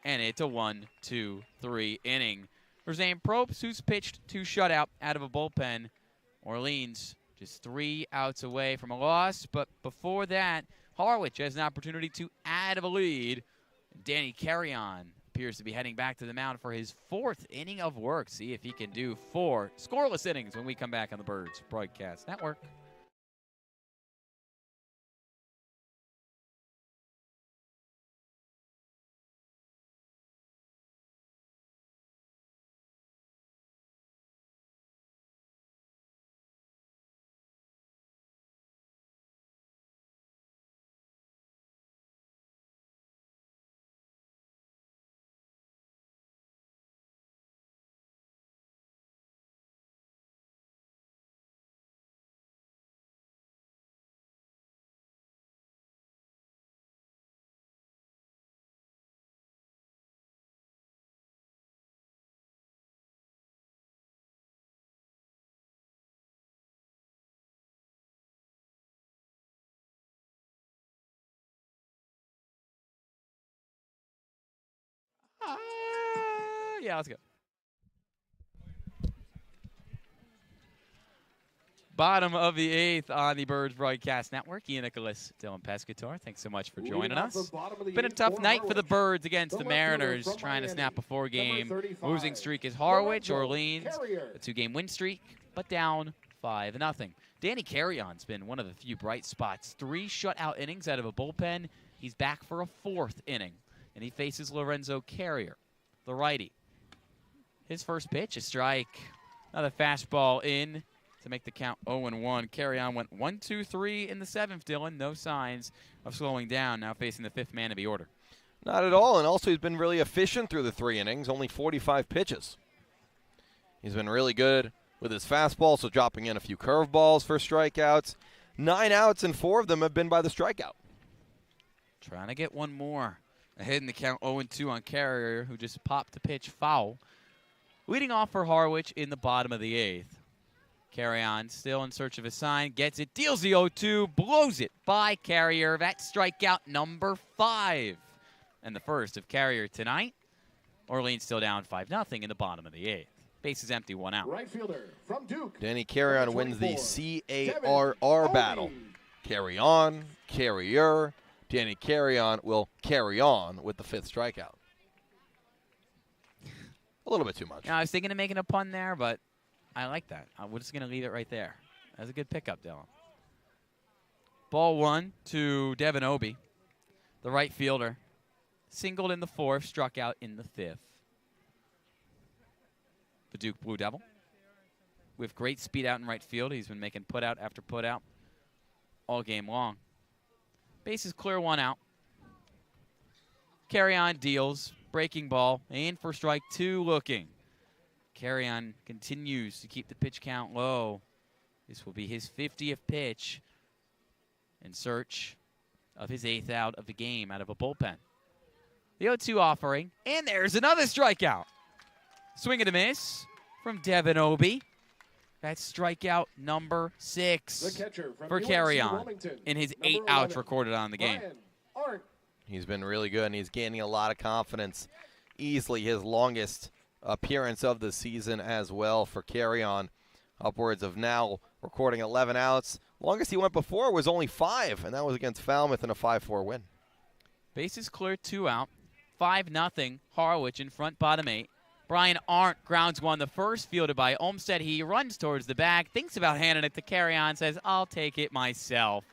And it's a 1-2-3 inning for Zane Probst, who's pitched 2 shutout out of a bullpen. Orleans just 3 outs away from a loss. But before that, Harwich has an opportunity to add a lead. Danny Carrion appears to be heading back to the mound for his 4th inning of work. See if he can do 4 scoreless innings when we come back on the Birds Broadcast Network. Yeah, let's go. Bottom of the 8th on the Birds Broadcast Network. Ian Nicholas, Dylan Pescatore, thanks so much for joining us. Been a tough night for the Birds against the Mariners, trying to snap a 4-game losing streak is Harwich. Orleans, a 2-game win streak, but down 5-0. Danny Carrion's been one of the few bright spots. 3 shutout innings out of a bullpen. He's back for a 4th inning, and he faces Lorenzo Carrier, the righty. His first pitch, a strike. Another fastball in to make the count 0-1. Carrion went 1-2-3 in the 7th, Dylan. No signs of slowing down, now facing the 5th man of the order. Not at all, and also he's been really efficient through the 3 innings, only 45 pitches. He's been really good with his fastball, so dropping in a few curveballs for strikeouts. 9 outs, and 4 of them have been by the strikeout. Trying to get one more. Ahead in the count 0-2 on Carrier, who just popped the pitch foul. Leading off for Harwich in the bottom of the 8th. Carrion still in search of a sign, gets it, deals the 0-2, blows it by Carrier. That's strikeout number 5. And the first of Carrier tonight. Orleans still down 5-0 in the bottom of the 8th. Bases empty, 1 out. Right fielder from Duke. Danny Carrion wins the CARR battle. Carry on, Carrier. Danny Carrion will carry on with the 5th strikeout. A little bit too much. Yeah, I was thinking of making a pun there, but I like that. We're just going to leave it right there. That's a good pickup, Dylan. Ball 1 to Devin Obie, the right fielder. Singled in the 4th, struck out in the 5th. The Duke Blue Devil with great speed out in right field. He's been making put out after put out all game long. Bases clear, 1 out. Carry on deals, breaking ball, in for strike 2 looking. Carry on continues to keep the pitch count low. This will be his 50th pitch in search of his 8th out of the game out of a bullpen. The 0-2 offering, and there's another strikeout. Swing and a miss from Devin Obie. That's strikeout number 6 for Carry On in his 8 outs recorded on the game. He's been really good, and he's gaining a lot of confidence. Easily his longest appearance of the season as well for Carry On. Upwards of now recording 11 outs. Longest he went before was only 5, and that was against Falmouth in a 5-4 win. Bases clear, 2 out. 5-0, Harwich in front, bottom 8. Brian Arndt grounds 1 the first, fielded by Olmstead. He runs towards the bag, thinks about handing it to Carry On, says, I'll take it myself.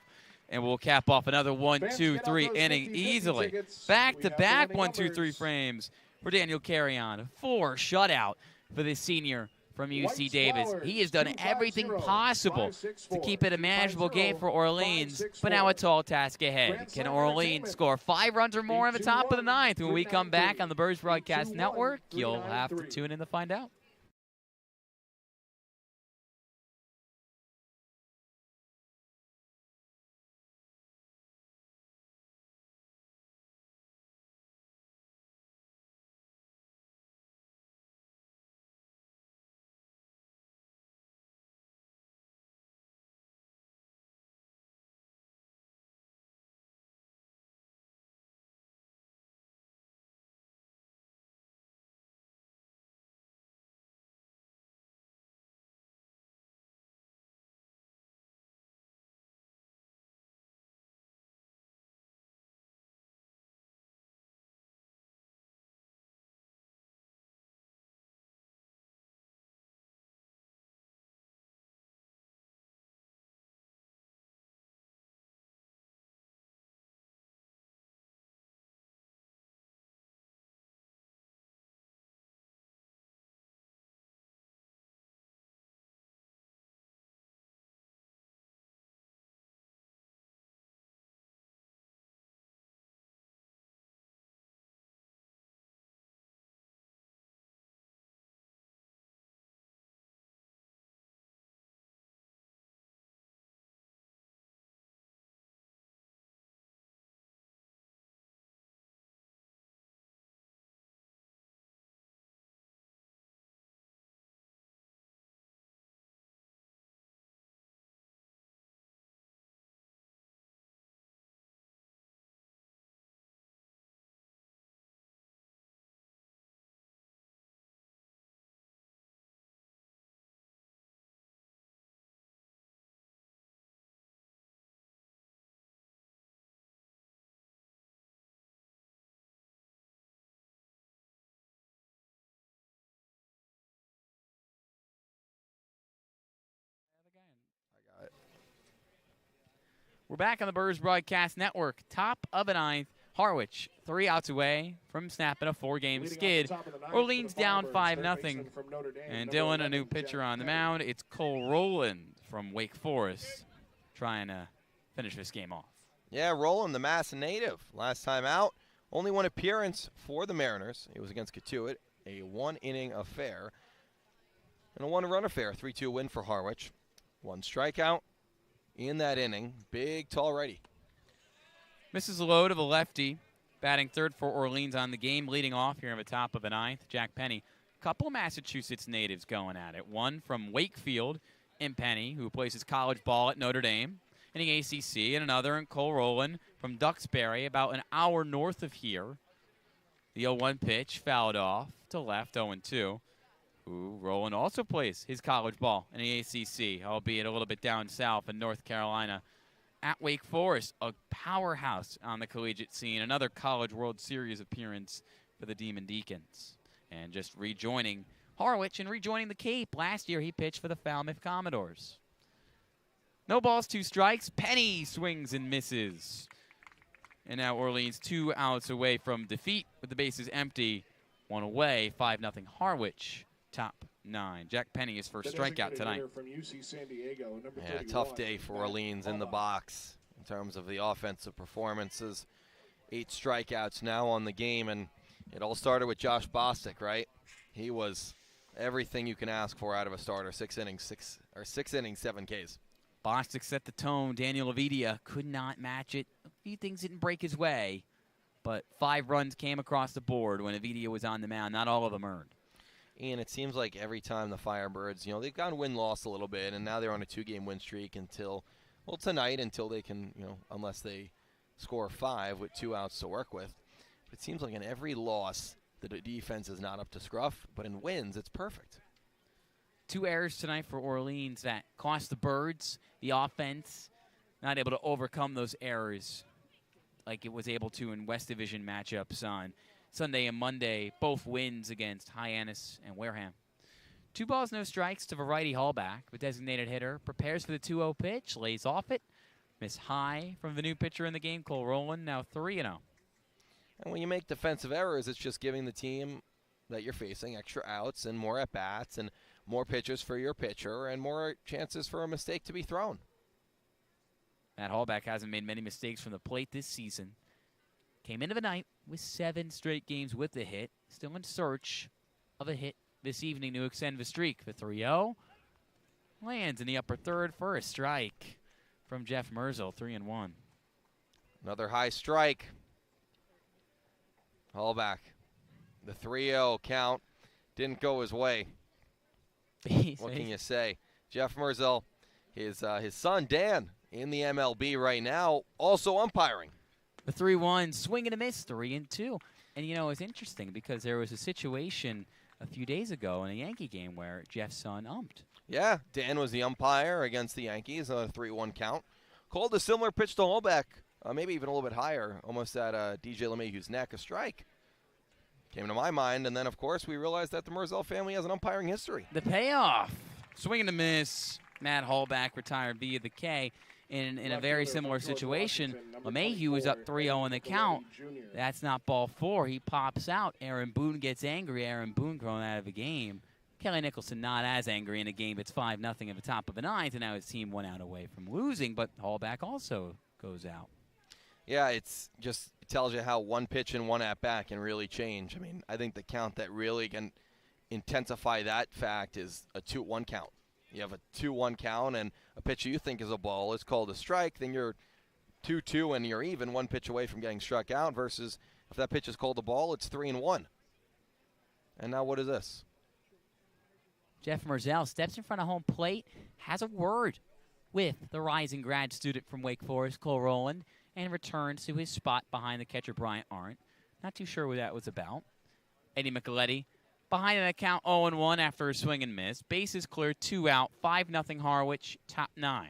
And we'll cap off another 1-2-3 inning easily. Back-to-back 1-2-3 frames for Daniel Carry On. 4 shutout for the senior from UC Davis. He has done everything possible to keep it a manageable game for Orleans, but now a tall task ahead. Can Orleans score 5 runs or more in the top of the 9th? When we come back on the Birds Broadcast Network, you'll have to tune in to find out. We're back on the Birds Broadcast Network. Top of the 9th, Harwich 3 outs away from snapping a 4-game skid. Orleans down 5-0. And Dylan, a new pitcher on the mound. It's Cole Rowland from Wake Forest trying to finish this game off. Yeah, Rowland, the Mass native. Last time out, only 1 appearance for the Mariners. It was against Katuitt, a 1-inning affair. And a 1-run affair, 3-2 win for Harwich. 1 strikeout in that inning. Big, tall righty. Misses a low to the lefty. Batting 3rd for Orleans on the game. Leading off here in the top of the 9th, Jack Penny. Couple Massachusetts natives going at it. One from Wakefield in Penny, who plays his college ball at Notre Dame in the ACC. And another in Cole Rowland from Duxbury, about an hour north of here. The 0-1 pitch fouled off to left, 0-2. Who Rowland also plays his college ball in the ACC, albeit a little bit down south in North Carolina. At Wake Forest, a powerhouse on the collegiate scene. Another College World Series appearance for the Demon Deacons. And just rejoining Harwich and rejoining the Cape. Last year he pitched for the Falmouth Commodores. No balls, 2 strikes. Penny swings and misses. And now Orleans 2 outs away from defeat with the bases empty. 1 away, 5-0 Harwich, top 9. Jack Penny is first strikeout tonight. From UC San Diego, number Yeah, tough day for Orleans in the box in terms of the offensive performances. 8 strikeouts now on the game, and it all started with Josh Bostic, right? He was everything you can ask for out of a starter. 6 innings, 7 Ks. Bostic set the tone. Daniel Avidia could not match it. A few things didn't break his way, but 5 runs came across the board when Avidia was on the mound. Not all of them earned. And it seems like every time the Firebirds, they've gone win-loss a little bit, and now they're on a 2-game win streak until tonight, until they can, unless they score 5 with 2 outs to work with. But it seems like in every loss, the defense is not up to scruff, but in wins, it's perfect. 2 errors tonight for Orleans that cost the Birds. The offense not able to overcome those errors like it was able to in West Division matchups on Sunday and Monday. Both wins against Hyannis and Wareham. 2 balls, no strikes to variety Hallback. The designated hitter prepares for the 2-0 pitch, lays off it. Miss high from the new pitcher in the game, Cole Rowland, now 3-0. And when you make defensive errors, it's just giving the team that you're facing extra outs and more at-bats and more pitches for your pitcher and more chances for a mistake to be thrown. Matt Hallback hasn't made many mistakes from the plate this season. Came into the night with 7 straight games with a hit. Still in search of a hit this evening to extend the streak. The 3-0 lands in the upper third for a strike from Jeff Merzel, 3-1. Another high strike. Hallback. The 3-0 count didn't go his way. What can you say? Jeff Merzel, his son Dan in the MLB right now, also umpiring. The 3-1, swing and a miss, 3-2. And, it's interesting because there was a situation a few days ago in a Yankee game where Jeff's son umped. Yeah, Dan was the umpire against the Yankees on a 3-1 count. Called a similar pitch to Hallback, maybe even a little bit higher, almost at DJ LeMahieu's neck, a strike. Came to my mind, and then, of course, we realized that the Merzel family has an umpiring history. The payoff, swing and a miss. Matt Hallback retired via the K. In a very similar situation, LeMahieu is up 3-0 in the count. That's not ball 4. He pops out. Aaron Boone gets angry. Aaron Boone thrown out of the game. Kelly Nicholson not as angry in a game. It's 5-0 at the top of the 9th, and now his team 1 out away from losing, but Hallback also goes out. Yeah, it tells you how 1 pitch and 1 at-bat can really change. I mean, I think the count that really can intensify that fact is a 2-1 count. You have a 2-1 count, and a pitch you think is a ball is called a strike, then you're 2-2 and you're even 1 pitch away from getting struck out, versus if that pitch is called a ball, it's 3-1. And now what is this? Jeff Merzel steps in front of home plate, has a word with the rising grad student from Wake Forest, Cole Rowland, and returns to his spot behind the catcher, Bryant Arndt. Not too sure what that was about. Eddie Micheletti behind an account 0-1 after a swing and miss. Bases clear, 2 out, 5-0 Harwich, top 9.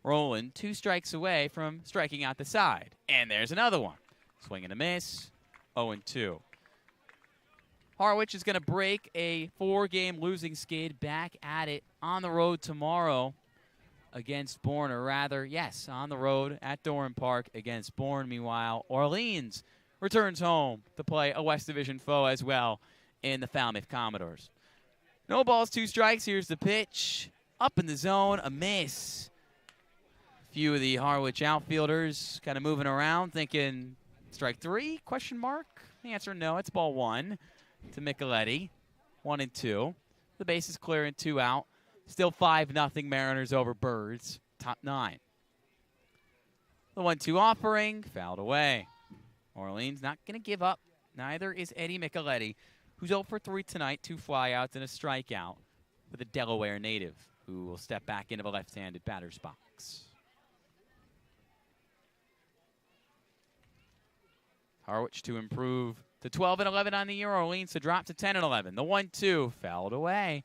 Rowland 2 strikes away from striking out the side. And there's another one. Swing and a miss, 0-2. Harwich is going to break a 4-game losing skid, back at it on the road tomorrow against Bourne, or rather, yes, on the road at Doran Park against Bourne. Meanwhile, Orleans returns home to play a West Division foe as well in the Falmouth Commodores. No balls, 2 strikes. Here's the pitch. Up in the zone, a miss. A few of the Harwich outfielders kind of moving around thinking, strike 3, question mark? The answer, no, it's ball 1 to Micheletti. 1-2. The base is clear and 2 out. Still 5-0 Mariners over Birds, top 9. The 1-2 offering, fouled away. Orleans not going to give up. Neither is Eddie Micheletti, who's 0 for 3 tonight, 2 flyouts and a strikeout with a Delaware native who will step back into the left-handed batter's box. Harwich to improve to 12-11 on the year. Orleans to drop to 10-11. The 1-2 fouled away.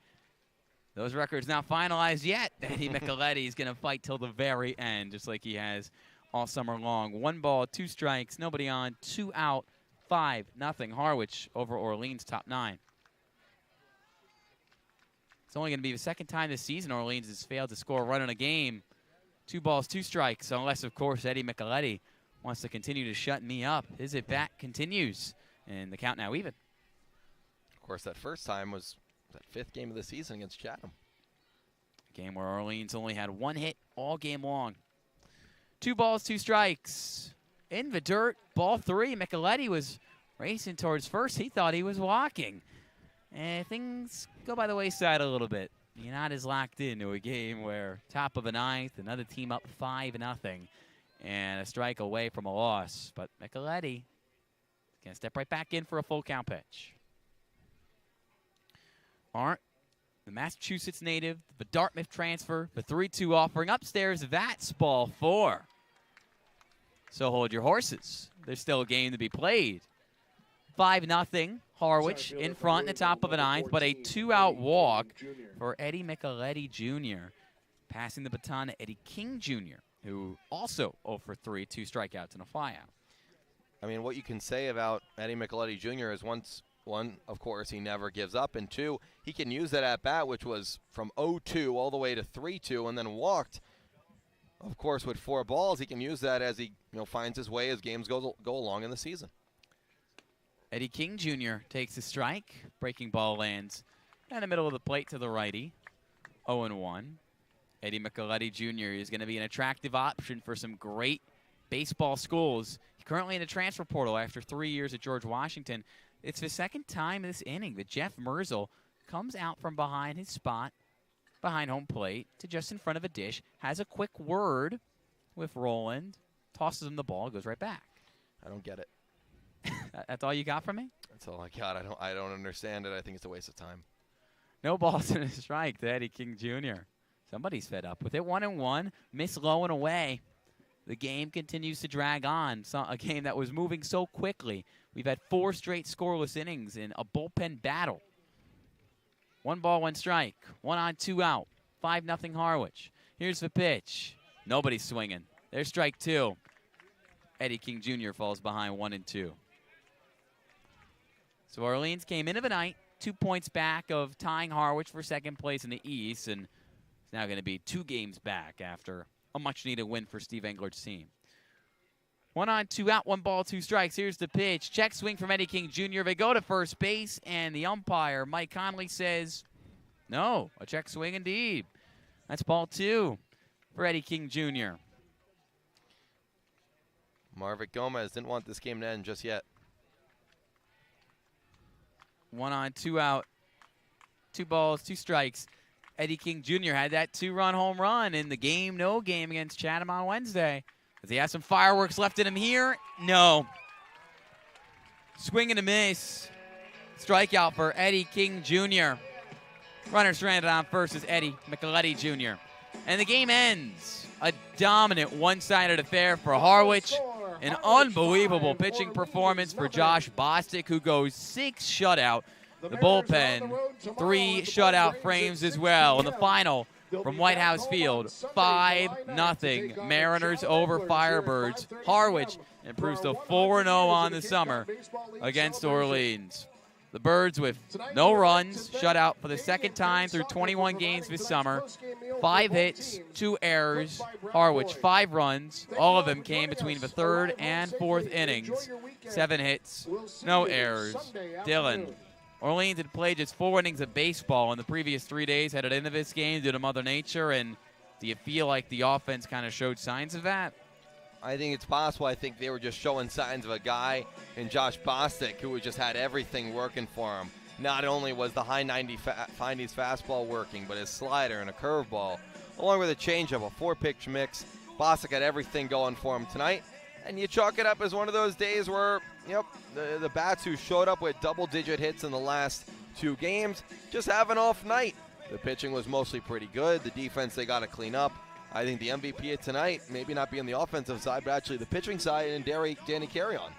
Those records not finalized yet. Eddie Micheletti is going to fight till the very end, just like he has all summer long. 1 ball, 2 strikes, nobody on, 2 out, 5-0 Harwich over Orleans, top 9. It's only going to be the 2nd time this season Orleans has failed to score a run in a game. 2 balls, 2 strikes, unless, of course, Eddie Micheletti wants to continue to shut me up. His at-bat continues, and the count now even. Of course, that first time was that 5th game of the season against Chatham. A game where Orleans only had 1 hit all game long. 2 balls, 2 strikes. In the dirt, ball 3. Micheletti was racing towards first. He thought he was walking. And things go by the wayside a little bit. You're not as locked into a game where top of the 9th, another team up 5-0, and a strike away from a loss. But Micheletti is going to step right back in for a full count pitch. Arndt, the Massachusetts native, the Dartmouth transfer, the 3-2 offering upstairs. That's ball 4. So hold your horses. There's still a game to be played. 5-0, Harwich in front in the top of the 9th, but a 2-out walk for Eddie Micheletti Jr. Passing the baton to Eddie King Jr., who also 0 for 3, 2 strikeouts and a flyout. I mean, what you can say about Eddie Micheletti Jr. is one, of course, he never gives up, and 2, he can use that at-bat, which was from 0-2 all the way to 3-2 and then walked. Of course, with 4 balls, he can use that as he finds his way as games go along in the season. Eddie King Jr. takes a strike. Breaking ball lands in the middle of the plate to the righty. 0-1. Eddie Micheletti Jr. is going to be an attractive option for some great baseball schools. He's currently in the transfer portal after 3 years at George Washington. It's the 2nd time this inning that Jeff Merzel comes out from behind his spot, behind home plate, to just in front of a dish, has a quick word with Roland, tosses him the ball, goes right back. I don't get it. That's all you got from me? That's all I got. I don't understand it. I think it's a waste of time. No balls and a strike to Eddie King Jr. Somebody's fed up with it. 1-1, miss low and away. The game continues to drag on. A game that was moving so quickly. We've had 4 straight scoreless innings in a bullpen battle. 1 ball, 1 strike. 1 on, 2 out. 5-0 Harwich. Here's the pitch. Nobody's swinging. There's strike 2. Eddie King Jr. falls behind 1-2. So Orleans came into the night 2 points back of tying Harwich for 2nd place in the East, and it's now going to be 2 games back after a much-needed win for Steve Englert's team. 1 on, 2 out, 1 ball, 2 strikes. Here's the pitch. Check swing from Eddie King Jr. They go to first base, and the umpire, Mike Conley, says, no, a check swing indeed. That's ball 2 for Eddie King Jr. Marvick Gomez didn't want this game to end just yet. 1 on, 2 out, 2 balls, 2 strikes. Eddie King Jr. had that 2-run home run in the no game against Chatham on Wednesday. Does he have some fireworks left in him here? No. Swing and a miss. Strikeout for Eddie King Jr. Runner stranded on first is Eddie Micheletti Jr. And the game ends. A dominant one-sided affair for Harwich. An unbelievable pitching performance for Josh Bostic, who goes 6 shutout. The bullpen, 3 shutout frames as well. In the final from Whitehouse Field, 5-0 Mariners over Firebirds. Harwich improves to 4-0 on the summer against Orleans. The Birds with no runs, shut out for the 2nd time through 21 games this summer. 5 hits, 2 errors. Harwich, 5 runs. All of them came between the 3rd and 4th innings. 7 hits, no errors. Dylan, Orleans had played just 4 innings of baseball in the previous 3 days, headed into this game due to Mother Nature, and do you feel like the offense kind of showed signs of that? I think it's possible. I think they were just showing signs of a guy in Josh Bostic who just had everything working for him. Not only was the high 90s fastball working, but his slider and a curveball, along with a changeup, a 4-pitch mix. Bostic had everything going for him tonight. And you chalk it up as one of those days where, the bats who showed up with double-digit hits in the last 2 games just have an off night. The pitching was mostly pretty good. The defense, they got to clean up. I think the MVP of tonight, maybe not be on the offensive side, but actually the pitching side, and Danny Carrion.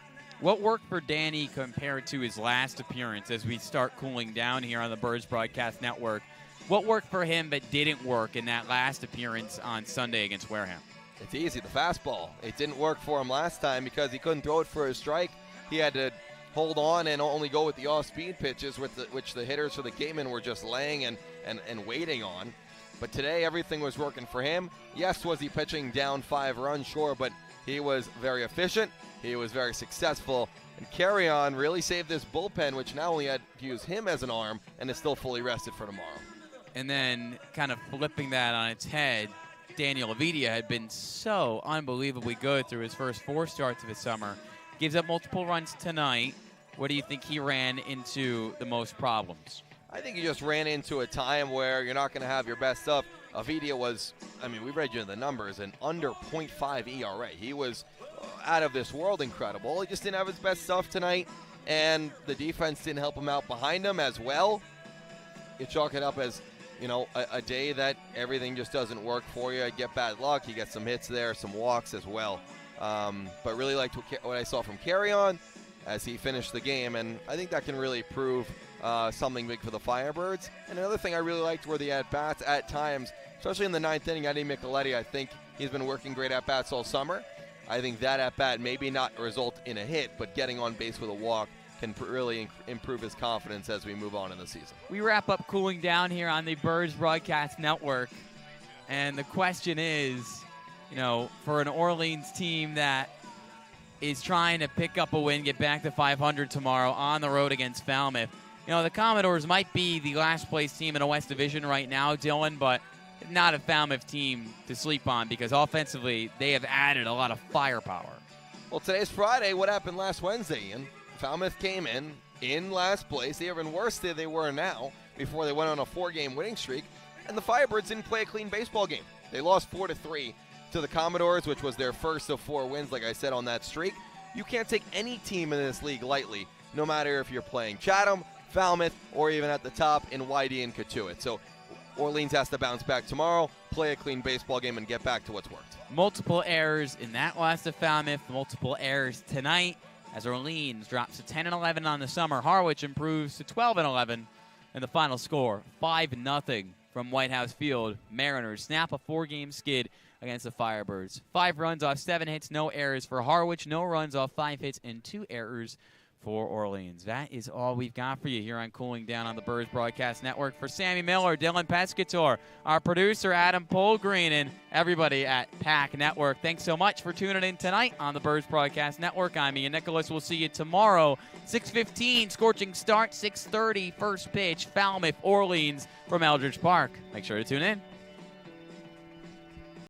What worked for Danny compared to his last appearance as we start cooling down here on the Birds Broadcast Network? What worked for him but didn't work in that last appearance on Sunday against Wareham? It's easy, the fastball. It didn't work for him last time because he couldn't throw it for a strike. He had to hold on and only go with the off-speed pitches, which the hitters for the Cayman were just laying and waiting on. But today, everything was working for him. Yes, was he pitching down 5 runs? Sure, but he was very efficient. He was very successful. And Carry-On really saved this bullpen, which now only had to use him as an arm and is still fully rested for tomorrow. And then kind of flipping that on its head, Daniel Avidia had been so unbelievably good through his first 4 starts of his summer. Gives up multiple runs tonight. Where do you think he ran into the most problems? I think he just ran into a time where you're not going to have your best stuff. Avidia was, I mean, we read you the numbers, an under .5 ERA. He was out of this world incredible. He just didn't have his best stuff tonight, and the defense didn't help him out behind him as well. You chalk it up as, you know, a day that everything just doesn't work for you. You get bad luck. You get some hits there, some walks as well. But really liked what I saw from Carry-On as he finished the game, and I think that can really prove something big for the Firebirds. And another thing I really liked were the at-bats at times, especially in the 9th inning. Eddie Micheletti, I think he's been working great at-bats all summer. I think that at-bat maybe not result in a hit, but getting on base with a walk can really improve his confidence as we move on in the season. We wrap up Cooling Down here on the Birds Broadcast Network, and the question is, you know, for an Orleans team that is trying to pick up a win, get back to 500 tomorrow on the road against Falmouth. You know, the Commodores might be the last place team in the West Division right now, Dylan, but not a Falmouth team to sleep on because offensively they have added a lot of firepower. Well, today's Friday. What happened last Wednesday, Ian? Falmouth came in last place. They are even worse than they were now before they went on a 4-game winning streak, and the Firebirds didn't play a clean baseball game. They lost 4-3 to the Commodores, which was their first of 4 wins, like I said, on that streak. You can't take any team in this league lightly, no matter if you're playing Chatham, Falmouth, or even at the top in YD and Katuitt. So Orleans has to bounce back tomorrow, play a clean baseball game, and get back to what's worked. Multiple errors in that loss to Falmouth, multiple errors tonight as Orleans drops to 10-11 on the summer. Harwich improves to 12-11, and the final score, 5-0 from Whitehouse Field. Mariners snap a 4-game skid against the Firebirds. 5 runs off 7 hits, no errors for Harwich, no runs off 5 hits, and 2 errors for Orleans. That is all we've got for you here on Cooling Down on the Birds Broadcast Network. For Sammy Miller, Dylan Pescatore, our producer Adam Polgreen, and everybody at PAC Network, thanks so much for tuning in tonight on the Birds Broadcast Network. I'm Ian Nicholas. We'll see you tomorrow, 6:15, scorching start, 6:30, first pitch, Falmouth, Orleans from Eldridge Park. Make sure to tune in.